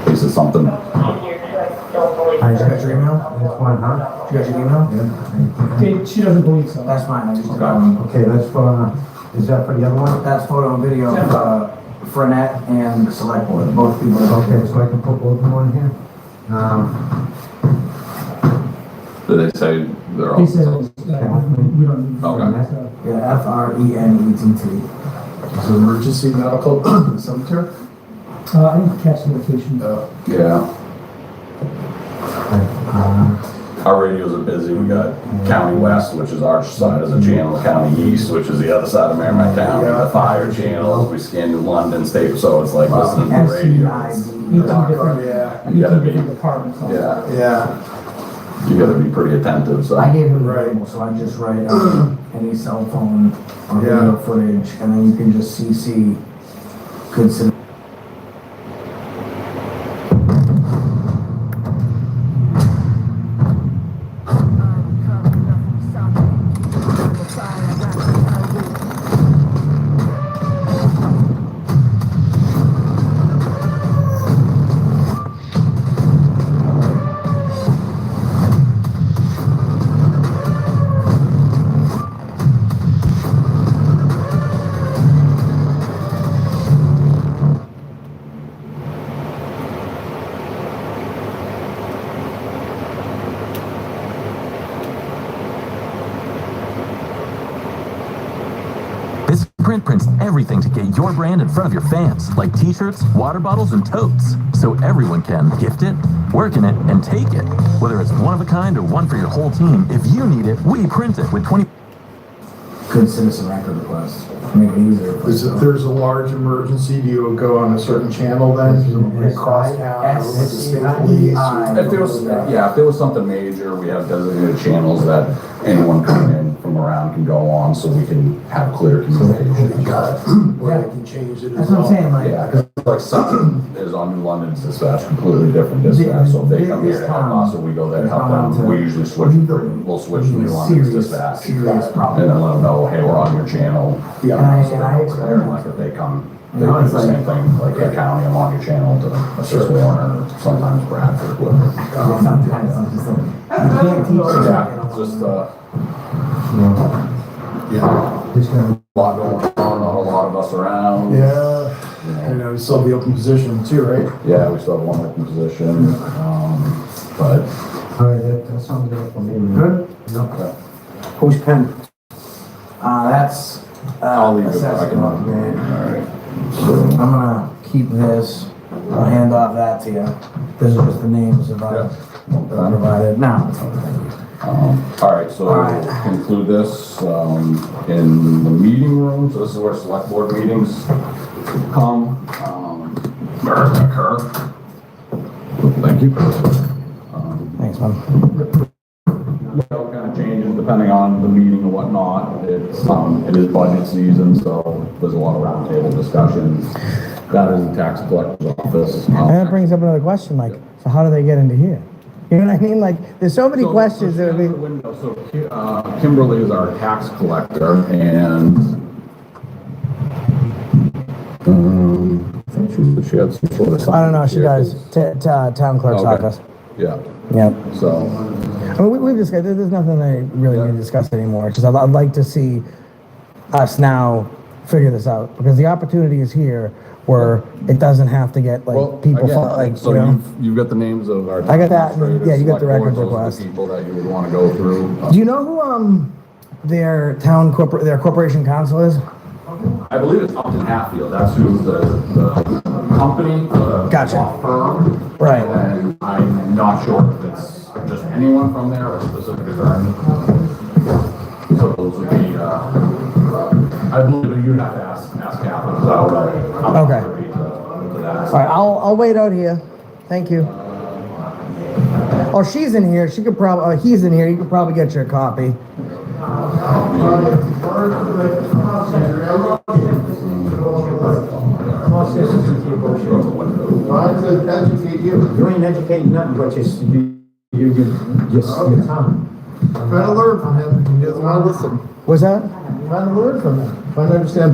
Speaker 10: This is something.
Speaker 11: I got your email?
Speaker 5: That's one, huh?
Speaker 11: You got your email?
Speaker 5: Yeah.
Speaker 19: Okay, she doesn't believe so.
Speaker 11: That's fine. I just
Speaker 5: Okay, that's for, is that for the other one?
Speaker 11: That's photo and video of Frenette and the select board, both people.
Speaker 5: Okay, so I can put both of them on here?
Speaker 10: Did they say they're all?
Speaker 19: He says, we don't need.
Speaker 10: Okay.
Speaker 19: So,
Speaker 11: Yeah, FRENETT.
Speaker 2: Is it emergency medical cemetery?
Speaker 19: I didn't catch the location.
Speaker 10: Yeah. Our radios are busy. We got County West, which is our side of the channel, County East, which is the other side of Merrimack County, the fire channels. We scan to London State, so it's like listening to the radio.
Speaker 19: 18 different departments.
Speaker 10: Yeah. You gotta be pretty attentive, so.
Speaker 11: I gave him the label, so I just write any cell phone or video footage, and then you can just CC consider.
Speaker 4: Print prints everything to get your brand in front of your fans, like t-shirts, water bottles, and totes, so everyone can gift it, work in it, and take it. Whether it's one of a kind or one for your whole team, if you need it, we print it with 20...
Speaker 11: Good citizen record request. Make it easier.
Speaker 2: If there's a large emergency, do you go on a certain channel then? Across town?
Speaker 10: If there was, yeah, if there was something major, we have designated channels that anyone coming in from around can go on, so we can have clear communication.
Speaker 2: Got it. Where they can change it
Speaker 11: That's
Speaker 2: as
Speaker 11: what I'm
Speaker 2: well.
Speaker 11: saying, like.
Speaker 10: Yeah, because like something is on New London's dispatch, completely different dispatch, so if they come here to help us, or we go there to help them, we usually switch, we'll switch to New London's dispatch.
Speaker 11: Serious problem.
Speaker 10: And then let them know, hey, we're on your channel.
Speaker 11: Yeah,
Speaker 10: So
Speaker 11: and I
Speaker 10: they're there,
Speaker 11: explained.
Speaker 10: like if they come, they
Speaker 11: You know,
Speaker 10: do
Speaker 11: it's
Speaker 10: the
Speaker 11: like-
Speaker 10: same thing, like a county, I'm on your channel to assist Warner, sometimes Bradford, whatever.
Speaker 11: Sometimes I'm just like, you can't teach it.
Speaker 10: Yeah, just,
Speaker 5: Just gonna,
Speaker 10: a lot going on, not a lot of us around.
Speaker 2: Yeah, you know, you still have the open position too, right?
Speaker 10: Yeah, we still have one open position, but.
Speaker 5: all right, that sounds good for me.
Speaker 11: Good?
Speaker 10: Okay.
Speaker 11: Who's pen? That's,
Speaker 10: I'll leave it, I
Speaker 11: assessment,
Speaker 10: can,
Speaker 11: man.
Speaker 10: alright.
Speaker 11: I'm gonna keep this, I'll hand off that to you. This is just the names of
Speaker 10: Yeah.
Speaker 11: that I provided. Now,
Speaker 10: All right, so
Speaker 11: All right.
Speaker 10: we'll conclude this in the meeting room. So this is where select board meetings come, or occur. Thank you.
Speaker 12: Thanks, man.
Speaker 10: It kind of changes depending on the meeting and whatnot. It is budget season, so there's a lot of roundtable discussions. That is the tax collector's office.
Speaker 12: And that brings up another question, like, so how do they get into here? You know what I mean? Like, there's so many questions that would be.
Speaker 10: So Kimberly is our tax collector, and I think she had some sort of.
Speaker 12: I don't know. She does. Town clerk's office.
Speaker 10: Yeah.
Speaker 12: Yeah.
Speaker 10: So.
Speaker 12: I mean, we've discussed. There's nothing I really need to discuss anymore. Because I'd like to see us now figure this out, because the opportunity is here where it doesn't have to get like people like,
Speaker 10: so
Speaker 12: you know.
Speaker 10: you've got the names of our.
Speaker 12: I got that. Yeah, you got the
Speaker 10: select
Speaker 12: records
Speaker 10: board, those are
Speaker 12: request.
Speaker 10: the people that you would want to go through.
Speaker 12: Do you know who their their corporation counsel is?
Speaker 10: I believe it's Upton Hatfield. That's who the company.
Speaker 12: Gotcha.
Speaker 10: Law firm.
Speaker 12: Right.
Speaker 10: And I'm not sure if it's just anyone from there or a specific attorney. So those would be. I believe you'd have to ask Catherine. So
Speaker 12: Okay. All right, I'll wait out here. Thank you. Oh, she's in here. She could probably. He's in here. You could probably get you a copy.
Speaker 5: You ain't educating nothing but just your tongue.
Speaker 1: I'm trying to learn from him. He doesn't want to listen.
Speaker 12: What's that?
Speaker 1: I'm trying to learn from him. Trying to understand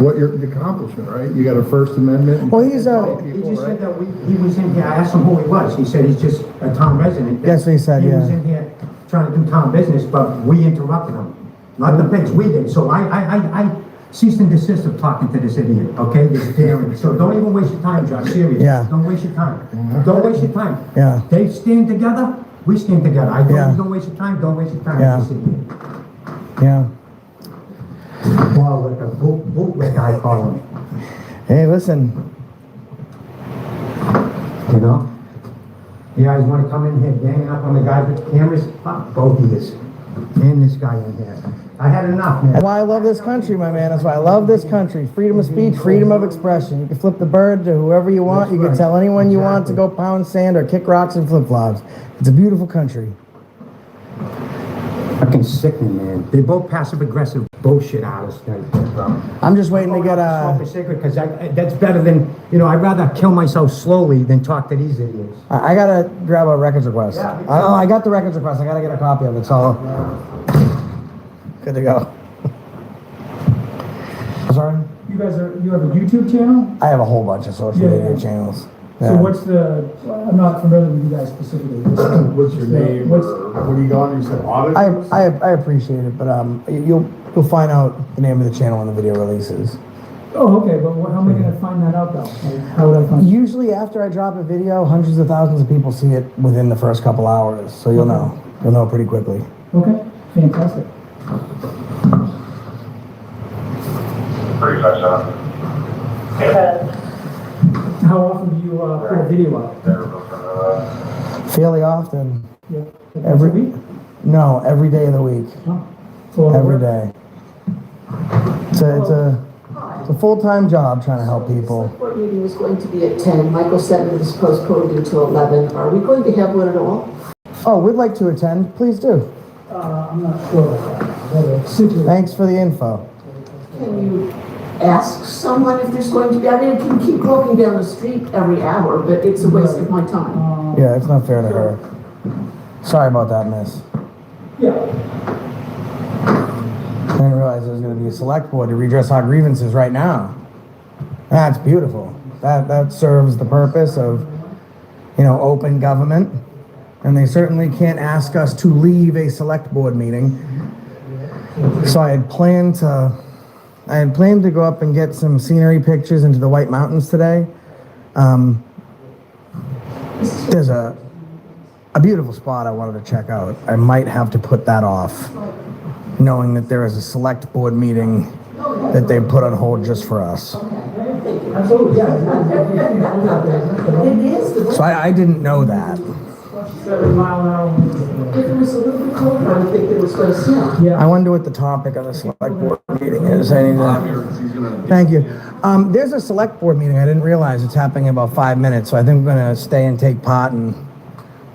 Speaker 1: what your accomplishment, right? You got a First Amendment.
Speaker 12: Well, he's
Speaker 5: He just said that he was in here. I asked him who he was. He said he's just a town resident.
Speaker 12: That's what he said,
Speaker 5: He
Speaker 12: yeah.
Speaker 5: was in here trying to do town business, but we interrupted him. Not the pigs, we did. So I ceased and desist of talking to this idiot, okay? This daring. So don't even waste your time, Josh. Serious.
Speaker 12: Yeah.
Speaker 5: Don't waste your time. Don't waste your time.
Speaker 12: Yeah.
Speaker 5: They stand together, we stand together.
Speaker 12: Yeah.
Speaker 5: Don't waste your time. Don't waste your time.
Speaker 12: Yeah.
Speaker 5: With this idiot.
Speaker 12: Yeah.
Speaker 5: Well, like a bootleg, I call him.
Speaker 12: Hey, listen.
Speaker 5: You know? You guys want to come in here ganging up on the guys with cameras? Fuck both of you. And this guy in here. I had enough, man.
Speaker 12: That's why I love this country, my man. That's why I love this country. Freedom of speech, freedom of expression. You can flip the bird to whoever you want. You can tell anyone you want to go pound sand or kick rocks and flip-flops. It's a beautiful country.
Speaker 5: Fucking sickening, man. They both passive-aggressive bullshit artists.
Speaker 12: I'm just waiting to get a...
Speaker 5: Because that's better than, you know, I'd rather kill myself slowly than talk to these idiots.
Speaker 12: I gotta grab a records request.
Speaker 5: Yeah.
Speaker 12: I got the records request. I gotta get a copy of it, so... Good to go. Sorry?
Speaker 19: You have a YouTube channel?
Speaker 12: I have a whole bunch of social media channels.
Speaker 19: So what's I'm not familiar with you guys specifically.
Speaker 1: What's your name? What are you going? You said audit?
Speaker 12: I appreciate it, but you'll find out the name of the channel when the video releases.
Speaker 19: Oh, okay, but how am I gonna find that out though? Like, how would I find it?
Speaker 12: Usually after I drop a video, hundreds of thousands of people see it within the first couple hours, so you'll know. You'll know pretty quickly.
Speaker 19: Okay, fantastic.
Speaker 20: Pretty fast,
Speaker 19: How often do you put a video out?
Speaker 12: Fairly often.
Speaker 19: Yeah.
Speaker 12: Every
Speaker 19: week?
Speaker 12: No, every day of the week.
Speaker 19: Oh.
Speaker 12: Every day. It's a full-time job trying to help people.
Speaker 8: Board meeting is going to be at 10. Michael said it was postponed until 11. Are we going to have one at all?
Speaker 12: Oh, we'd like to attend. Please do.
Speaker 19: I'm not sure about that.
Speaker 12: Thanks for the info.
Speaker 8: Can you ask someone if there's going to be? I mean, I can keep walking down the street every hour, but it's a waste of my time.
Speaker 12: Yeah, it's not fair to her. Sorry about that, miss.
Speaker 19: Yeah.
Speaker 12: I didn't realize there was going to be a select board to redress our grievances right now. That's beautiful. That serves the purpose of, you know, open government. And they certainly can't ask us to leave a select board meeting. So I had planned to go up and get some scenery pictures into the White Mountains today. There's a beautiful spot I wanted to check out. I might have to put that off, knowing that there is a select board meeting that they put on hold just for us.
Speaker 19: Absolutely, yeah.
Speaker 8: It is.
Speaker 12: So I didn't know that.
Speaker 19: 7 mile an hour.
Speaker 8: If it was a little bit colder, I would think it was going to snow.
Speaker 19: Yeah.
Speaker 12: I wonder what the topic of the select board meeting is. I need to... Thank you. There's a select board meeting. I didn't realize it's happening in about 5 minutes, so I think I'm going to stay and take part and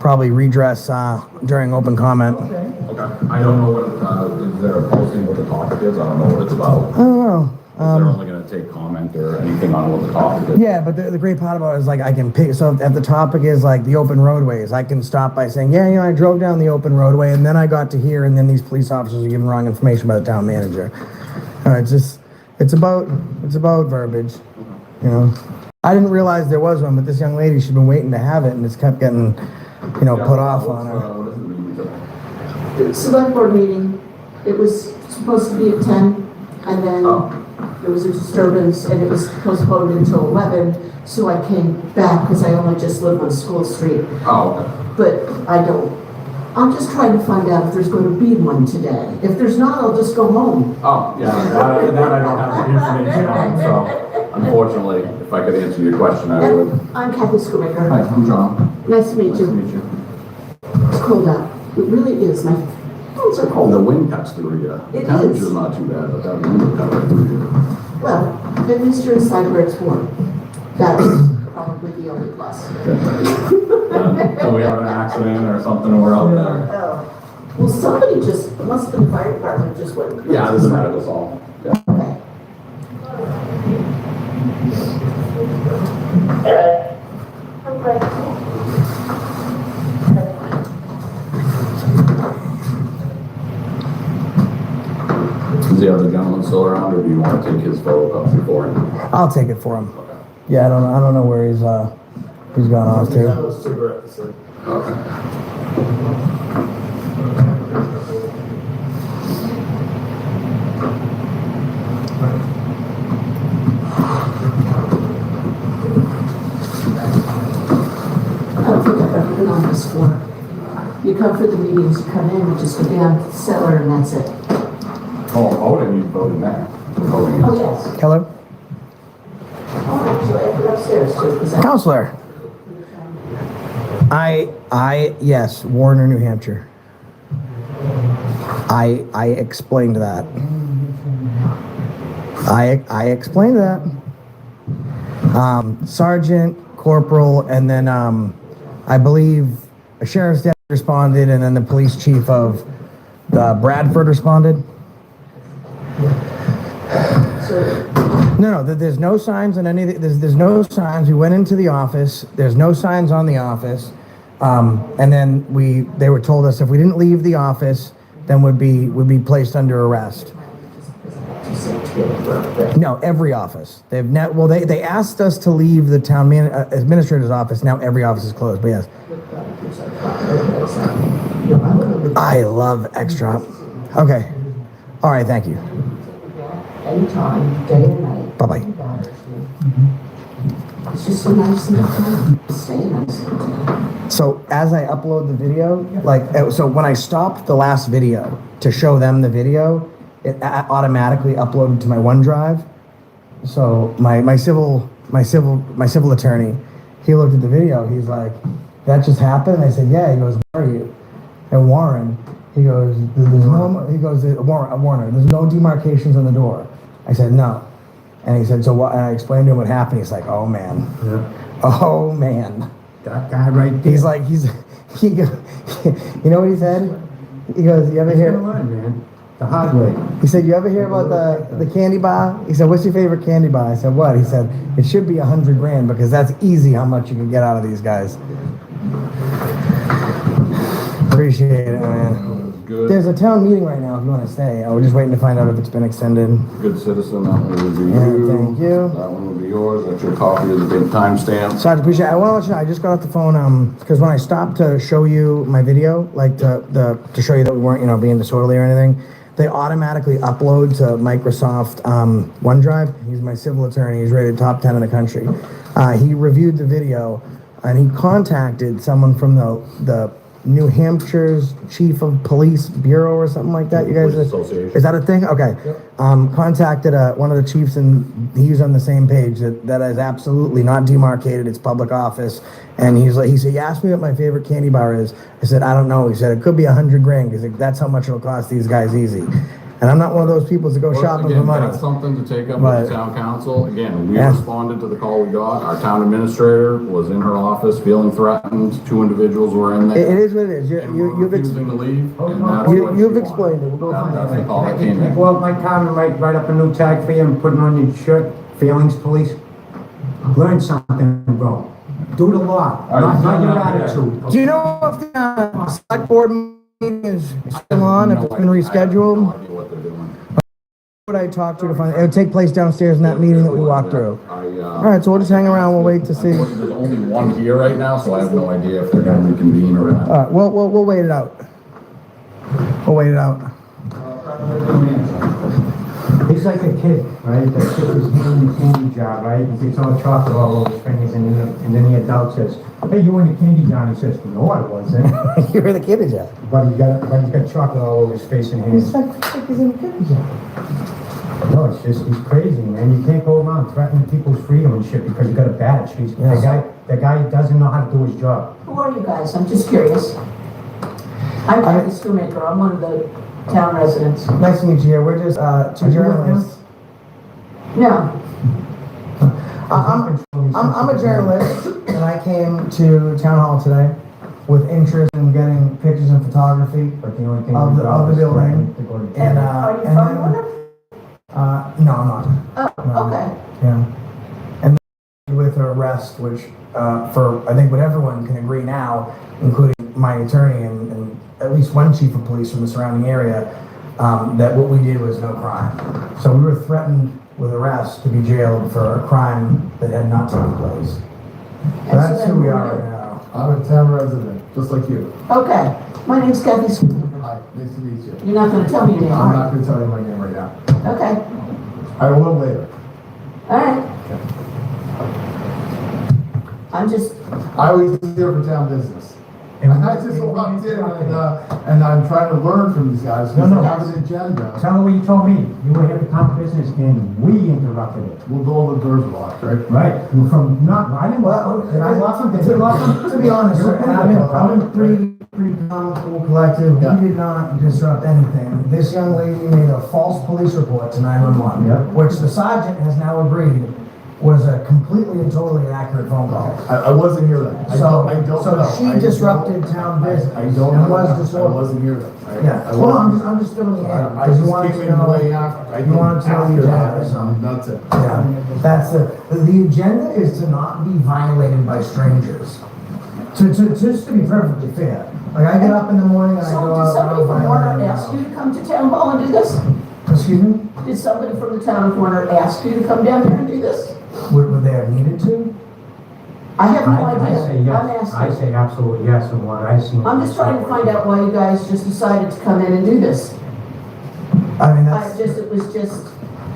Speaker 12: probably redress during open comment.
Speaker 10: Okay. I don't know what, is there a posting what the topic is? I don't know what it's about.
Speaker 12: I don't know.
Speaker 10: They're only gonna take comment or anything on what the topic is.
Speaker 12: Yeah, but the great part about it is like I can pick, so if the topic is like the open roadways, I can stop by saying, yeah, you know, I drove down the open roadway and then I got to here and then these police officers are giving wrong information by the town manager. It's about verbiage, you know. I didn't realize there was one, but this young lady, she's been waiting to have it and it's kept getting, you know, put off on her.
Speaker 21: Select board meeting, it was supposed to be at 10, and then there was a disturbance, and it was postponed until 11, so I came back, because I only just live on School Street.
Speaker 10: Oh, okay.
Speaker 21: But I'm just trying to find out if there's going to be one today. If there's not, I'll just go home.
Speaker 10: Oh, yeah, that I don't have the information on, so unfortunately, if I could answer your question, I would.
Speaker 21: I'm Kathy Schoonmaker.
Speaker 10: Hi, I'm John.
Speaker 21: Nice to meet you.
Speaker 10: Nice to meet you.
Speaker 21: It's cold out. It really is. My hands are cold.
Speaker 10: The wind cuts through you.
Speaker 21: It
Speaker 10: The temperature's
Speaker 21: is.
Speaker 10: not too bad, but that wind will cut right through you.
Speaker 21: Well, at least you're inside where it's warm. That's probably the only plus.
Speaker 10: So we have an accident or something, or we're out there.
Speaker 21: Oh. Well, somebody must have been the fire department just went.
Speaker 10: Yeah, there's a medical call. Yeah. Is the other gentleman still around, or do you want to take his photo up before him?
Speaker 12: I'll take it for him. Yeah, I don't know where he's gone off to.
Speaker 10: Okay.
Speaker 21: I don't think I've ever been on this floor. You come for the meetings, you come in, you just go down to the cellar, and that's it.
Speaker 10: Oh, voting, you voted there. Voting.
Speaker 21: Oh, yes.
Speaker 12: Hello?
Speaker 21: Oh, actually, I put upstairs too. 'Cause I-
Speaker 12: Counselor. Yes, Warner, New Hampshire. I explained that. I explained that. Sergeant, corporal, and then, I believe a sheriff's deputy responded, and then the police chief of Bradford responded. No, there's no signs on any, there's no signs. We went into the office, there's no signs on the office. And then they were told us if we didn't leave the office, then would be placed under arrest. No, every office. They asked us to leave the town administrator's office. Now every office is closed, but yes. I love extra. Okay. All right, thank you.
Speaker 21: Anytime, day and night.
Speaker 12: Bye-bye.
Speaker 21: It's just so nice and time. Stay nice.
Speaker 12: So as I upload the video, so when I stopped the last video to show them the video, it automatically uploaded to my OneDrive. So my civil attorney, he looked at the video. He's like, "That just happened?" I said, "Yeah." He goes, "Where are you?" And Warren. He goes, Warner, there's no demarcations on the door. I said, "No." And he said, "So what?" And I explained to him what happened. He's like, "Oh man, oh man."
Speaker 5: That guy right there.
Speaker 12: He's like, you know what he said? He goes, "You ever hear?"
Speaker 5: Man, the hard way.
Speaker 12: He said, "You ever hear about the candy bar?" He said, "What's your favorite candy bar?" I said, "What?" He said, "It should be $100 grand because that's easy how much you can get out of these guys." Appreciate it, man.
Speaker 10: Good.
Speaker 12: There's a town meeting right now if you want to stay. We're just waiting to find out if it's been extended.
Speaker 10: Good citizen, that one would be
Speaker 12: Yeah,
Speaker 10: you.
Speaker 12: thank you.
Speaker 10: That one would be yours. That's your copy of the big timestamp.
Speaker 12: So I appreciate it. I want to let you know, I just got off the phone, because when I stopped to show you my video, like to show you that we weren't, being disorderly or anything, they automatically upload to Microsoft OneDrive. He's my civil attorney. He's rated top 10 in the country. He reviewed the video, and he contacted someone from the New Hampshire's Chief of Police Bureau or something like that. You guys, is that a thing? Okay. Contacted one of the chiefs, and he's on the same page that is absolutely not demarcated. It's public office, and he said, he asked me what my favorite candy bar is. I said, I don't know. He said it could be $100 grand because that's how much it'll cost these guys easy. And I'm not one of those people to go shopping for
Speaker 10: Again,
Speaker 12: money.
Speaker 10: that's something to take up
Speaker 12: But-
Speaker 10: with the town council. Again, we
Speaker 12: Yeah.
Speaker 10: responded to the call we got. Our town administrator was in her office feeling threatened. 2 individuals were in
Speaker 12: It
Speaker 10: there.
Speaker 12: is what it is. You've
Speaker 10: refusing to leave. And that's what
Speaker 12: you've explained it. We'll go from
Speaker 10: that's the
Speaker 12: there.
Speaker 10: call that came
Speaker 5: Can I
Speaker 10: in.
Speaker 5: go out my town and write up a new tag for you and put it on your shirt? Feelings police? Learn something, bro. Do the law, not your attitude.
Speaker 12: Do you know if the select board meeting is still on, if it's been rescheduled? What I talked to find, it would take place downstairs in that meeting that we walked through. All right, so we'll just hang around, we'll wait to see. All
Speaker 10: There's only one here right now, so I have no idea if they're gonna reconvene or not.
Speaker 12: right, we'll wait it out. We'll wait it out.
Speaker 5: He's like a kid, right, that took his hand in the candy jar, right, and gets all chocolate all over his fingers, and then the adult says, hey, you were in the candy jar, and he says, no, I wasn't.
Speaker 12: You were in the candy jar.
Speaker 5: But he's got chocolate all over his face and hands.
Speaker 12: He's like he's in the candy jar.
Speaker 5: No, it's just, he's crazy, man. You can't go around threatening people's freedom and shit because you got a badge. The guy doesn't know how to do his job.
Speaker 21: Who are you guys? I'm just curious. I'm Kathy Shoemaker. I'm one of the town residents.
Speaker 12: Nice to meet you. We're just two journalists.
Speaker 21: No.
Speaker 12: I'm a journalist, and I came to town hall today with interest in getting pictures and photography
Speaker 5: But the only thing
Speaker 12: of the building.
Speaker 5: to go to
Speaker 12: And
Speaker 21: Are you
Speaker 12: and
Speaker 21: from
Speaker 12: then,
Speaker 21: Warner?
Speaker 12: no, I'm not.
Speaker 21: Oh, okay.
Speaker 12: Yeah. And then with her arrest, which for I think what everyone can agree now, including my attorney and at least one chief of police from the surrounding area, that what we did was no crime. So we were threatened with arrest to be jailed for a crime that had not taken place. So that's who we are right now.
Speaker 1: I'm a town resident, just like you.
Speaker 21: Okay. My name's Kathy Shoemaker.
Speaker 1: Hi, nice to meet you.
Speaker 21: You're not going to tell me your name,
Speaker 1: I'm
Speaker 21: are
Speaker 1: not gonna tell you my name right now.
Speaker 21: you? Okay.
Speaker 1: I will later.
Speaker 21: All right. I'm just,
Speaker 1: I was here for town business. And I just walked in and I'm trying to learn from these guys because
Speaker 5: No,
Speaker 1: they have an agenda.
Speaker 5: Tell her what you told me. You were here for town business and we interrupted it.
Speaker 1: Well, all the doors were locked, right?
Speaker 5: Right. You were from, I didn't lock them. I locked them.
Speaker 12: To be honest, I'm in pretty cool collective. We did not disrupt anything. This young lady made a false police report to 911, which the sergeant has now agreed was a completely and totally inaccurate phone call.
Speaker 1: I wasn't here then. I don't know.
Speaker 12: So she disrupted town business.
Speaker 1: I don't
Speaker 12: and
Speaker 1: know.
Speaker 12: was
Speaker 1: I
Speaker 12: disorderly.
Speaker 1: wasn't here then.
Speaker 12: Yeah,
Speaker 1: I
Speaker 12: well,
Speaker 1: wasn't-
Speaker 12: I'm just filling you in.
Speaker 1: I
Speaker 12: Because you
Speaker 1: just
Speaker 12: wanted
Speaker 1: came
Speaker 12: to
Speaker 1: in
Speaker 12: know.
Speaker 1: way after.
Speaker 12: You wanted to know the agenda.
Speaker 1: So that's it.
Speaker 12: Yeah, that's the agenda is to not be violated by strangers. Just to be perfectly fair. Like I get up in the morning and I
Speaker 21: so
Speaker 12: go
Speaker 21: did
Speaker 12: out.
Speaker 21: somebody from Warner ask
Speaker 12: and
Speaker 21: you to come to town hall and do this?
Speaker 12: Excuse me?
Speaker 21: Did somebody from the town of Warner ask you to come down here and do this?
Speaker 12: Would they have needed to?
Speaker 21: I have no
Speaker 5: I
Speaker 21: idea.
Speaker 5: say
Speaker 21: I'm
Speaker 5: yes. I
Speaker 21: asking.
Speaker 5: say absolutely yes from what I've seen.
Speaker 21: I'm just trying to find out why you guys just decided to come in and do this.
Speaker 12: I mean,
Speaker 21: It was just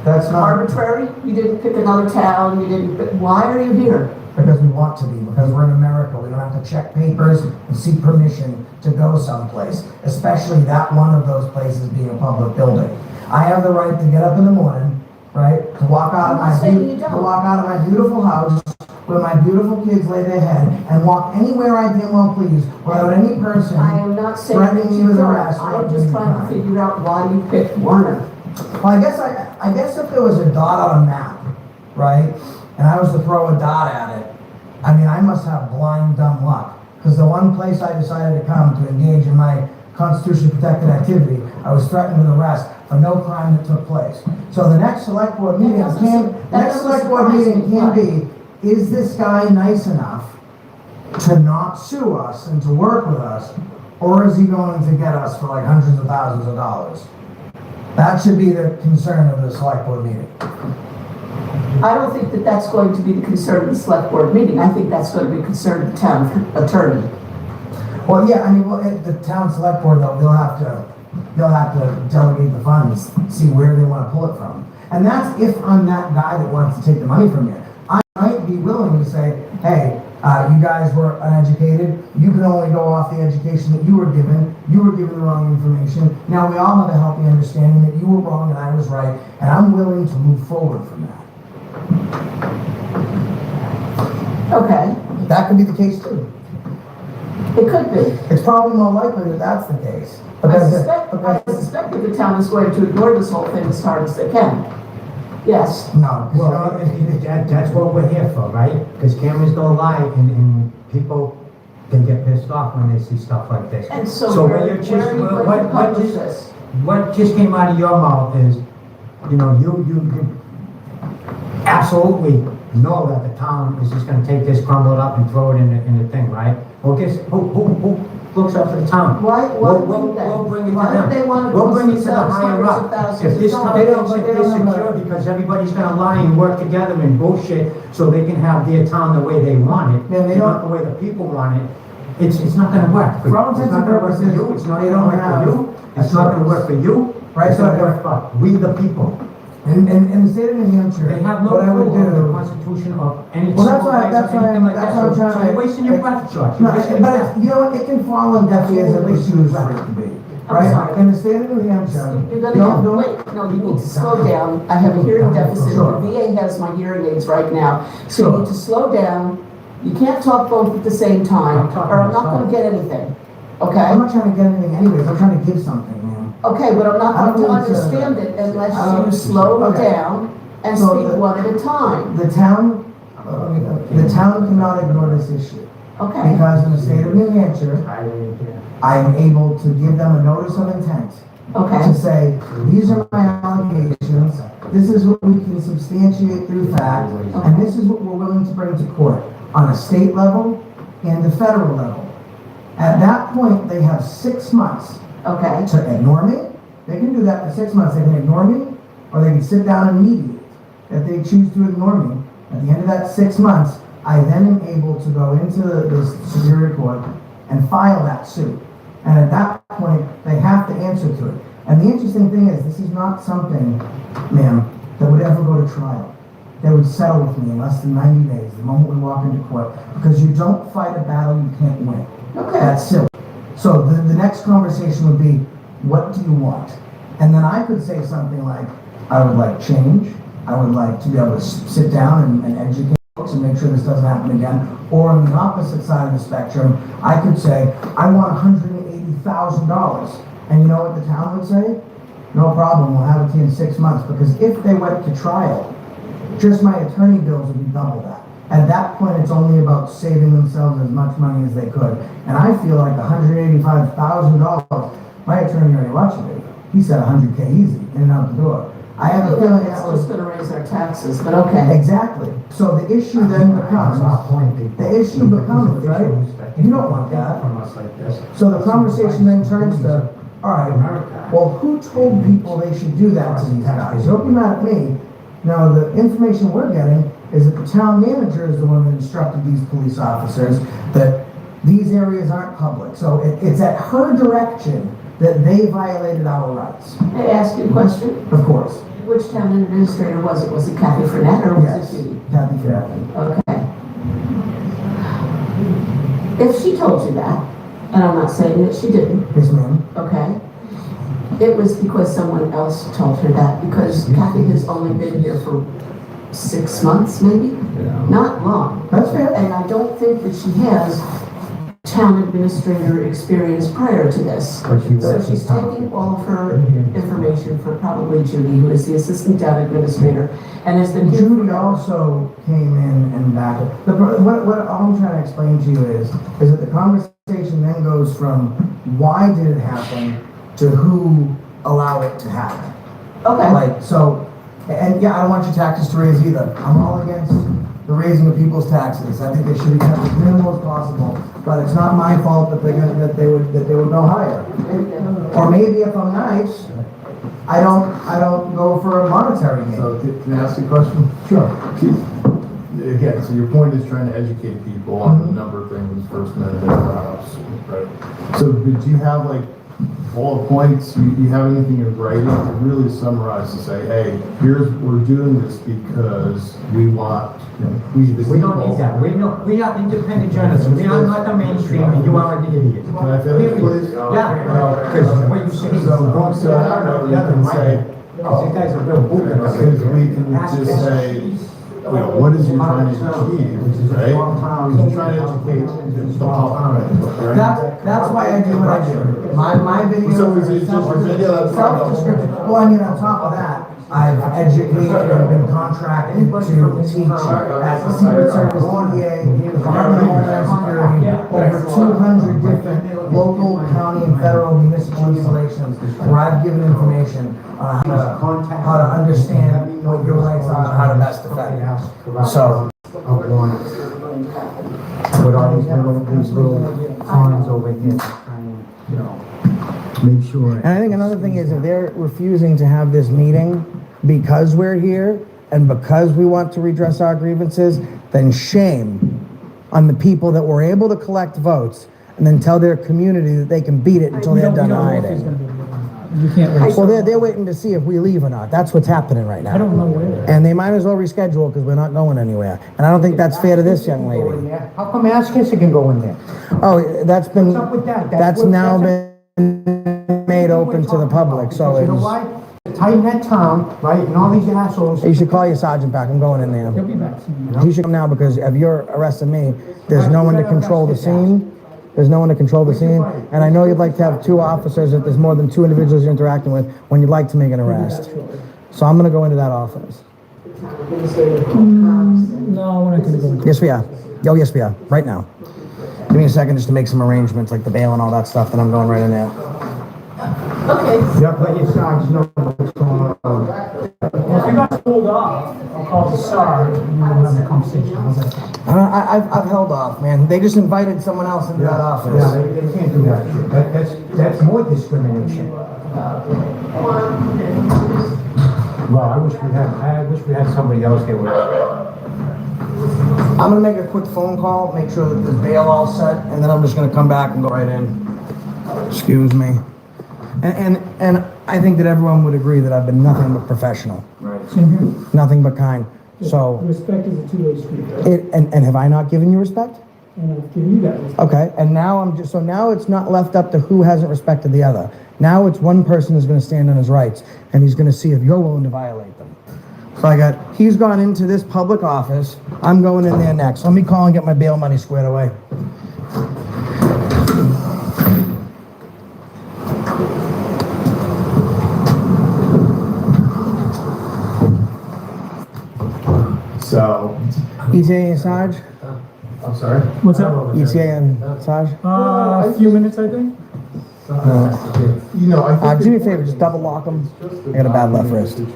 Speaker 12: that's not,
Speaker 21: arbitrary? You didn't pick another town, you didn't, why are you here?
Speaker 12: because we want to be, because we're in America. We don't have to check papers and seek permission to go someplace, especially that one of those places being a public building. I have the right to get up in the morning, right, to walk out of
Speaker 21: I'm not saying you
Speaker 12: to
Speaker 21: don't.
Speaker 12: walk out of my beautiful house where my beautiful kids lay their head and walk anywhere I damn well please without any person
Speaker 21: I am not saying that
Speaker 12: threatening me
Speaker 21: you
Speaker 12: with
Speaker 21: don't.
Speaker 12: arrest.
Speaker 21: I am just trying to figure out why you picked Warner.
Speaker 12: Well, I guess if there was a dot on a map, right, and I was to throw a dot at it, I mean, I must have blind dumb luck. Because the one place I decided to come to engage in my constitutionally protected activity, I was threatened with arrest for no crime that took place. So the next select board meeting can be, is this guy nice enough to not sue us and to work with us, or is he going to get us for like hundreds of thousands of dollars? That should be the concern of the select board meeting.
Speaker 21: I don't think that that's going to be the concern of the select board meeting. I think that's going to be a concern of the town attorney.
Speaker 12: Well, yeah, I mean, the town select board though, they'll have to delegate the funds, see where they want to pull it from. And that's if I'm that guy that wants to take the money from you. I might be willing to say, hey, you guys were uneducated. You can only go off the education that you were given. You were given the wrong information. Now we all have a healthy understanding that you were wrong and I was right, and I'm willing to move forward from that.
Speaker 21: Okay,
Speaker 12: That could be the case too.
Speaker 21: it could be.
Speaker 12: It's probably more likely that that's the case.
Speaker 21: I suspect that the town is going to ignore this whole thing as hard as they can. Yes.
Speaker 5: No, well, that's what we're here for, right? Because cameras don't lie and people can get pissed off when they see stuff like this.
Speaker 21: And so
Speaker 5: when
Speaker 21: where
Speaker 5: you're
Speaker 21: are
Speaker 5: just,
Speaker 21: you going to publish this?
Speaker 5: what just came out of your mouth is, you know, you absolutely know that the town is just gonna take this, crumble it up and throw it in the thing, right? Well, guess, who looks after the town?
Speaker 21: Why
Speaker 5: We'll
Speaker 21: wouldn't
Speaker 5: bring it to
Speaker 21: Why
Speaker 5: them.
Speaker 21: would they want to
Speaker 5: We'll bring it
Speaker 21: cost
Speaker 5: to the
Speaker 21: themselves
Speaker 5: higher
Speaker 21: hundreds of
Speaker 5: up.
Speaker 21: thousands
Speaker 5: If this
Speaker 21: of
Speaker 5: town
Speaker 21: dollars?
Speaker 5: thinks that they're secure because everybody's gonna lie and work together and bullshit so they can have their town the way they want it,
Speaker 12: Yeah, they
Speaker 5: not the way the people want it, it's not gonna work.
Speaker 12: For all
Speaker 5: It's
Speaker 12: intents
Speaker 5: not
Speaker 12: and
Speaker 5: gonna work for
Speaker 12: purposes,
Speaker 5: you, it's not
Speaker 12: they
Speaker 5: gonna
Speaker 12: don't
Speaker 5: work for
Speaker 12: have
Speaker 5: you, it's not gonna work for you,
Speaker 12: Right,
Speaker 5: it's
Speaker 12: so
Speaker 5: gonna work for we the people.
Speaker 12: In the state of New Hampshire,
Speaker 5: They have no
Speaker 12: what I would
Speaker 5: clue of the
Speaker 12: do.
Speaker 5: Constitution of any
Speaker 12: Well, that's
Speaker 5: civil
Speaker 12: why,
Speaker 5: rights
Speaker 12: that's
Speaker 5: or
Speaker 12: why,
Speaker 5: anything like
Speaker 12: that's
Speaker 5: that.
Speaker 12: why I'm
Speaker 5: So
Speaker 12: trying to.
Speaker 5: you're wasting your breath, George.
Speaker 12: No,
Speaker 5: You're wasting
Speaker 12: but
Speaker 5: your
Speaker 12: it's,
Speaker 5: breath.
Speaker 12: you know what, it can fall on deaf ears at least choose for it to be. Right?
Speaker 21: sorry.
Speaker 12: In the state of New Hampshire.
Speaker 21: You're gonna have to wait, no, you need to slow down. I have a hearing deficit,
Speaker 12: Sure.
Speaker 21: the VA has my hearing aids right now. So you
Speaker 12: Sure.
Speaker 21: need to slow down. You can't talk both at the same time, or I'm not gonna get anything, okay?
Speaker 12: I'm not trying to get anything anyways, I'm trying to give something, man.
Speaker 21: Okay, but I'm not
Speaker 12: I don't
Speaker 21: going to
Speaker 12: need to-
Speaker 21: understand it
Speaker 12: I
Speaker 21: unless
Speaker 12: don't-
Speaker 21: you slow
Speaker 12: okay.
Speaker 21: down and
Speaker 12: So
Speaker 21: speak
Speaker 12: the-
Speaker 21: one at a time.
Speaker 12: The town cannot ignore this issue.
Speaker 21: Okay,
Speaker 12: Because in the state of New Hampshire, I am able to give them a notice of intent.
Speaker 21: okay.
Speaker 12: To say, these are my allegations, this is what we can substantiate through fact, and this is what we're willing to bring to court on a state level and the federal level. At that point, they have 6 months
Speaker 21: Okay,
Speaker 12: to ignore me. They can do that for 6 months. They can ignore me, or they can sit down and mediate. If they choose to ignore me, at the end of that 6 months, I then am able to go into the Superior Court and file that suit. And at that point, they have to answer to it. And the interesting thing is, this is not something, ma'am, that would ever go to trial. They would settle with me in less than 90 days, the moment we walk into court, because you don't fight a battle you can't win.
Speaker 21: okay.
Speaker 12: That's silly. So the next conversation would be, what do you want? And then I could say something like, I would like change. I would like to be able to sit down and educate folks and make sure this doesn't happen again. Or on the opposite side of the spectrum, I could say, I want $180,000. And you know what the town would say? No problem, we'll have it to you in 6 months. Because if they went to trial, just my attorney bills would be double that. At that point, it's only about saving themselves as much money as they could. And I feel like $185,000, my attorney already watched it. He said 100K easy, in and out the door. I have a feeling
Speaker 21: It's
Speaker 12: that was...
Speaker 21: just gonna raise our taxes, but okay.
Speaker 12: Exactly. So the issue then becomes, right? You don't want that.
Speaker 5: From us like this.
Speaker 12: So the conversation then turns to, all right, well, who told people they should do that to these guys? Don't be mad at me. Now, the information we're getting is that the town manager is the one that instructed these police officers that these areas aren't public. So it's at her direction that they violated our rights.
Speaker 21: May I ask you a question?
Speaker 12: Of course.
Speaker 21: Which town administrator was it? Was it Kathy Frenette or was
Speaker 12: Yes,
Speaker 21: it Judy?
Speaker 12: Kathy Frenette.
Speaker 21: Okay. If she told you that, and I'm not saying that she didn't,
Speaker 12: Yes, ma'am.
Speaker 21: okay? It was because someone else told her that, because Kathy has only been here for 6 months, maybe? Not long.
Speaker 12: That's fair.
Speaker 21: And I don't think that she has town administrator experience prior to this.
Speaker 5: But she
Speaker 21: So
Speaker 5: was.
Speaker 21: she's taking all of her information from probably Judy, who is the assistant town administrator, and has been here.
Speaker 12: Judy also came in and back. What all I'm trying to explain to you is that the conversation then goes from why did it happen to who allowed it to happen.
Speaker 21: Okay.
Speaker 12: Like, so, and yeah, I don't want your taxes to raise either. I'm all against the raising of people's taxes. I think they should be kept as minimal as possible. But it's not my fault that they would go higher. Or maybe if I'm nice, I don't go for a monetary gain.
Speaker 1: So can I ask you a question?
Speaker 12: Sure.
Speaker 1: Again, so your point is trying to educate people on a number of things, First Amendment, right? So did you have like bullet points, you have anything in writing to really summarize to say, hey, we're doing this because we want,
Speaker 5: We don't need that. We are independent journalists. We are not the mainstream, and you are an idiot.
Speaker 1: Can I finish, please?
Speaker 5: Yeah, because what you say is,
Speaker 1: So I don't know, you can say,
Speaker 5: you guys are real
Speaker 1: because we can just say, what is you trying to achieve, right? Because you're trying to educate the public, right?
Speaker 12: That's why I do what I do. My video
Speaker 1: So
Speaker 12: is
Speaker 1: is it just a video that's
Speaker 12: self-description. Well, I mean, on top of that, I've educated and been contracted to teach at the Secret Service, DEA, Department of Homeland Security, over 200 different local, county, and federal municipal installations where I've given information on how to understand what your rights are and how to best defend it. So,
Speaker 5: With all these little ponds over here, trying, you know, make sure.
Speaker 12: and I think another thing is if they're refusing to have this meeting because we're here and because we want to redress our grievances, then shame on the people that were able to collect votes and then tell their community that they can beat it until they're done hiding.
Speaker 19: You can't really.
Speaker 12: Well, they're waiting to see if we leave or not. That's what's happening right now.
Speaker 19: I don't know where.
Speaker 12: And they might as well reschedule because we're not going anywhere. And I don't think that's fair to this young lady.
Speaker 5: How come Ask Kissa can go in there?
Speaker 12: Oh, that's been,
Speaker 5: What's up with that?
Speaker 12: that's now been made open to the public, so
Speaker 5: You know
Speaker 12: it's,
Speaker 5: why? Tighten that town, right, and all these assholes.
Speaker 12: you should call your sergeant back. I'm going in there.
Speaker 19: He'll be back soon.
Speaker 12: He should come now because if you're arresting me, there's no one to control the scene. There's no one to control the scene. And I know you'd like to have 2 officers, if there's more than 2 individuals you're interacting with, when you'd like to make an arrest. So I'm gonna go into that office.
Speaker 19: No, we're not gonna go.
Speaker 12: Yes, we are. Oh, yes, we are. Right now. Give me a second just to make some arrangements, like the bail and all that stuff, then I'm going right in there.
Speaker 21: Okay.
Speaker 5: Yeah, let your sergeant know what's going on.
Speaker 19: Well, if you guys hold off, I'll call the SAR and we'll have a conversation. How's that sound?
Speaker 12: I've held off, man. They just invited someone else into that office.
Speaker 5: Yeah, they can't do that shit. That's more discrimination. Well, I wish we had somebody else here with us.
Speaker 12: I'm gonna make a quick phone call, make sure that the bail all set, and then I'm just gonna come back and go right in. Excuse me. And I think that everyone would agree that I've been nothing but professional,
Speaker 19: Same here.
Speaker 12: nothing but kind. So,
Speaker 19: Respect is a two-way street, right?
Speaker 12: and have I not given you respect?
Speaker 19: And I've given you that respect.
Speaker 12: Okay, and now now it's not left up to who hasn't respected the other. Now it's one person who's gonna stand on his rights, and he's gonna see if you're willing to violate them. So he's gone into this public office, I'm going in there next. Let me call and get my bail money squared away.
Speaker 1: So,
Speaker 12: ETA and Sarge?
Speaker 1: I'm sorry?
Speaker 19: What's that?
Speaker 12: ETA and Sarge?
Speaker 19: A few minutes, I think.
Speaker 1: You know, I think.
Speaker 12: Do me a favor, just double lock them. I got a bad left wrist.
Speaker 1: If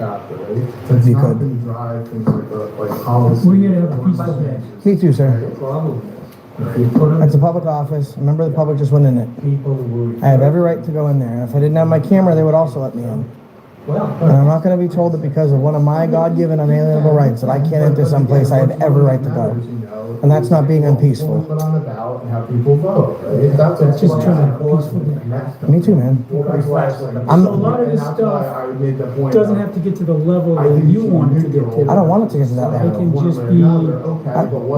Speaker 12: If you could.
Speaker 1: Drive, things like policy.
Speaker 19: We're here to have a peaceful day.
Speaker 12: Me too, sir. It's a public office. Remember, the public just went in it. I have every right to go in there. And if I didn't have my camera, they would also let me in. And I'm not gonna be told that because of one of my God-given unalienable rights that I can't enter someplace I have every right to go. And that's not being unpeaceful.
Speaker 1: Put on a ballot and have people vote, right? That's what's
Speaker 19: Just trying to
Speaker 1: going
Speaker 19: peaceful day.
Speaker 12: Me too, man.
Speaker 19: So a lot of this stuff doesn't have to get to the level that you want it to get to.
Speaker 12: I don't want it to get to that
Speaker 19: It
Speaker 12: level.
Speaker 19: can just be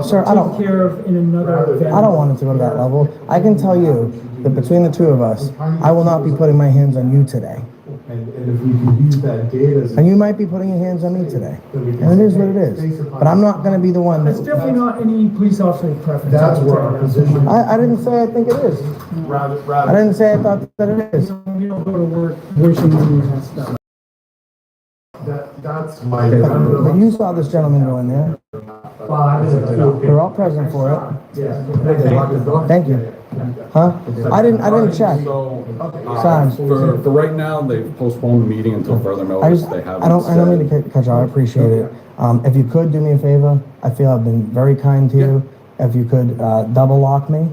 Speaker 12: Sir, I don't.
Speaker 19: taken care of in another venue.
Speaker 12: I don't want it to go to that level. I can tell you that between the 2 of us, I will not be putting my hands on you today.
Speaker 1: And if we can use that data.
Speaker 12: And you might be putting your hands on me today. And it is what it is. But I'm not gonna be the one
Speaker 19: It's
Speaker 12: that,
Speaker 19: definitely not any police officer preference.
Speaker 1: That's where our position.
Speaker 12: I didn't say I think it is. I didn't say I thought that it is.
Speaker 19: You don't go to work wishing news and stuff.
Speaker 1: That's my.
Speaker 12: But you saw this gentleman go in there. You're all present for it. Thank you. Huh? I didn't check. Sarge.
Speaker 10: For right now, they've postponed the meeting until further notice. They haven't.
Speaker 12: I don't mean to cut you off. I appreciate it. If you could do me a favor, I feel I've been very kind to you. If you could double lock me,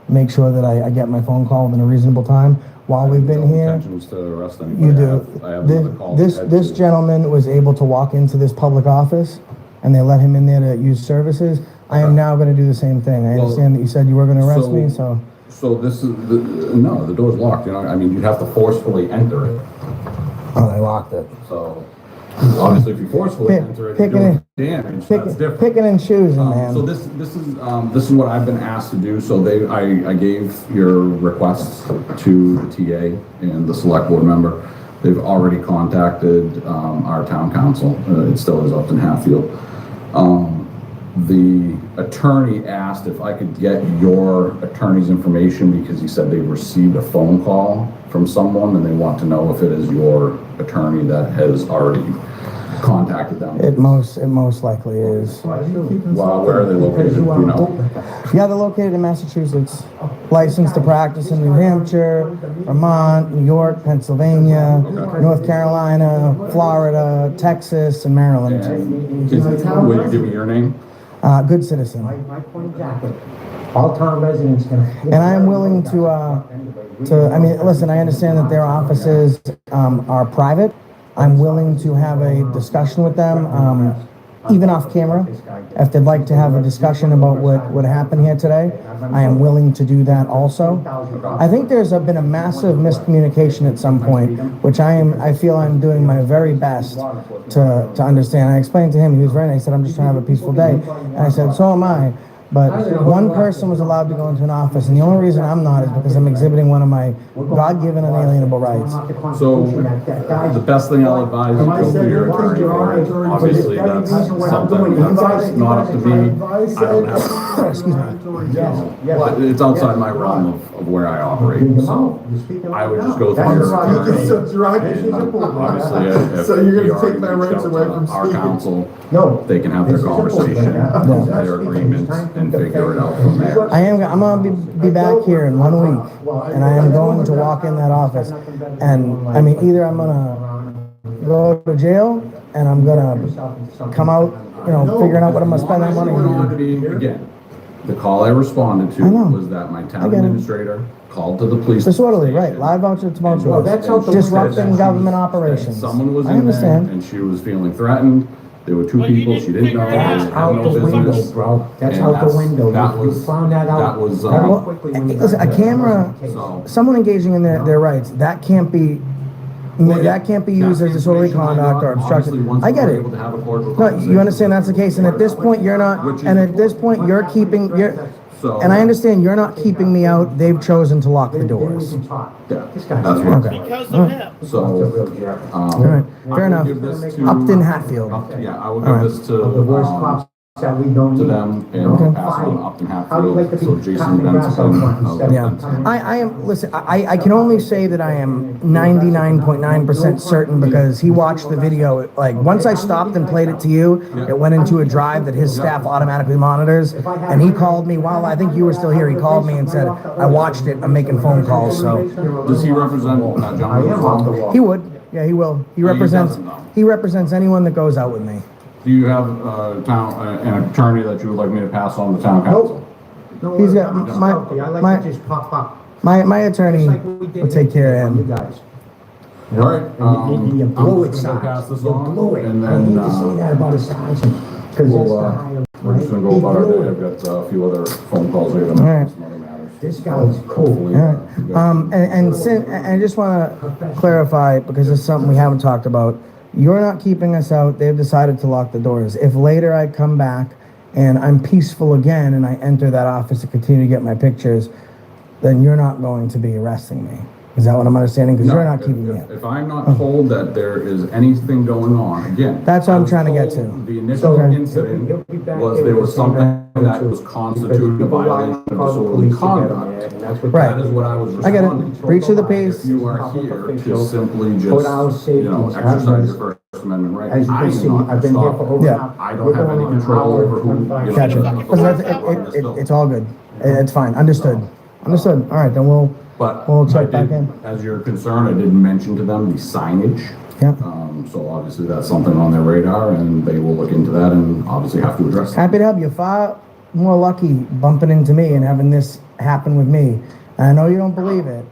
Speaker 12: make sure that I get my phone call within a reasonable time. While we've been here,
Speaker 10: Intention was to arrest anybody.
Speaker 12: you do.
Speaker 10: I have another call. to head
Speaker 12: This
Speaker 10: to.
Speaker 12: gentleman was able to walk into this public office, and they let him in there to use services. I am now going to do the same thing. I understand that you said you were going to arrest me, so.
Speaker 10: So this is, no, the door's locked, you know, I mean, you'd have to forcefully enter it,
Speaker 12: Oh, they locked it.
Speaker 10: so. Obviously, if you forcefully enter it, you're doing damage, that's different.
Speaker 12: Picking and choosing, man.
Speaker 10: So this is what I've been asked to do, so I gave your requests to the TA and the select board member. They've already contacted, our town council, it still is Upton Hatfield. The attorney asked if I could get your attorney's information because he said they received a phone call from someone and they want to know if it is your attorney that has already contacted them.
Speaker 12: It most likely is.
Speaker 10: Well, where are they located? Do you know?
Speaker 12: Yeah, they're located in Massachusetts. Licensed to practice in New Hampshire, Vermont, New York, Pennsylvania, North Carolina, Florida, Texas, and Maryland.
Speaker 10: Will you give me your name?
Speaker 12: Good citizen.
Speaker 5: All town residents can.
Speaker 12: And I am willing to, I mean, listen, I understand that their offices are private. I'm willing to have a discussion with them, even off camera. If they'd like to have a discussion about what happened here today, I am willing to do that also. I think there's been a massive miscommunication at some point, which I feel I'm doing my very best to understand. I explained to him, he was very nice, I said, I'm just trying to have a peaceful day. And I said, so am I. But one person was allowed to go into an office, and the only reason I'm not is because I'm exhibiting one of my God-given unalienable rights.
Speaker 10: So, the best thing I'll advise you to your attorney for, obviously that's something that's not up to me. I don't have,
Speaker 12: excuse me.
Speaker 10: but it's outside my realm of where I operate, so I would just go through your attorney. Obviously, if
Speaker 1: So you're
Speaker 10: he
Speaker 1: gonna take
Speaker 10: already
Speaker 1: my
Speaker 10: reached
Speaker 1: rights
Speaker 10: out
Speaker 1: away
Speaker 10: to
Speaker 1: from
Speaker 10: our
Speaker 1: speaking?
Speaker 10: council, they can have their conversation, their agreements, and figure it out from there.
Speaker 12: I'm gonna be back here in 1 week, and I am going to walk in that office. And I mean, either I'm gonna go to jail, and I'm gonna come out, figuring out what I'm gonna spend that money on.
Speaker 10: Again, the call I responded to was that my town administrator called to the police.
Speaker 12: Disorderly, right, live voucher tumultuous, disrupting government operations.
Speaker 10: Someone was
Speaker 12: I
Speaker 10: in there,
Speaker 12: understand.
Speaker 10: and she was feeling threatened. There were two people she didn't know. They
Speaker 5: That's
Speaker 10: had
Speaker 5: out
Speaker 10: no
Speaker 5: the window,
Speaker 10: business.
Speaker 5: bro. That's
Speaker 10: And
Speaker 5: out the window.
Speaker 10: That
Speaker 5: You
Speaker 10: was,
Speaker 5: found that out.
Speaker 10: that was,
Speaker 12: Well,
Speaker 5: quickly when you
Speaker 12: listen,
Speaker 5: got
Speaker 12: a camera,
Speaker 10: so.
Speaker 12: someone engaging in their rights, that can't be used as disorderly conduct or obstruction. I get it. No, you understand that's the case, and at this point, you're not, and at this point, you're keeping, and I understand you're not keeping me out, they've chosen to lock the doors.
Speaker 10: That's what.
Speaker 12: Okay.
Speaker 15: Because of him.
Speaker 10: So,
Speaker 12: All right, fair enough. Upton Hatfield.
Speaker 10: Yeah, I will
Speaker 12: All right.
Speaker 10: give this to them and pass on Upton Hatfield, so Jason Benson.
Speaker 12: Yeah, I am, listen, I can only say that I am 99.9% certain because he watched the video, like, once I stopped and played it to you, it went into a drive that his staff automatically monitors, and he called me, while I think you were still here, he called me and said, I watched it, I'm making phone calls, so.
Speaker 10: Does he represent John as well?
Speaker 12: He would, yeah, he will. He represents anyone that goes out with me.
Speaker 10: Do you have an attorney that you would like me to pass on to town council?
Speaker 12: He's got, my attorney will take care of him.
Speaker 10: All right,
Speaker 5: You
Speaker 10: I'm
Speaker 5: blow it
Speaker 10: just gonna pass
Speaker 5: size.
Speaker 10: this
Speaker 5: You
Speaker 10: on,
Speaker 5: blow it.
Speaker 10: and
Speaker 5: I
Speaker 10: then,
Speaker 5: hate to say that about his size. Because
Speaker 10: we're just gonna go about our day. I've got a few other phone calls here.
Speaker 12: All right.
Speaker 10: Some other matters.
Speaker 5: This guy's cool.
Speaker 12: All right. And I just want to clarify, because it's something we haven't talked about. You're not keeping us out. They've decided to lock the doors. If later I come back and I'm peaceful again and I enter that office to continue to get my pictures, then you're not going to be arresting me. Is that what I'm understanding? Because you're not keeping me out.
Speaker 10: If I'm not told that there is anything going on, again.
Speaker 12: That's what I'm trying to get to.
Speaker 10: The initial incident was there was something that was constituting a violation of disorderly conduct.
Speaker 12: Right.
Speaker 10: That is what I was
Speaker 12: I get
Speaker 10: responding
Speaker 12: it.
Speaker 10: to.
Speaker 12: Breach of the peace.
Speaker 10: If you are here to simply just, exercise your First Amendment right,
Speaker 5: As you
Speaker 10: I
Speaker 5: can
Speaker 10: am
Speaker 5: see,
Speaker 10: not
Speaker 5: I've been here for over.
Speaker 12: Yeah.
Speaker 10: I don't have any control over who.
Speaker 12: Gotcha. It's all good. It's fine. Understood. Understood. All right, then we'll check back in.
Speaker 10: As you're concerned, I did mention to them the signage.
Speaker 12: Yeah.
Speaker 10: So obviously that's something on their radar and they will look into that and obviously have to address it.
Speaker 12: Happy to help you. Far more lucky bumping into me and having this happen with me. And I know you don't believe it,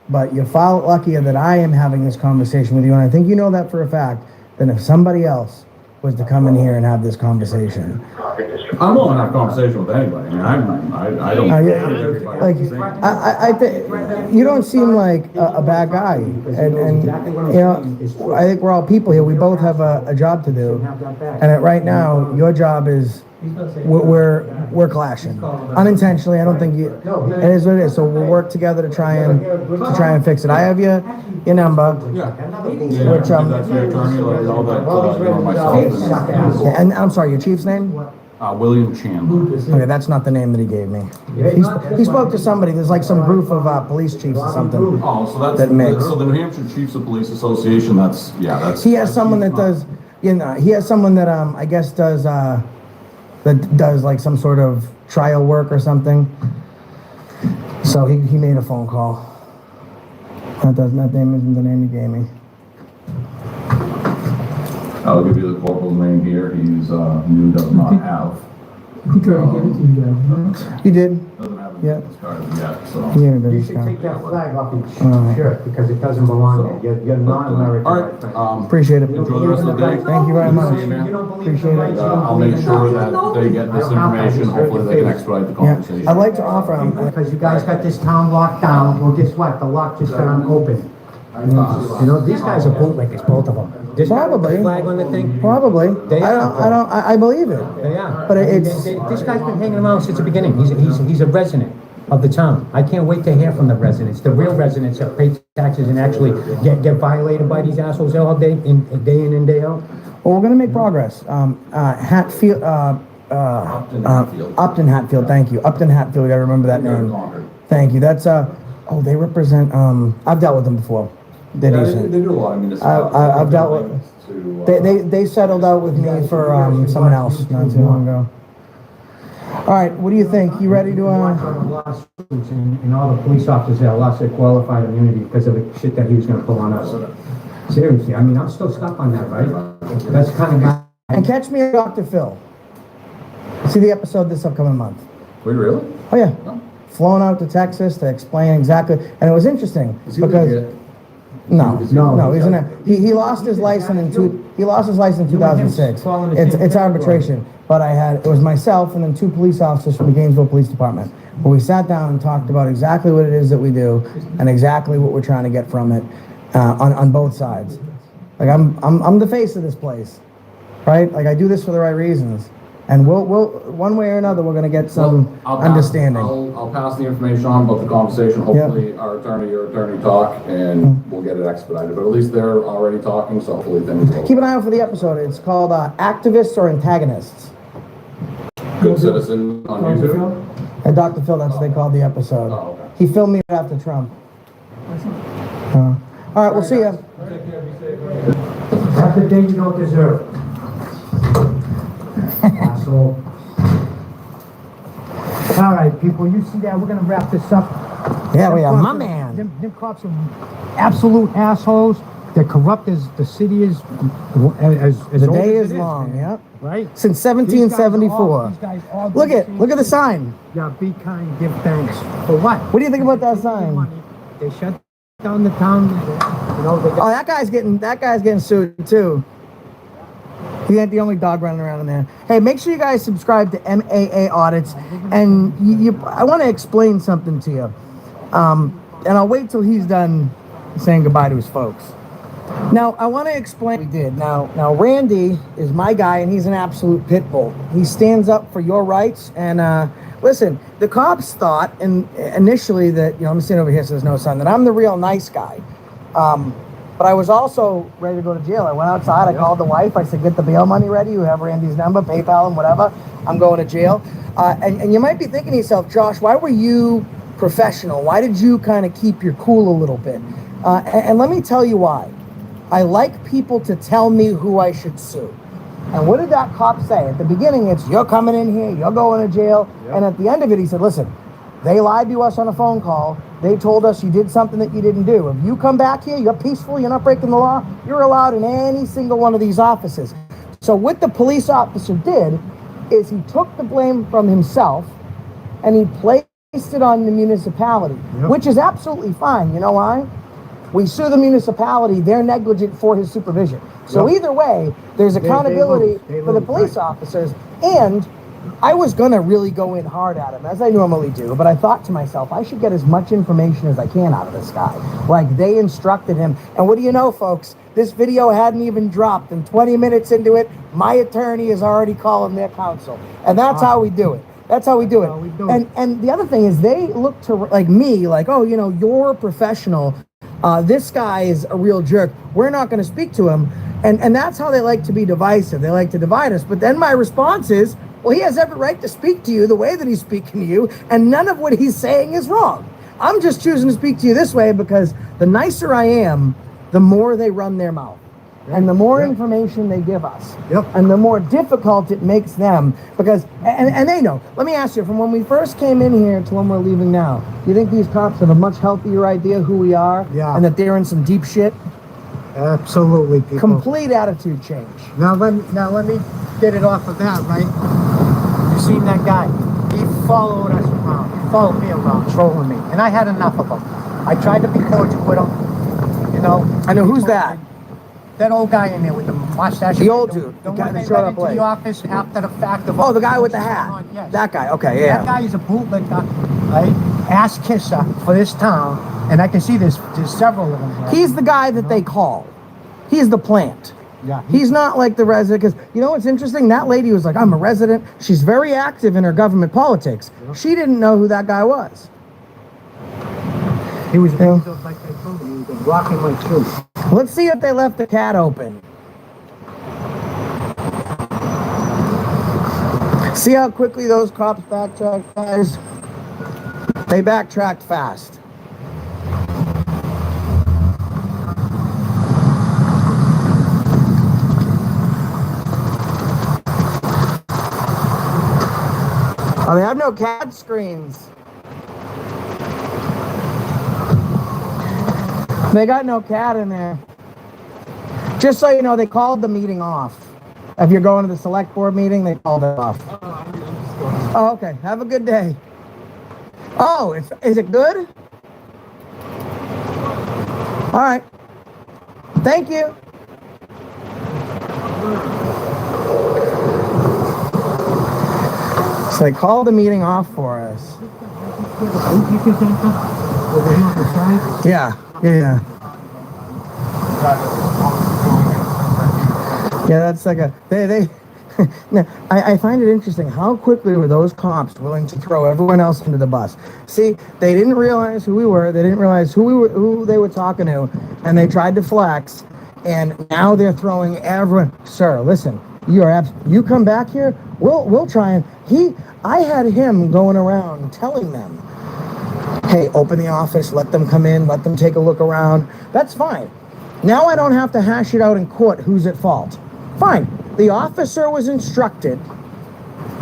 Speaker 12: but you're far luckier that I am having this conversation with you. And I think you know that for a fact, than if somebody else was to come in here and have this conversation.
Speaker 10: I'm willing to have a conversation with anybody. I mean, I don't.
Speaker 12: Like, I think you don't seem like a bad guy, and I think we're all people here. We both have a job to do, and right now your job is we're clashing unintentionally. I don't think you. It is what it is. So we'll work together to try and fix it. I have your number. Which
Speaker 10: That's your attorney, let her know that, you know, myself
Speaker 12: and I'm sorry, your chief's name?
Speaker 10: William Chandler.
Speaker 12: Okay, that's not the name that he gave me. He spoke to somebody. There's like some group of police chiefs or something.
Speaker 10: Oh, so that's,
Speaker 12: that makes.
Speaker 10: so the New Hampshire Chiefs of Police Association, that's, yeah, that's.
Speaker 12: He has someone that does, you know, he has someone that I guess does that does like some sort of trial work or something. So he made a phone call. That name isn't the name he gave me.
Speaker 10: I'll give you the corporal's name here. He's new, does not have.
Speaker 19: I think I already gave it to you guys.
Speaker 12: You did?
Speaker 10: Doesn't have a
Speaker 12: Yeah.
Speaker 10: business card yet, so.
Speaker 12: Yeah,
Speaker 5: You should take that flag off your shirt because it doesn't belong there. You're non-American.
Speaker 10: All right,
Speaker 12: Appreciate it.
Speaker 10: enjoy the rest of the day.
Speaker 12: Thank you very much.
Speaker 10: See you, man.
Speaker 12: Appreciate it.
Speaker 10: I'll make sure that they get this information. Hopefully they can expedite the conversation.
Speaker 12: I'd like to offer
Speaker 5: Because you guys got this town locked down, well, guess what? The lock just got unopened. You know, these guys are bootlickers, both of them. This guy with the
Speaker 12: Probably.
Speaker 5: flag on the thing.
Speaker 12: Probably.
Speaker 5: They are.
Speaker 12: I believe it.
Speaker 5: They are.
Speaker 12: But it's.
Speaker 5: This guy's been hanging around since the beginning. He's a resident of the town. I can't wait to hear from the residents, the real residents that pay taxes and actually get violated by these assholes all day in and day out.
Speaker 12: Well, we're gonna make progress. Hatfield, Upton Hatfield, thank you. Upton Hatfield, I gotta remember that name. Thank you. That's, oh, they represent, I've dealt with them before. They're
Speaker 10: Yeah,
Speaker 12: decent.
Speaker 10: they do a lot of municipalities.
Speaker 12: I've dealt with, they settled out with me for, someone else not too long ago. All right, what do you think? You ready to,
Speaker 5: Lawsuits and all the police officers that lost their qualified immunity because of the shit that he was gonna pull on us. Seriously, I mean, I'm still stuck on that, right? That's the kind of guy.
Speaker 12: and catch me at Dr. Phil. See the episode this upcoming month.
Speaker 10: Wait, really?
Speaker 12: Oh, yeah. Flown out to Texas to explain exactly, and it was interesting because no, he lost his license in 2006. It's arbitration, but it was myself and then 2 police officers from the Gainesville Police Department, where we sat down and talked about exactly what it is that we do and exactly what we're trying to get from it on both sides. Like I'm the face of this place, right? Like I do this for the right reasons. And we'll one way or another, we're gonna get some understanding.
Speaker 10: I'll pass the information on about the conversation. Hopefully our attorney, your attorney talk and we'll get it expedited. But at least they're already talking, so hopefully things will.
Speaker 12: Keep an eye out for the episode. It's called Activists or Antagonists.
Speaker 10: Good Citizen on YouTube.
Speaker 12: And Dr. Phil, that's what they called the episode.
Speaker 10: Oh, okay.
Speaker 12: He filmed me after Trump. All right, we'll see you.
Speaker 5: That's the day you don't deserve. Asshole. All right, people, you see that? We're gonna wrap this up.
Speaker 12: Yeah, we are.
Speaker 5: Them
Speaker 12: My
Speaker 5: cops-
Speaker 12: man.
Speaker 5: Them cops are absolute assholes. They're corrupt as the city is. As
Speaker 12: The
Speaker 5: old
Speaker 12: day
Speaker 5: as
Speaker 12: is
Speaker 5: it
Speaker 12: long, yeah.
Speaker 5: Right?
Speaker 12: Since 1774.
Speaker 5: These guys all do
Speaker 12: Look
Speaker 5: the
Speaker 12: at
Speaker 5: same
Speaker 12: the
Speaker 5: thing.
Speaker 12: sign.
Speaker 5: Yeah, be kind, give thanks. For what?
Speaker 12: What do you think about that sign?
Speaker 5: They shut down the town. You know, they
Speaker 12: Oh, that guy's getting sued too. He ain't the only dog running around in there. Hey, make sure you guys subscribe to MAA Audits, and I want to explain something to you. And I'll wait till he's done saying goodbye to his folks. Now, I want to explain what we did. Now, Randy is my guy, and he's an absolute pit bull. He stands up for your rights. And listen, the cops thought, initially that, I'm sitting over here, so there's no sign, that I'm the real nice guy. But I was also ready to go to jail. I went outside, I called the wife, I said, get the bail money ready, you have Randy's number, PayPal him, whatever, I'm going to jail. And you might be thinking to yourself, Josh, why were you professional? Why did you kind of keep your cool a little bit? And let me tell you why. I like people to tell me who I should sue. And what did that cop say? At the beginning, it's, you're coming in here, you're going to jail. Yep. And at the end of it, he said, listen, they lied to us on a phone call. They told us you did something that you didn't do. If you come back here, you're peaceful, you're not breaking the law, you're allowed in any single one of these offices. So what the police officer did is he took the blame from himself and he placed it on the municipality, which is absolutely fine. You know why? We sue the municipality, they're negligent for his supervision. So either way, there's accountability for the police officers, and I was gonna really go in hard at him, as I normally do, but I thought to myself, I should get as much information as I can out of this guy. Like, they instructed him. And what do you know, folks? This video hadn't even dropped, and 20 minutes into it, my attorney is already calling their counsel. And that's how we do it. That's how we do it. And the other thing is, they look to, like me, like, oh, you know, you're a professional. This guy is a real jerk. We're not gonna speak to him. And that's how they like to be divisive. They like to divide us. But then my response is, well, he has every right to speak to you the way that he's speaking to you, and none of what he's saying is wrong. I'm just choosing to speak to you this way because the nicer I am, the more they run their mouth. And the more information they give us. And the more difficult it makes them. Because, and they know. Let me ask you, from when we first came in here to when we're leaving now, do you think these cops have a much healthier idea who we are?
Speaker 5: Yeah.
Speaker 12: And that they're in some deep shit?
Speaker 5: Absolutely, people.
Speaker 12: Complete attitude change.
Speaker 5: Now let me get it off of that, right? You seen that guy? He followed us around. He followed me around, trolling me, and I had enough of him. I tried to be cordial with him. You know.
Speaker 12: I know who's that.
Speaker 5: That old guy in there with the mustache.
Speaker 12: The old dude. The guy that showed up late.
Speaker 5: The office after the fact of.
Speaker 12: Oh, the guy with the hat.
Speaker 5: Yes.
Speaker 12: That guy. Okay, yeah.
Speaker 5: That guy is a bootlegger, right? Ass kisser for this town, and I can see there's several of them. Right?
Speaker 12: He's the guy that they call. He's the plant.
Speaker 5: Yeah.
Speaker 12: He's not like the resident, because you know what's interesting? That lady was like, I'm a resident. She's very active in her government politics. She didn't know who that guy was.
Speaker 5: He was like I told you, he was rocking my shoes.
Speaker 12: Let's see if they left the cat open. See how quickly those cops backtracked, guys? They backtracked fast. Oh, they have no cat screens. They got no cat in there. Just so you know, they called the meeting off. If you're going to the select board meeting, they called it off. Oh, okay. Have a good day. Oh, is it good? All right. Thank you. So they called the meeting off for us. Yeah. Yeah, that's like a they no, I find it interesting how quickly were those cops willing to throw everyone else into the bus. See, they didn't realize who we were, they didn't realize who they were talking to, and they tried to flex, and now they're throwing everyone. Sir, listen, you come back here, we'll try and I had him going around telling them, hey, open the office, let them come in, let them take a look around. That's fine. Now I don't have to hash it out in court who's at fault. Fine. The officer was instructed,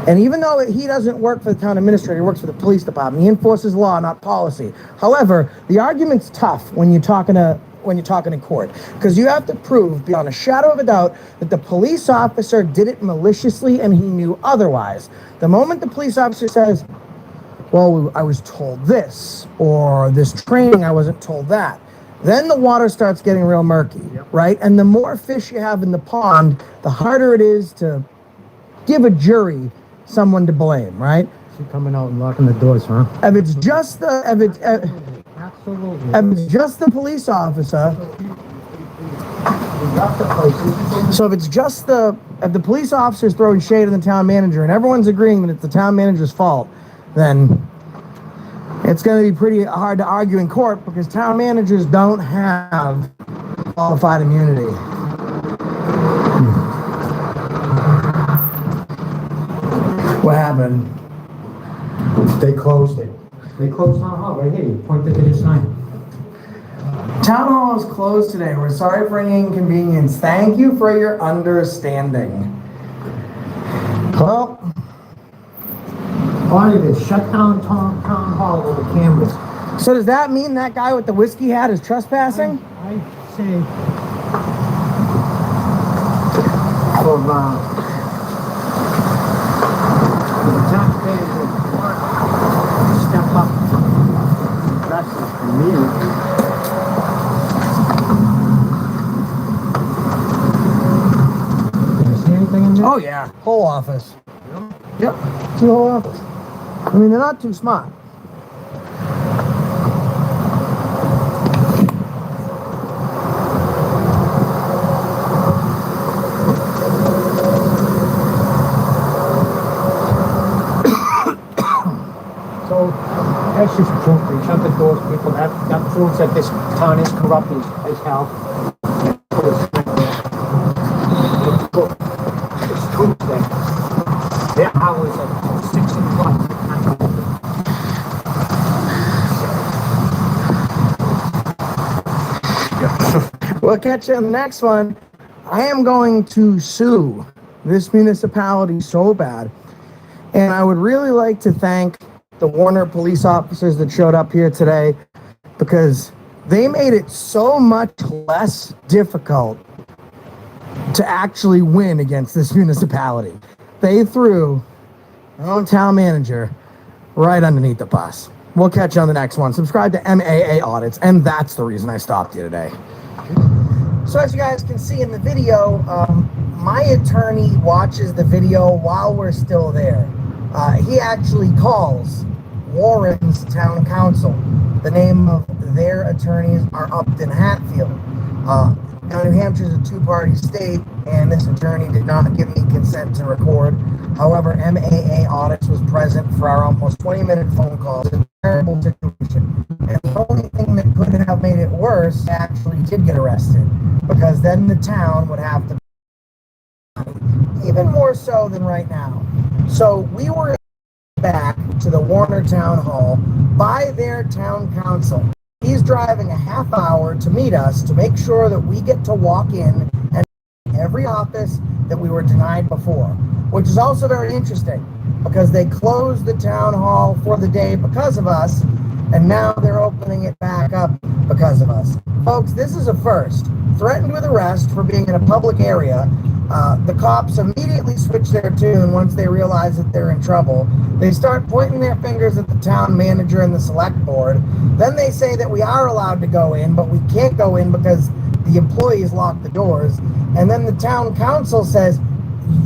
Speaker 12: and even though he doesn't work for the town administrator, he works for the police department. He enforces law, not policy. However, the argument's tough when you're talking in court, because you have to prove beyond a shadow of a doubt that the police officer did it maliciously and he knew otherwise. The moment the police officer says, well, I was told this, or this training, I wasn't told that, then the water starts getting real murky, right? And the more fish you have in the pond, the harder it is to give a jury someone to blame, right?
Speaker 5: She coming out and locking the doors, huh?
Speaker 12: If it's just the police officer, so if the police officer's throwing shade at the town manager and everyone's agreeing that it's the town manager's fault, then it's going to be pretty hard to argue in court because town managers don't have qualified immunity. What happened?
Speaker 5: They closed it. They closed town hall right here. You pointed to the sign.
Speaker 12: Town hall is closed today. We're sorry for any inconvenience. Thank you for your understanding. Well,
Speaker 5: All of this, shut down town hall with the cameras.
Speaker 12: so does that mean that guy with the whiskey hat is trespassing?
Speaker 5: I say, for the taxpayers of Florida, step up. That's for me.
Speaker 12: Oh yeah, whole office. Yep, to the whole office. I mean, they're not too smart.
Speaker 3: So that's just proof. They shut the doors. People that proves that this town is corrupt as hell. It's proof that their hours are 6 o'clock.
Speaker 12: We'll catch you on the next one. I am going to sue this municipality so bad. And I would really like to thank the Warner police officers that showed up here today, because they made it so much less difficult to actually win against this municipality. They threw their own town manager right underneath the bus. We'll catch you on the next one. Subscribe to MAA Audits, and that's the reason I stopped you today. So as you guys can see in the video, my attorney watches the video while we're still there. He actually calls Warren's town council. The name of their attorneys are Upton Hatfield. Now, New Hampshire is a two-party state, and this attorney did not give me consent to record. However, MAA Audits was present for our almost 20-minute phone call. It's a terrible situation. And the only thing that could have made it worse, actually did get arrested, because then the town would have to, even more so than right now. So we were back to the Warner Town Hall by their town council. He's driving a half hour to meet us to make sure that we get to walk in and every office that we were denied before, which is also very interesting because they closed the town hall for the day because of us, and now they're opening it back up because of us. Folks, this is a first. Threatened with arrest for being in a public area. The cops immediately switch their tune once they realize that they're in trouble. They start pointing their fingers at the town manager and the select board. Then they say that we are allowed to go in, but we can't go in because the employees locked the doors. And then the town council says,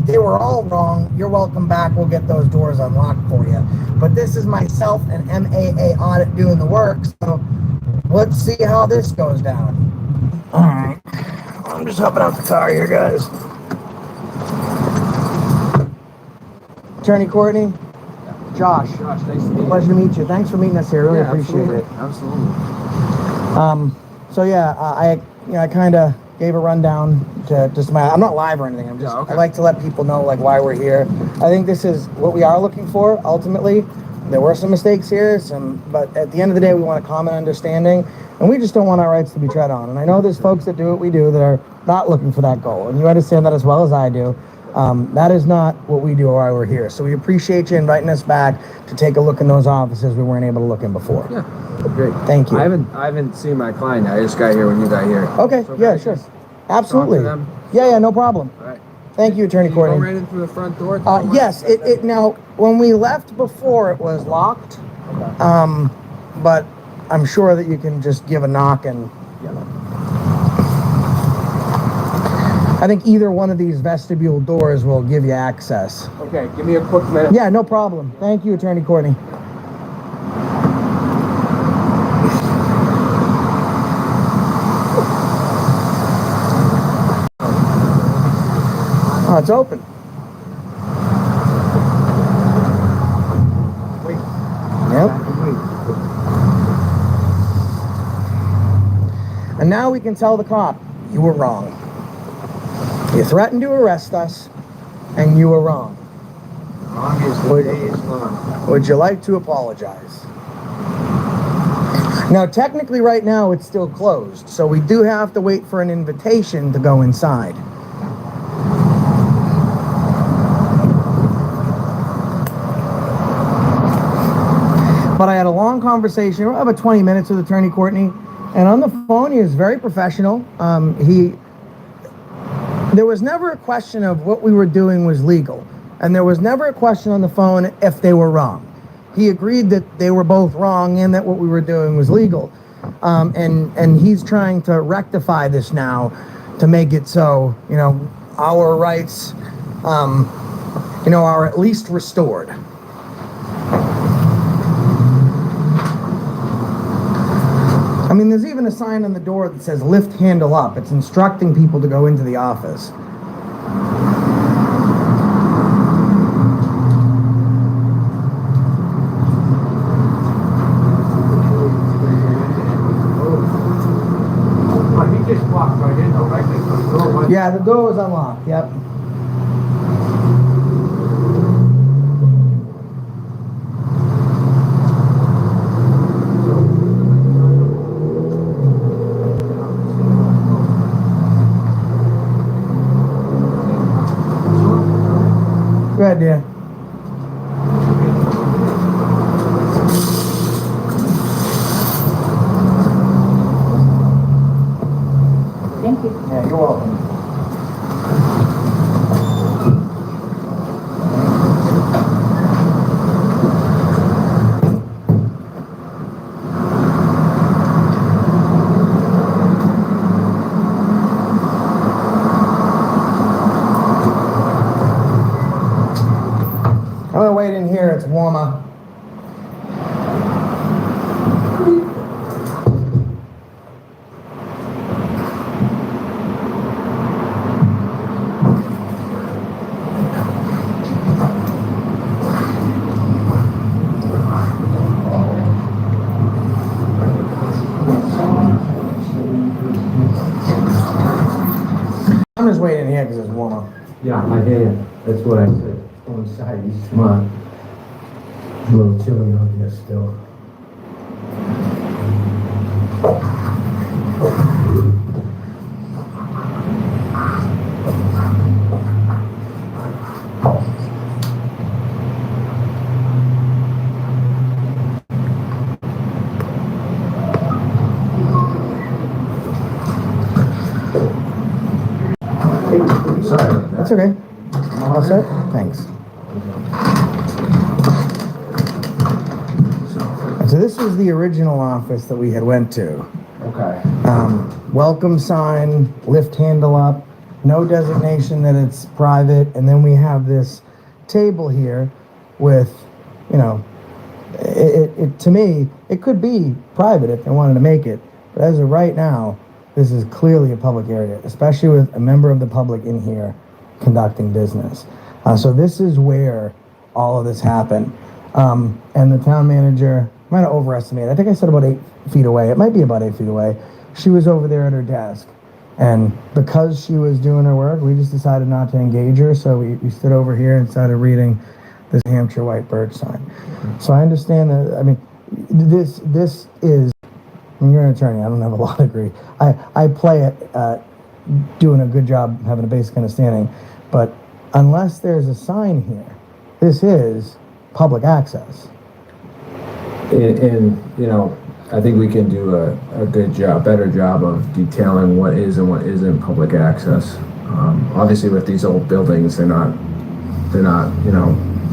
Speaker 12: they were all wrong. You're welcome back. We'll get those doors unlocked for you. But this is myself and MAA Audit doing the work. So let's see how this goes down. All right. I'm just hopping out the car here, guys. Attorney Courtney, Josh,
Speaker 7: nice to meet you.
Speaker 12: Pleasure to meet you. Thanks for meeting us here. Really appreciate it.
Speaker 7: Absolutely.
Speaker 12: So yeah, I kind of gave a rundown to just I'm not live or anything. I'm just I like to let people know like why we're here. I think this is what we are looking for ultimately. There were some mistakes here, but at the end of the day, we want a common understanding, and we just don't want our rights to be tread on. And I know there's folks that do what we do that are not looking for that goal, and you understand that as well as I do. That is not what we do or why we're here. So we appreciate you inviting us back to take a look in those offices we weren't able to look in before.
Speaker 7: Yeah, great.
Speaker 12: Thank you.
Speaker 7: I haven't seen my client. I just got here when you got here.
Speaker 12: Okay,
Speaker 7: So
Speaker 12: yeah, sure. Absolutely.
Speaker 7: Talk to them.
Speaker 12: Yeah, no problem.
Speaker 7: All right.
Speaker 12: Thank you, Attorney
Speaker 7: Did you go
Speaker 12: Courtney.
Speaker 7: right in through the front door?
Speaker 12: Yes, it now, when we left before, it was locked.
Speaker 7: Okay.
Speaker 12: But I'm sure that you can just give a knock and, I think either one of these vestibule doors will give you access.
Speaker 7: Okay, give me a quick minute.
Speaker 12: Yeah, no problem. Thank you, Attorney Courtney. Oh, it's open.
Speaker 3: Wait.
Speaker 12: Yep. And now we can tell the cop, you were wrong. You threatened to arrest us, and you were wrong. Would you like to apologize? Now, technically right now it's still closed, so we do have to wait for an invitation to go inside. But I had a long conversation, about 20 minutes with Attorney Courtney, and on the phone he was very professional. There was never a question of what we were doing was legal, and there was never a question on the phone if they were wrong. He agreed that they were both wrong and that what we were doing was legal. And he's trying to rectify this now to make it so, our rights
Speaker 11: are at least restored. I mean, there's even a sign on the door that says lift handle up. It's instructing people to go into the office.
Speaker 3: He just walked right in though, right? The door was-
Speaker 11: Yeah, the door was unlocked, yep. Go ahead, dear.
Speaker 16: Thank you.
Speaker 11: Yeah, you're welcome. I'm gonna wait in here, it's warmer. I'm just waiting here because it's warmer.
Speaker 6: Yeah, I hear you. That's what I said. Go inside, he's smart. A little chilly out there still.
Speaker 11: Sorry. That's okay. All set? Thanks. So this was the original office that we had went to.
Speaker 7: Okay.
Speaker 11: Welcome sign, lift handle up, no designation that it's private, and then we have this table here with, it to me, it could be private if they wanted to make it, but as of right now, this is clearly a public area, especially with a member of the public in here conducting business. So this is where all of this happened. And the town manager, might have overestimated, I think I said about 8 feet away. It might be about 8 feet away. She was over there at her desk. And because she was doing her work, we just decided not to engage her. So we stood over here and started reading this Hampshire white birch sign. So I understand that, I mean, this is, you're an attorney, I don't have a law degree. I play it, doing a good job having a basic understanding. But unless there's a sign here, this is public access.
Speaker 7: And I think we can do a good job, better job of detailing what is and what isn't public access. Obviously with these old buildings, they're not,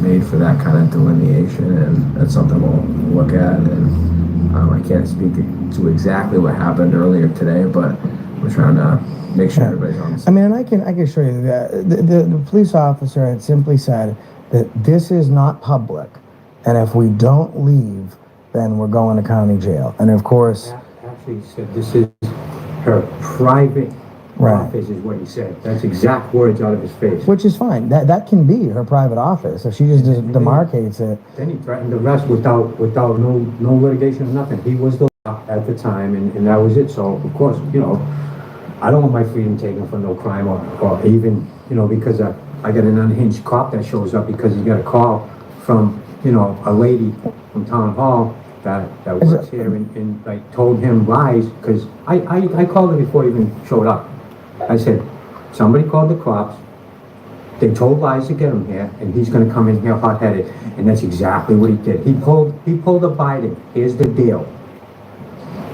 Speaker 7: made for that kind of delineation, and that's something we'll look at. And I can't speak to exactly what happened earlier today, but we're trying to make sure everybody's on the same.
Speaker 11: I mean, and I can show you that the police officer had simply said that this is not public, and if we don't leave, then we're going to county jail. And of course,
Speaker 5: Actually said this is her private office is what he said. That's exact words out of his face.
Speaker 11: which is fine. That can be her private office if she just demarcates it.
Speaker 5: Then he threatened the rest without no litigation or nothing. He was the law at the time, and that was it. So of course, I don't want my freedom taken for no crime or even, because I got an unhinged cop that shows up because he got a call from, a lady from town hall that works here and like told him lies, because I called him before he even showed up. I said, somebody called the cops, they told lies to get him here, and he's gonna come in here hot-headed, and that's exactly what he did. He pulled a Biden. Here's the deal.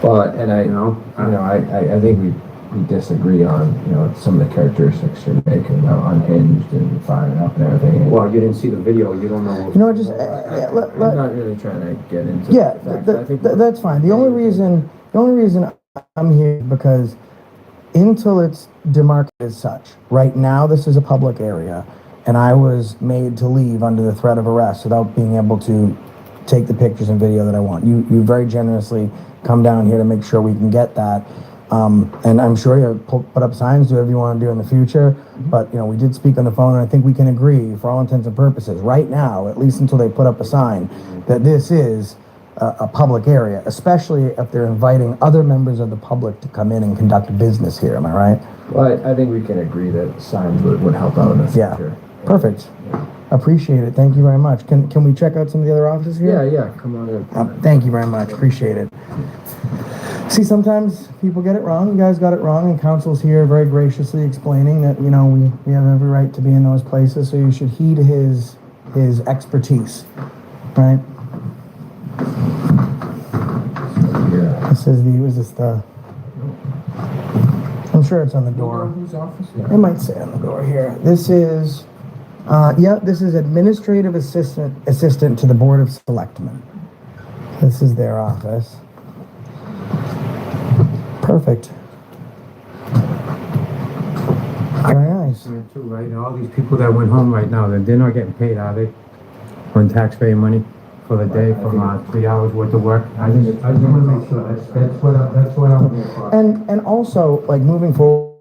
Speaker 7: But, and I think we disagree on, some of the characteristics you're making about unhinged and firing up and everything.
Speaker 5: Well, you didn't see the video, you don't know.
Speaker 7: I'm not really trying to get into
Speaker 11: Yeah,
Speaker 7: the fact. I think
Speaker 11: that's fine. The only reason I'm here is because until it's demarcated as such, right now this is a public area,
Speaker 12: and I was made to leave under the threat of arrest without being able to take the pictures and video that I want. You very generously come down here to make sure we can get that. And I'm sure you'll put up signs, do whatever you want to do in the future. But, you know, we did speak on the phone, and I think we can agree, for all intents and purposes, right now, at least until they put up a sign, that this is a public area, especially if they're inviting other members of the public to come in and conduct business here. Am I right?
Speaker 7: Well, I think we can agree that signs would help out in the future.
Speaker 12: Perfect. Appreciate it. Thank you very much. Can we check out some of the other offices here?
Speaker 7: Yeah, come on in.
Speaker 12: Thank you very much. Appreciate it. See, sometimes people get it wrong. You guys got it wrong, and council's here very graciously explaining that, you know, we have every right to be in those places, so you should heed his expertise, right? Yeah. This is I'm sure it's on the door.
Speaker 7: Whose office?
Speaker 12: It might say on the door here. This is, this is administrative assistant to the Board of Selectmen. This is their office. Perfect. Very nice.
Speaker 5: Too, right? And all these people that went home right now, they're not getting paid, are they? On taxpayer money for the day from 3 hours worth of work. I just want to make sure that's what I'm.
Speaker 12: And also, like, moving forward,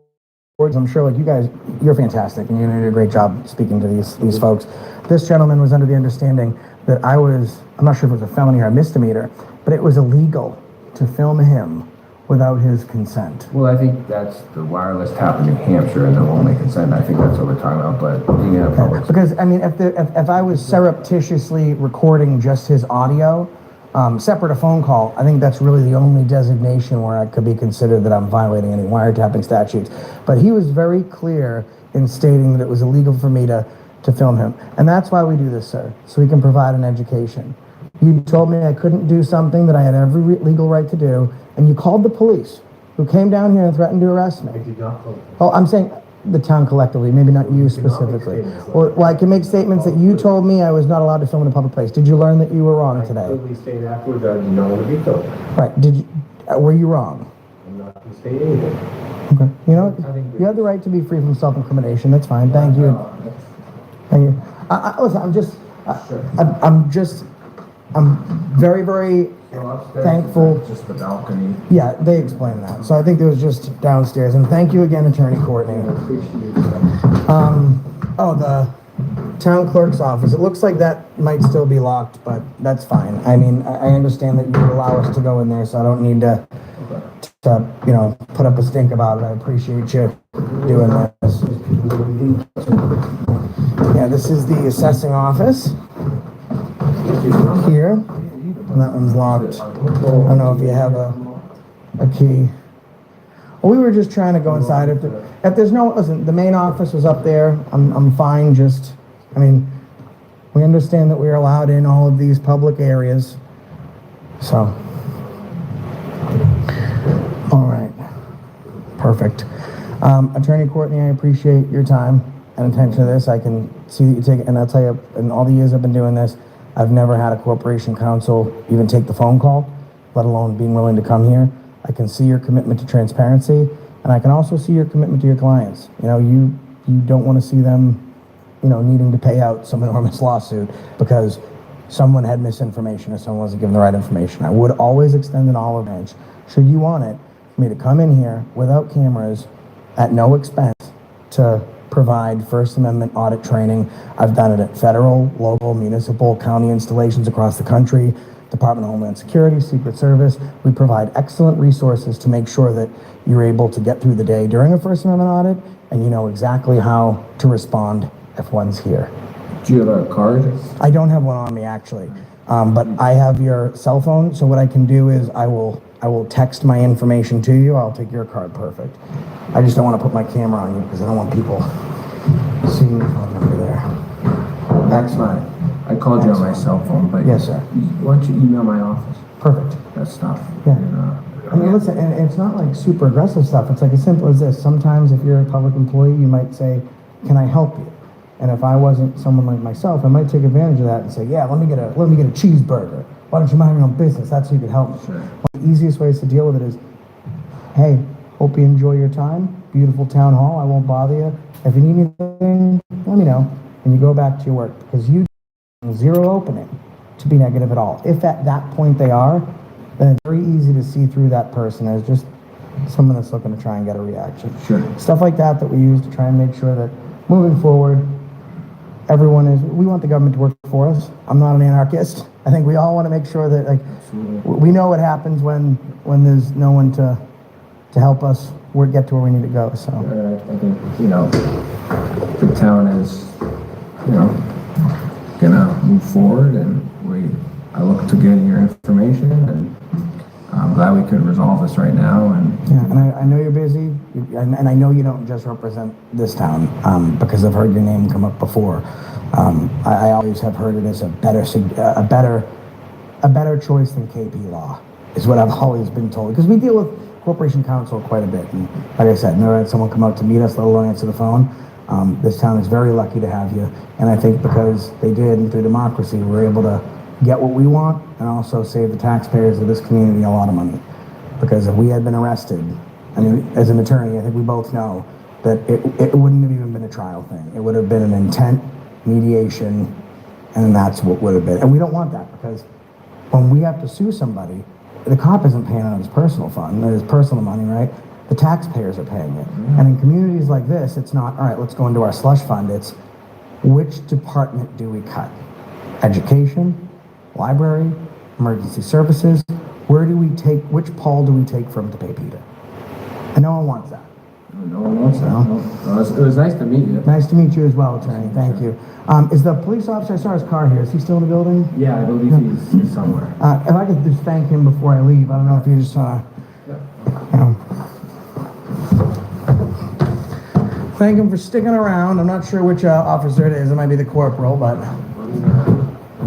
Speaker 12: I'm sure, like, you guys, you're fantastic, and you're gonna do a great job speaking to these folks. This gentleman was under the understanding that I'm not sure if it was a felony or a misdemeanor, but it was illegal to film him without his consent.
Speaker 7: Well, I think that's the wireless tap in New Hampshire and the only consent. I think that's what we're talking about, but being in a public.
Speaker 12: Because, I mean, if I was surreptitiously recording just his audio, separate a phone call, I think that's really the only designation where I could be considered that I'm violating any wiretapping statutes. But he was very clear in stating that it was illegal for me to film him. And that's why we do this, sir, so we can provide an education. You told me I couldn't do something that I had every legal right to do, and you called the police, who came down here and threatened to arrest me. Oh, I'm saying the town collectively, maybe not you specifically. Well, I can make statements that you told me I was not allowed to film in a public place. Did you learn that you were wrong today?
Speaker 6: I stated afterwards that you don't want to be told.
Speaker 12: Right, were you wrong?
Speaker 6: I'm not going to say anything.
Speaker 12: Okay, you know, you have the right to be free from self-incrimination, that's fine, thank you. Thank you. Listen, I'm very, very thankful.
Speaker 7: Just the balcony.
Speaker 12: Yeah, they explained that. So I think it was just downstairs. And thank you again, Attorney Courtney. The town clerk's office. It looks like that might still be locked, but that's fine. I mean, I understand that you would allow us to go in there, so I don't need to put up a stink about it. I appreciate you doing this. Yeah, this is the assessing office. Here, and that one's locked. I don't know if you have a key. Well, we were just trying to go inside. If there's no, listen, the main office was up there. I'm fine. We understand that we're allowed in all of these public areas. So, all right, perfect. Attorney Courtney, I appreciate your time and attention to this. I can see that you take it, and I'll tell you, in all the years I've been doing this, I've never had a corporation counsel even take the phone call, let alone being willing to come here. I can see your commitment to transparency, and I can also see your commitment to your clients. You know, you don't want to see them, needing to pay out some enormous lawsuit because someone had misinformation or someone wasn't given the right information. I would always extend an olive branch, should you want it, for me to come in here without cameras at no expense to provide First Amendment audit training. I've done it at federal, local, municipal, county installations across the country, Department of Homeland Security, Secret Service. We provide excellent resources to make sure that you're able to get through the day during a First Amendment audit, and you know exactly how to respond if one's here.
Speaker 7: Do you have a card?
Speaker 12: I don't have one on me, actually, but I have your cell phone, so what I can do is I will text my information to you. I'll take your card. Perfect. I just don't want to put my camera on you because I don't want people seeing your phone number there.
Speaker 7: That's fine. I called you on my cell phone, but
Speaker 12: yes, sir.
Speaker 7: Why don't you email my office?
Speaker 12: Perfect.
Speaker 7: That stuff.
Speaker 12: Yeah. I mean, listen, and it's not like super aggressive stuff. It's like as simple as this. Sometimes if you're a public employee, you might say, "Can I help you?" And if I wasn't someone like myself, I might take advantage of that and say, "Yeah, let me get a cheeseburger. Why don't you mind your own business? That's how you can help me."
Speaker 7: Sure.
Speaker 12: One of the easiest ways to deal with it is, "Hey, hope you enjoy your time. Beautiful town hall. I won't bother you. If you need anything, let me know." and you go back to your work, because you zero opening to be negative at all. If at that point they are, then it's very easy to see through that person as just someone that's looking to try and get a reaction.
Speaker 7: Sure.
Speaker 12: Stuff like that we use to try and make sure that moving forward, we want the government to work for us. I'm not an anarchist. I think we all want to make sure that, like, we know what happens when there's no one to help us get to where we need to go, so.
Speaker 7: I think, the town is, gonna move forward, and I look to getting your information, and I'm glad we could resolve this right now. And
Speaker 12: yeah, and I know you're busy, and I know you don't just represent this town, because I've heard your name come up before. I always have heard it as a better choice than KP Law, is what I've always been told, because we deal with Corporation Counsel quite a bit, and like I said, never had someone come out to meet us, let alone answer the phone. This town is very lucky to have you, and I think because they did, and through democracy, we're able to get what we want and also save the taxpayers of this community a lot of money. Because if we had been arrested, I mean, as an attorney, I think we both know that it wouldn't have even been a trial thing. It would have been an intent, mediation, and that's what would have been. And we don't want that, because when we have to sue somebody, the cop isn't paying out of his personal fund, his personal money, right? The taxpayers are paying it. And in communities like this, it's not, all right, let's go into our slush fund. It's, which department do we cut? Education, library, emergency services? Where do we take, which Paul do we take from to pay Peter? And no one wants that.
Speaker 7: no one wants that. No. It was nice to meet you.
Speaker 12: Nice to meet you as well, Attorney. Thank you. Is the police officer, I saw his car here, is he still in the building?
Speaker 7: Yeah, I believe he's somewhere.
Speaker 12: If I could just thank him before I leave, I don't know if you just, thank him for sticking around. I'm not sure which officer it is. It might be the corporal, but.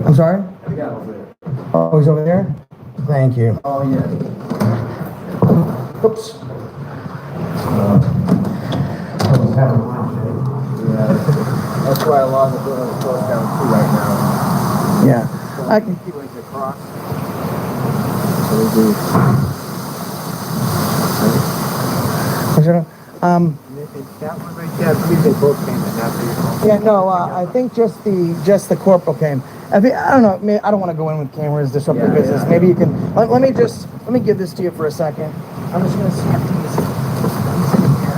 Speaker 12: I'm sorry? Oh, he's over there? Thank you.
Speaker 7: Oh, yeah.
Speaker 12: Oops.
Speaker 7: That's why a lot of the building is closed down too right now.
Speaker 12: Yeah.
Speaker 7: So I can keep like across. So we do. That one right there, I believe they both came in after you.
Speaker 12: Yeah, no, I think just the corporal came. I don't know, I don't want to go in with cameras, disrupt the business. Maybe you can, let me give this to you for a second. I'm just going to see if he's in here.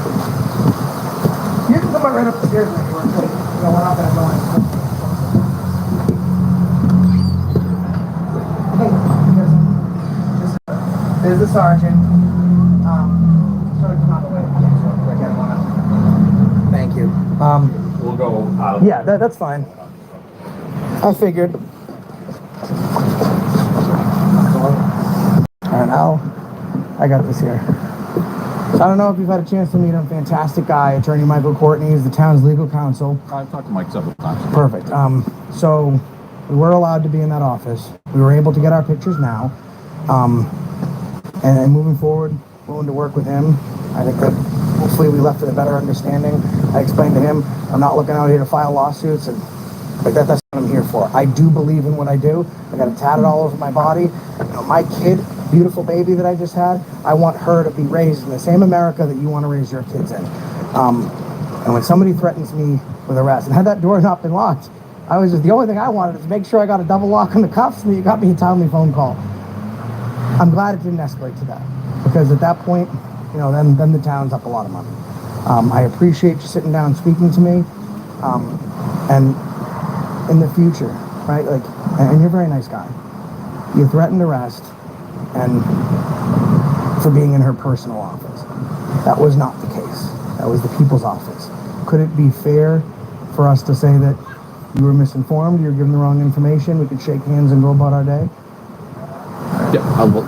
Speaker 12: You can come right up the stairs when you work, we're not going to go in. There's the sergeant. Sort of come out of the way. Thank you.
Speaker 10: We'll go out.
Speaker 12: Yeah, that's fine. I figured. Alright, I got this here. So I don't know if you've had a chance to meet him. Fantastic guy, Attorney Michael Courtney is the town's legal counsel.
Speaker 10: I've talked to Mike several times.
Speaker 12: Perfect. So we were allowed to be in that office. We were able to get our pictures now. And moving forward, willing to work with him. I think that hopefully we left with a better understanding. I explained to him, I'm not looking out here to file lawsuits, and like that's what I'm here for. I do believe in what I do. I got it tatted all over my body. My kid, beautiful baby that I just had, I want her to be raised in the same America that you want to raise your kids in. And when somebody threatens me with arrest, and had that door not been locked, the only thing I wanted is to make sure I got a double lock on the cuffs, and you got me a timely phone call. I'm glad it didn't escalate to that, because at that point, then the town's up a lot of money. I appreciate you sitting down and speaking to me, and in the future, right? And you're a very nice guy. You threatened arrest, and for being in her personal office. That was not the case. That was the people's office. Could it be fair for us to say that you were misinformed, you were given the wrong information, we could shake hands and go about our day?
Speaker 10: Yeah, I will.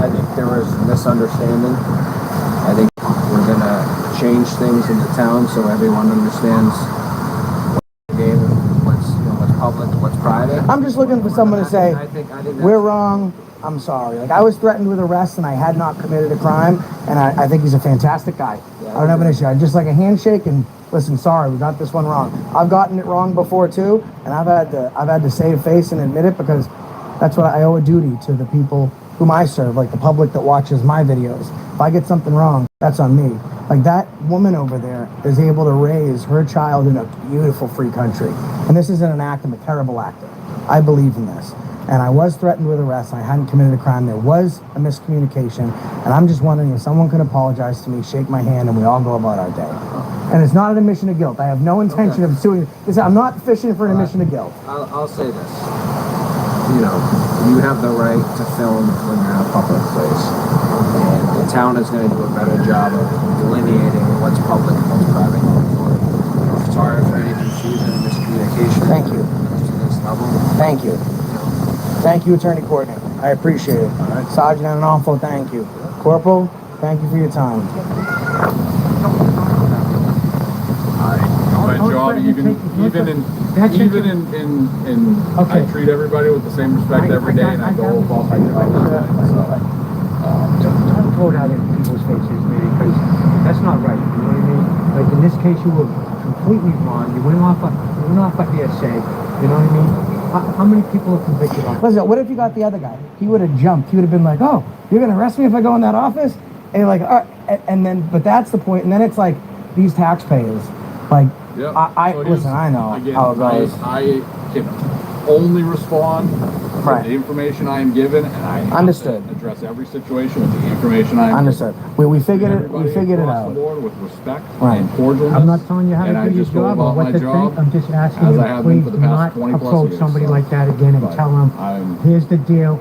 Speaker 7: I think there was misunderstanding. I think we're gonna change things in the town so everyone understands what's the game, what's public, what's private.
Speaker 12: I'm just looking for someone to say,
Speaker 7: I think
Speaker 12: we're wrong, I'm sorry. I was threatened with arrest and I had not committed a crime, and I think he's a fantastic guy. I don't have an issue. I just like a handshake and listen, sorry, we got this one wrong. I've gotten it wrong before too, and I've had to save face and admit it, because that's what I owe a duty to the people whom I serve, like the public that watches my videos. If I get something wrong, that's on me. Like that woman over there is able to raise her child in a beautiful free country. And this isn't an act, I'm a terrible actor. I believe in this. And I was threatened with arrest. I hadn't committed a crime. There was a miscommunication. And I'm just wondering if someone could apologize to me, shake my hand, and we all go about our day. And it's not an admission of guilt. I have no intention of suing. I'm not fishing for an admission of guilt.
Speaker 7: I'll say this. You know, you have the right to film when you're in a public place. And the town is going to do a better job of delineating what's public and what's private. Sorry for any confusion and miscommunication.
Speaker 12: Thank you.
Speaker 7: To this level.
Speaker 12: Thank you. Thank you, Attorney Courtney. I appreciate it. Sergeant Anonfo, thank you. Corporal, thank you for your time.
Speaker 9: My job, even in I treat everybody with the same respect every day, and I go about my job.
Speaker 3: Don't throw it out in people's faces, man, because that's not right. You know what I mean? Like in this case, you were completely wrong. You went off a hearsay. You know what I mean? How many people are convicted on?
Speaker 12: Listen, what if you got the other guy? He would have jumped. He would have been like, "Oh, you're gonna arrest me if I go in that office?" And you're like, "All right." And then, but that's the point. And then it's like these taxpayers, like,
Speaker 9: Yep.
Speaker 12: Listen. I know how it goes.
Speaker 9: I can only respond to the information I am given, and I have
Speaker 12: Understood.
Speaker 9: to address every situation with the information I am
Speaker 12: Understood. We figured it. We figured it
Speaker 9: across
Speaker 12: out.
Speaker 9: the board with respect
Speaker 12: Right.
Speaker 9: and cordialness.
Speaker 3: I'm not telling you how
Speaker 9: and
Speaker 3: to
Speaker 9: I
Speaker 3: do your
Speaker 9: just go
Speaker 3: job or
Speaker 9: about
Speaker 3: what
Speaker 9: my
Speaker 3: to
Speaker 9: job
Speaker 3: think. I'm just asking
Speaker 9: as
Speaker 3: you
Speaker 9: I have
Speaker 3: to
Speaker 9: been
Speaker 3: please
Speaker 9: for the
Speaker 3: do
Speaker 9: past
Speaker 3: not
Speaker 9: 20 plus
Speaker 3: approach
Speaker 9: years.
Speaker 3: somebody like that again and
Speaker 9: But
Speaker 3: tell them, here's the deal.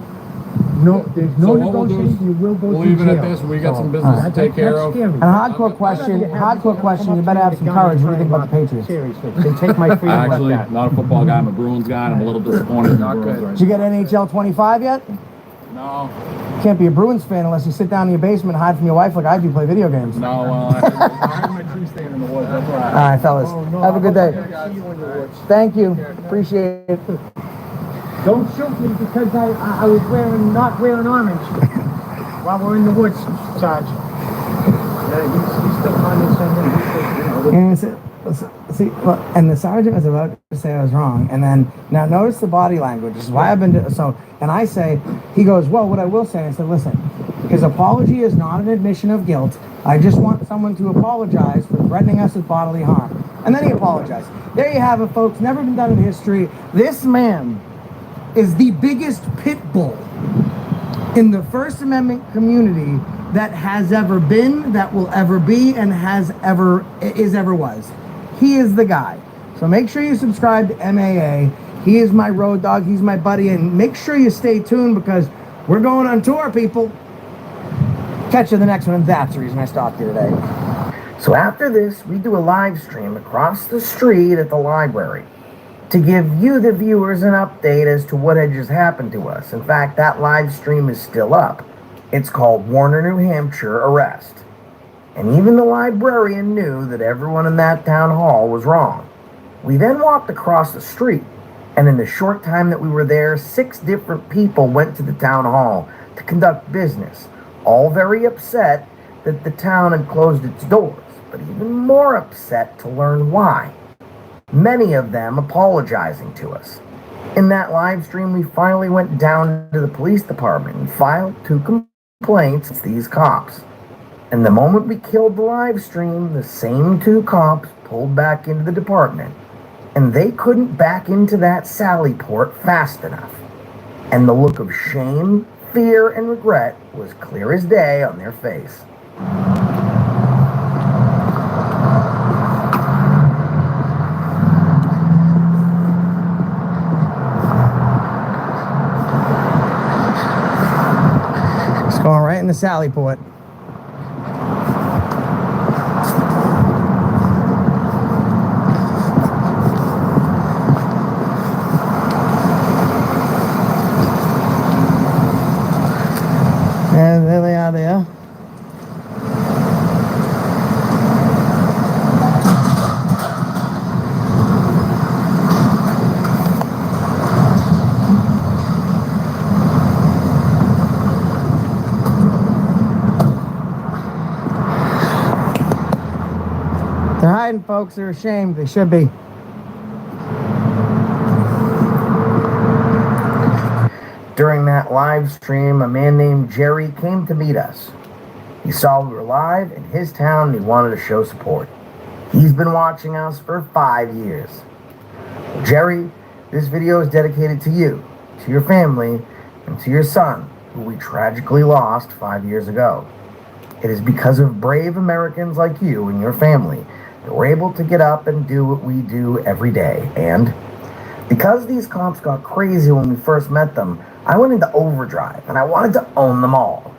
Speaker 3: No, there's no
Speaker 9: So what we'll do is
Speaker 3: negotiation. You will go
Speaker 9: we'll
Speaker 3: to
Speaker 9: leave it
Speaker 3: jail.
Speaker 9: at this. We got some
Speaker 3: So,
Speaker 9: business to take care of.
Speaker 3: scary.
Speaker 12: And a hardcore question. You better have some courage. What do you think about the Patriots?
Speaker 3: Seriously, they take my freedom like
Speaker 9: Actually,
Speaker 3: that.
Speaker 9: not a football guy. I'm a Bruins guy, and I'm a little disappointed in the Bruins right
Speaker 12: Did you get NHL 25 yet?
Speaker 9: No.
Speaker 12: Can't be a Bruins fan unless you sit down in your basement and hide from your wife like I do, play video games.
Speaker 9: No, well, I have my tree stand in the woods. That's why.
Speaker 12: All right, fellas. Have a good day. Thank you. Appreciate it.
Speaker 3: Don't shoot me because I was not wearing orange while we're in the woods, Sarge. You still condescending.
Speaker 12: And see, look, and the sergeant was about to say I was wrong, and then now notice the body language. This is why I've been so. And I say, he goes, well, what I will say, I said, listen, his apology is not an admission of guilt. I just want someone to apologize for threatening us with bodily harm. And then he apologized. There you have it, folks. Never been done in history. This man is the biggest pit bull in the First Amendment community that has ever been, that will ever be, and ever was. He is the guy. So make sure you subscribe to MAA. He is my road dog. He's my buddy. And make sure you stay tuned because we're going on tour, people. Catch you in the next one. And that's the reason I stopped here today.
Speaker 11: So after this, we do a live stream across the street at the library to give you, the viewers, an update as to what had just happened to us. In fact, that live stream is still up. It's called Warner, New Hampshire Arrest. And even the librarian knew that everyone in that town hall was wrong. We then walked across the street, and in the short time that we were there, 6 different people went to the town hall to conduct business, all very upset that the town had closed its doors, but even more upset to learn why. Many of them apologizing to us. In that live stream, we finally went down to the police department and filed 2 complaints against these cops. And the moment we killed the live stream, the same 2 cops pulled back into the department. And they couldn't back into that sally port fast enough. And the look of shame, fear, and regret was clear as day on their face.
Speaker 12: It's going right in the sally port. And there they are there. They're hiding, folks. They're ashamed. They should be.
Speaker 11: During that live stream, a man named Jerry came to meet us. He saw we were live in his town and he wanted to show support. He's been watching us for 5 years. Well, Jerry, this video is dedicated to you, to your family, and to your son, who we tragically lost 5 years ago. It is because of brave Americans like you and your family that we're able to get up and do what we do every day. And because these cops got crazy when we first met them, I went into overdrive and I wanted to own them all.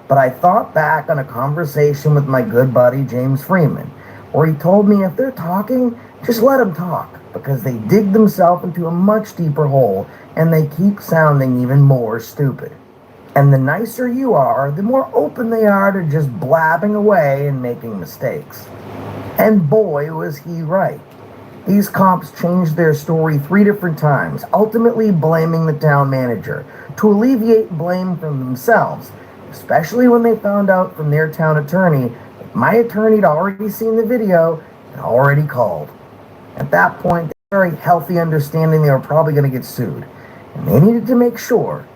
Speaker 11: But I thought back on a conversation with my good buddy James Freeman, where he told me if they're talking, just let them talk, because they dig themselves into a much deeper hole and they keep sounding even more stupid. And the nicer you are, the more open they are to just blabbing away and making mistakes. And boy, was he right. These cops changed their story 3 different times, ultimately blaming the town manager to alleviate blame from themselves, especially when they found out from their town attorney that my attorney had already seen the video and already called. At that point, they had a very healthy understanding they were probably going to get sued, and they needed to make sure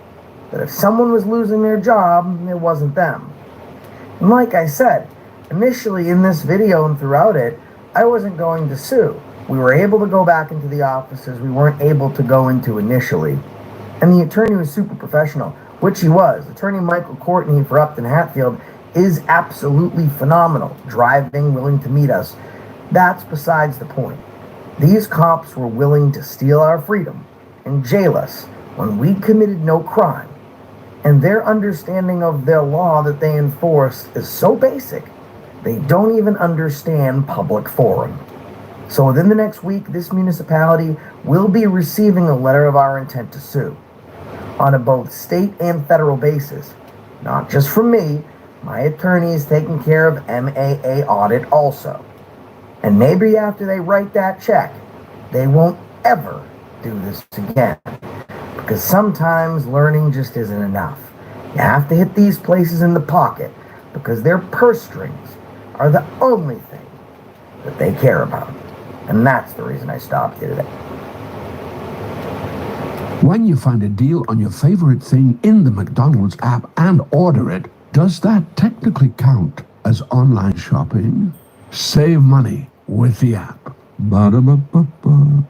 Speaker 11: that if someone was losing their job, it wasn't them. And like I said, initially in this video and throughout it, I wasn't going to sue. We were able to go back into the offices we weren't able to go into initially. And the attorney was super professional, which he was. Attorney Michael Courtney for Upton Hatfield is absolutely phenomenal, driving, willing to meet us. That's besides the point. These cops were willing to steal our freedom and jail us when we committed no crime. And their understanding of their law that they enforce is so basic, they don't even understand public forum. So within the next week, this municipality will be receiving a letter of our intent to sue on a both state and federal basis. Not just from me, my attorney is taking care of MAA audit also. And maybe after they write that check, they won't ever do this again. Because sometimes learning just isn't enough. You have to hit these places in the pocket because their purse strings are the only thing that they care about. And that's the reason I stopped here today.
Speaker 13: When you find a deal on your favorite thing in the McDonald's app and order it, does that technically count as online shopping? Save money with the app. Ba-da-ba-ba-ba.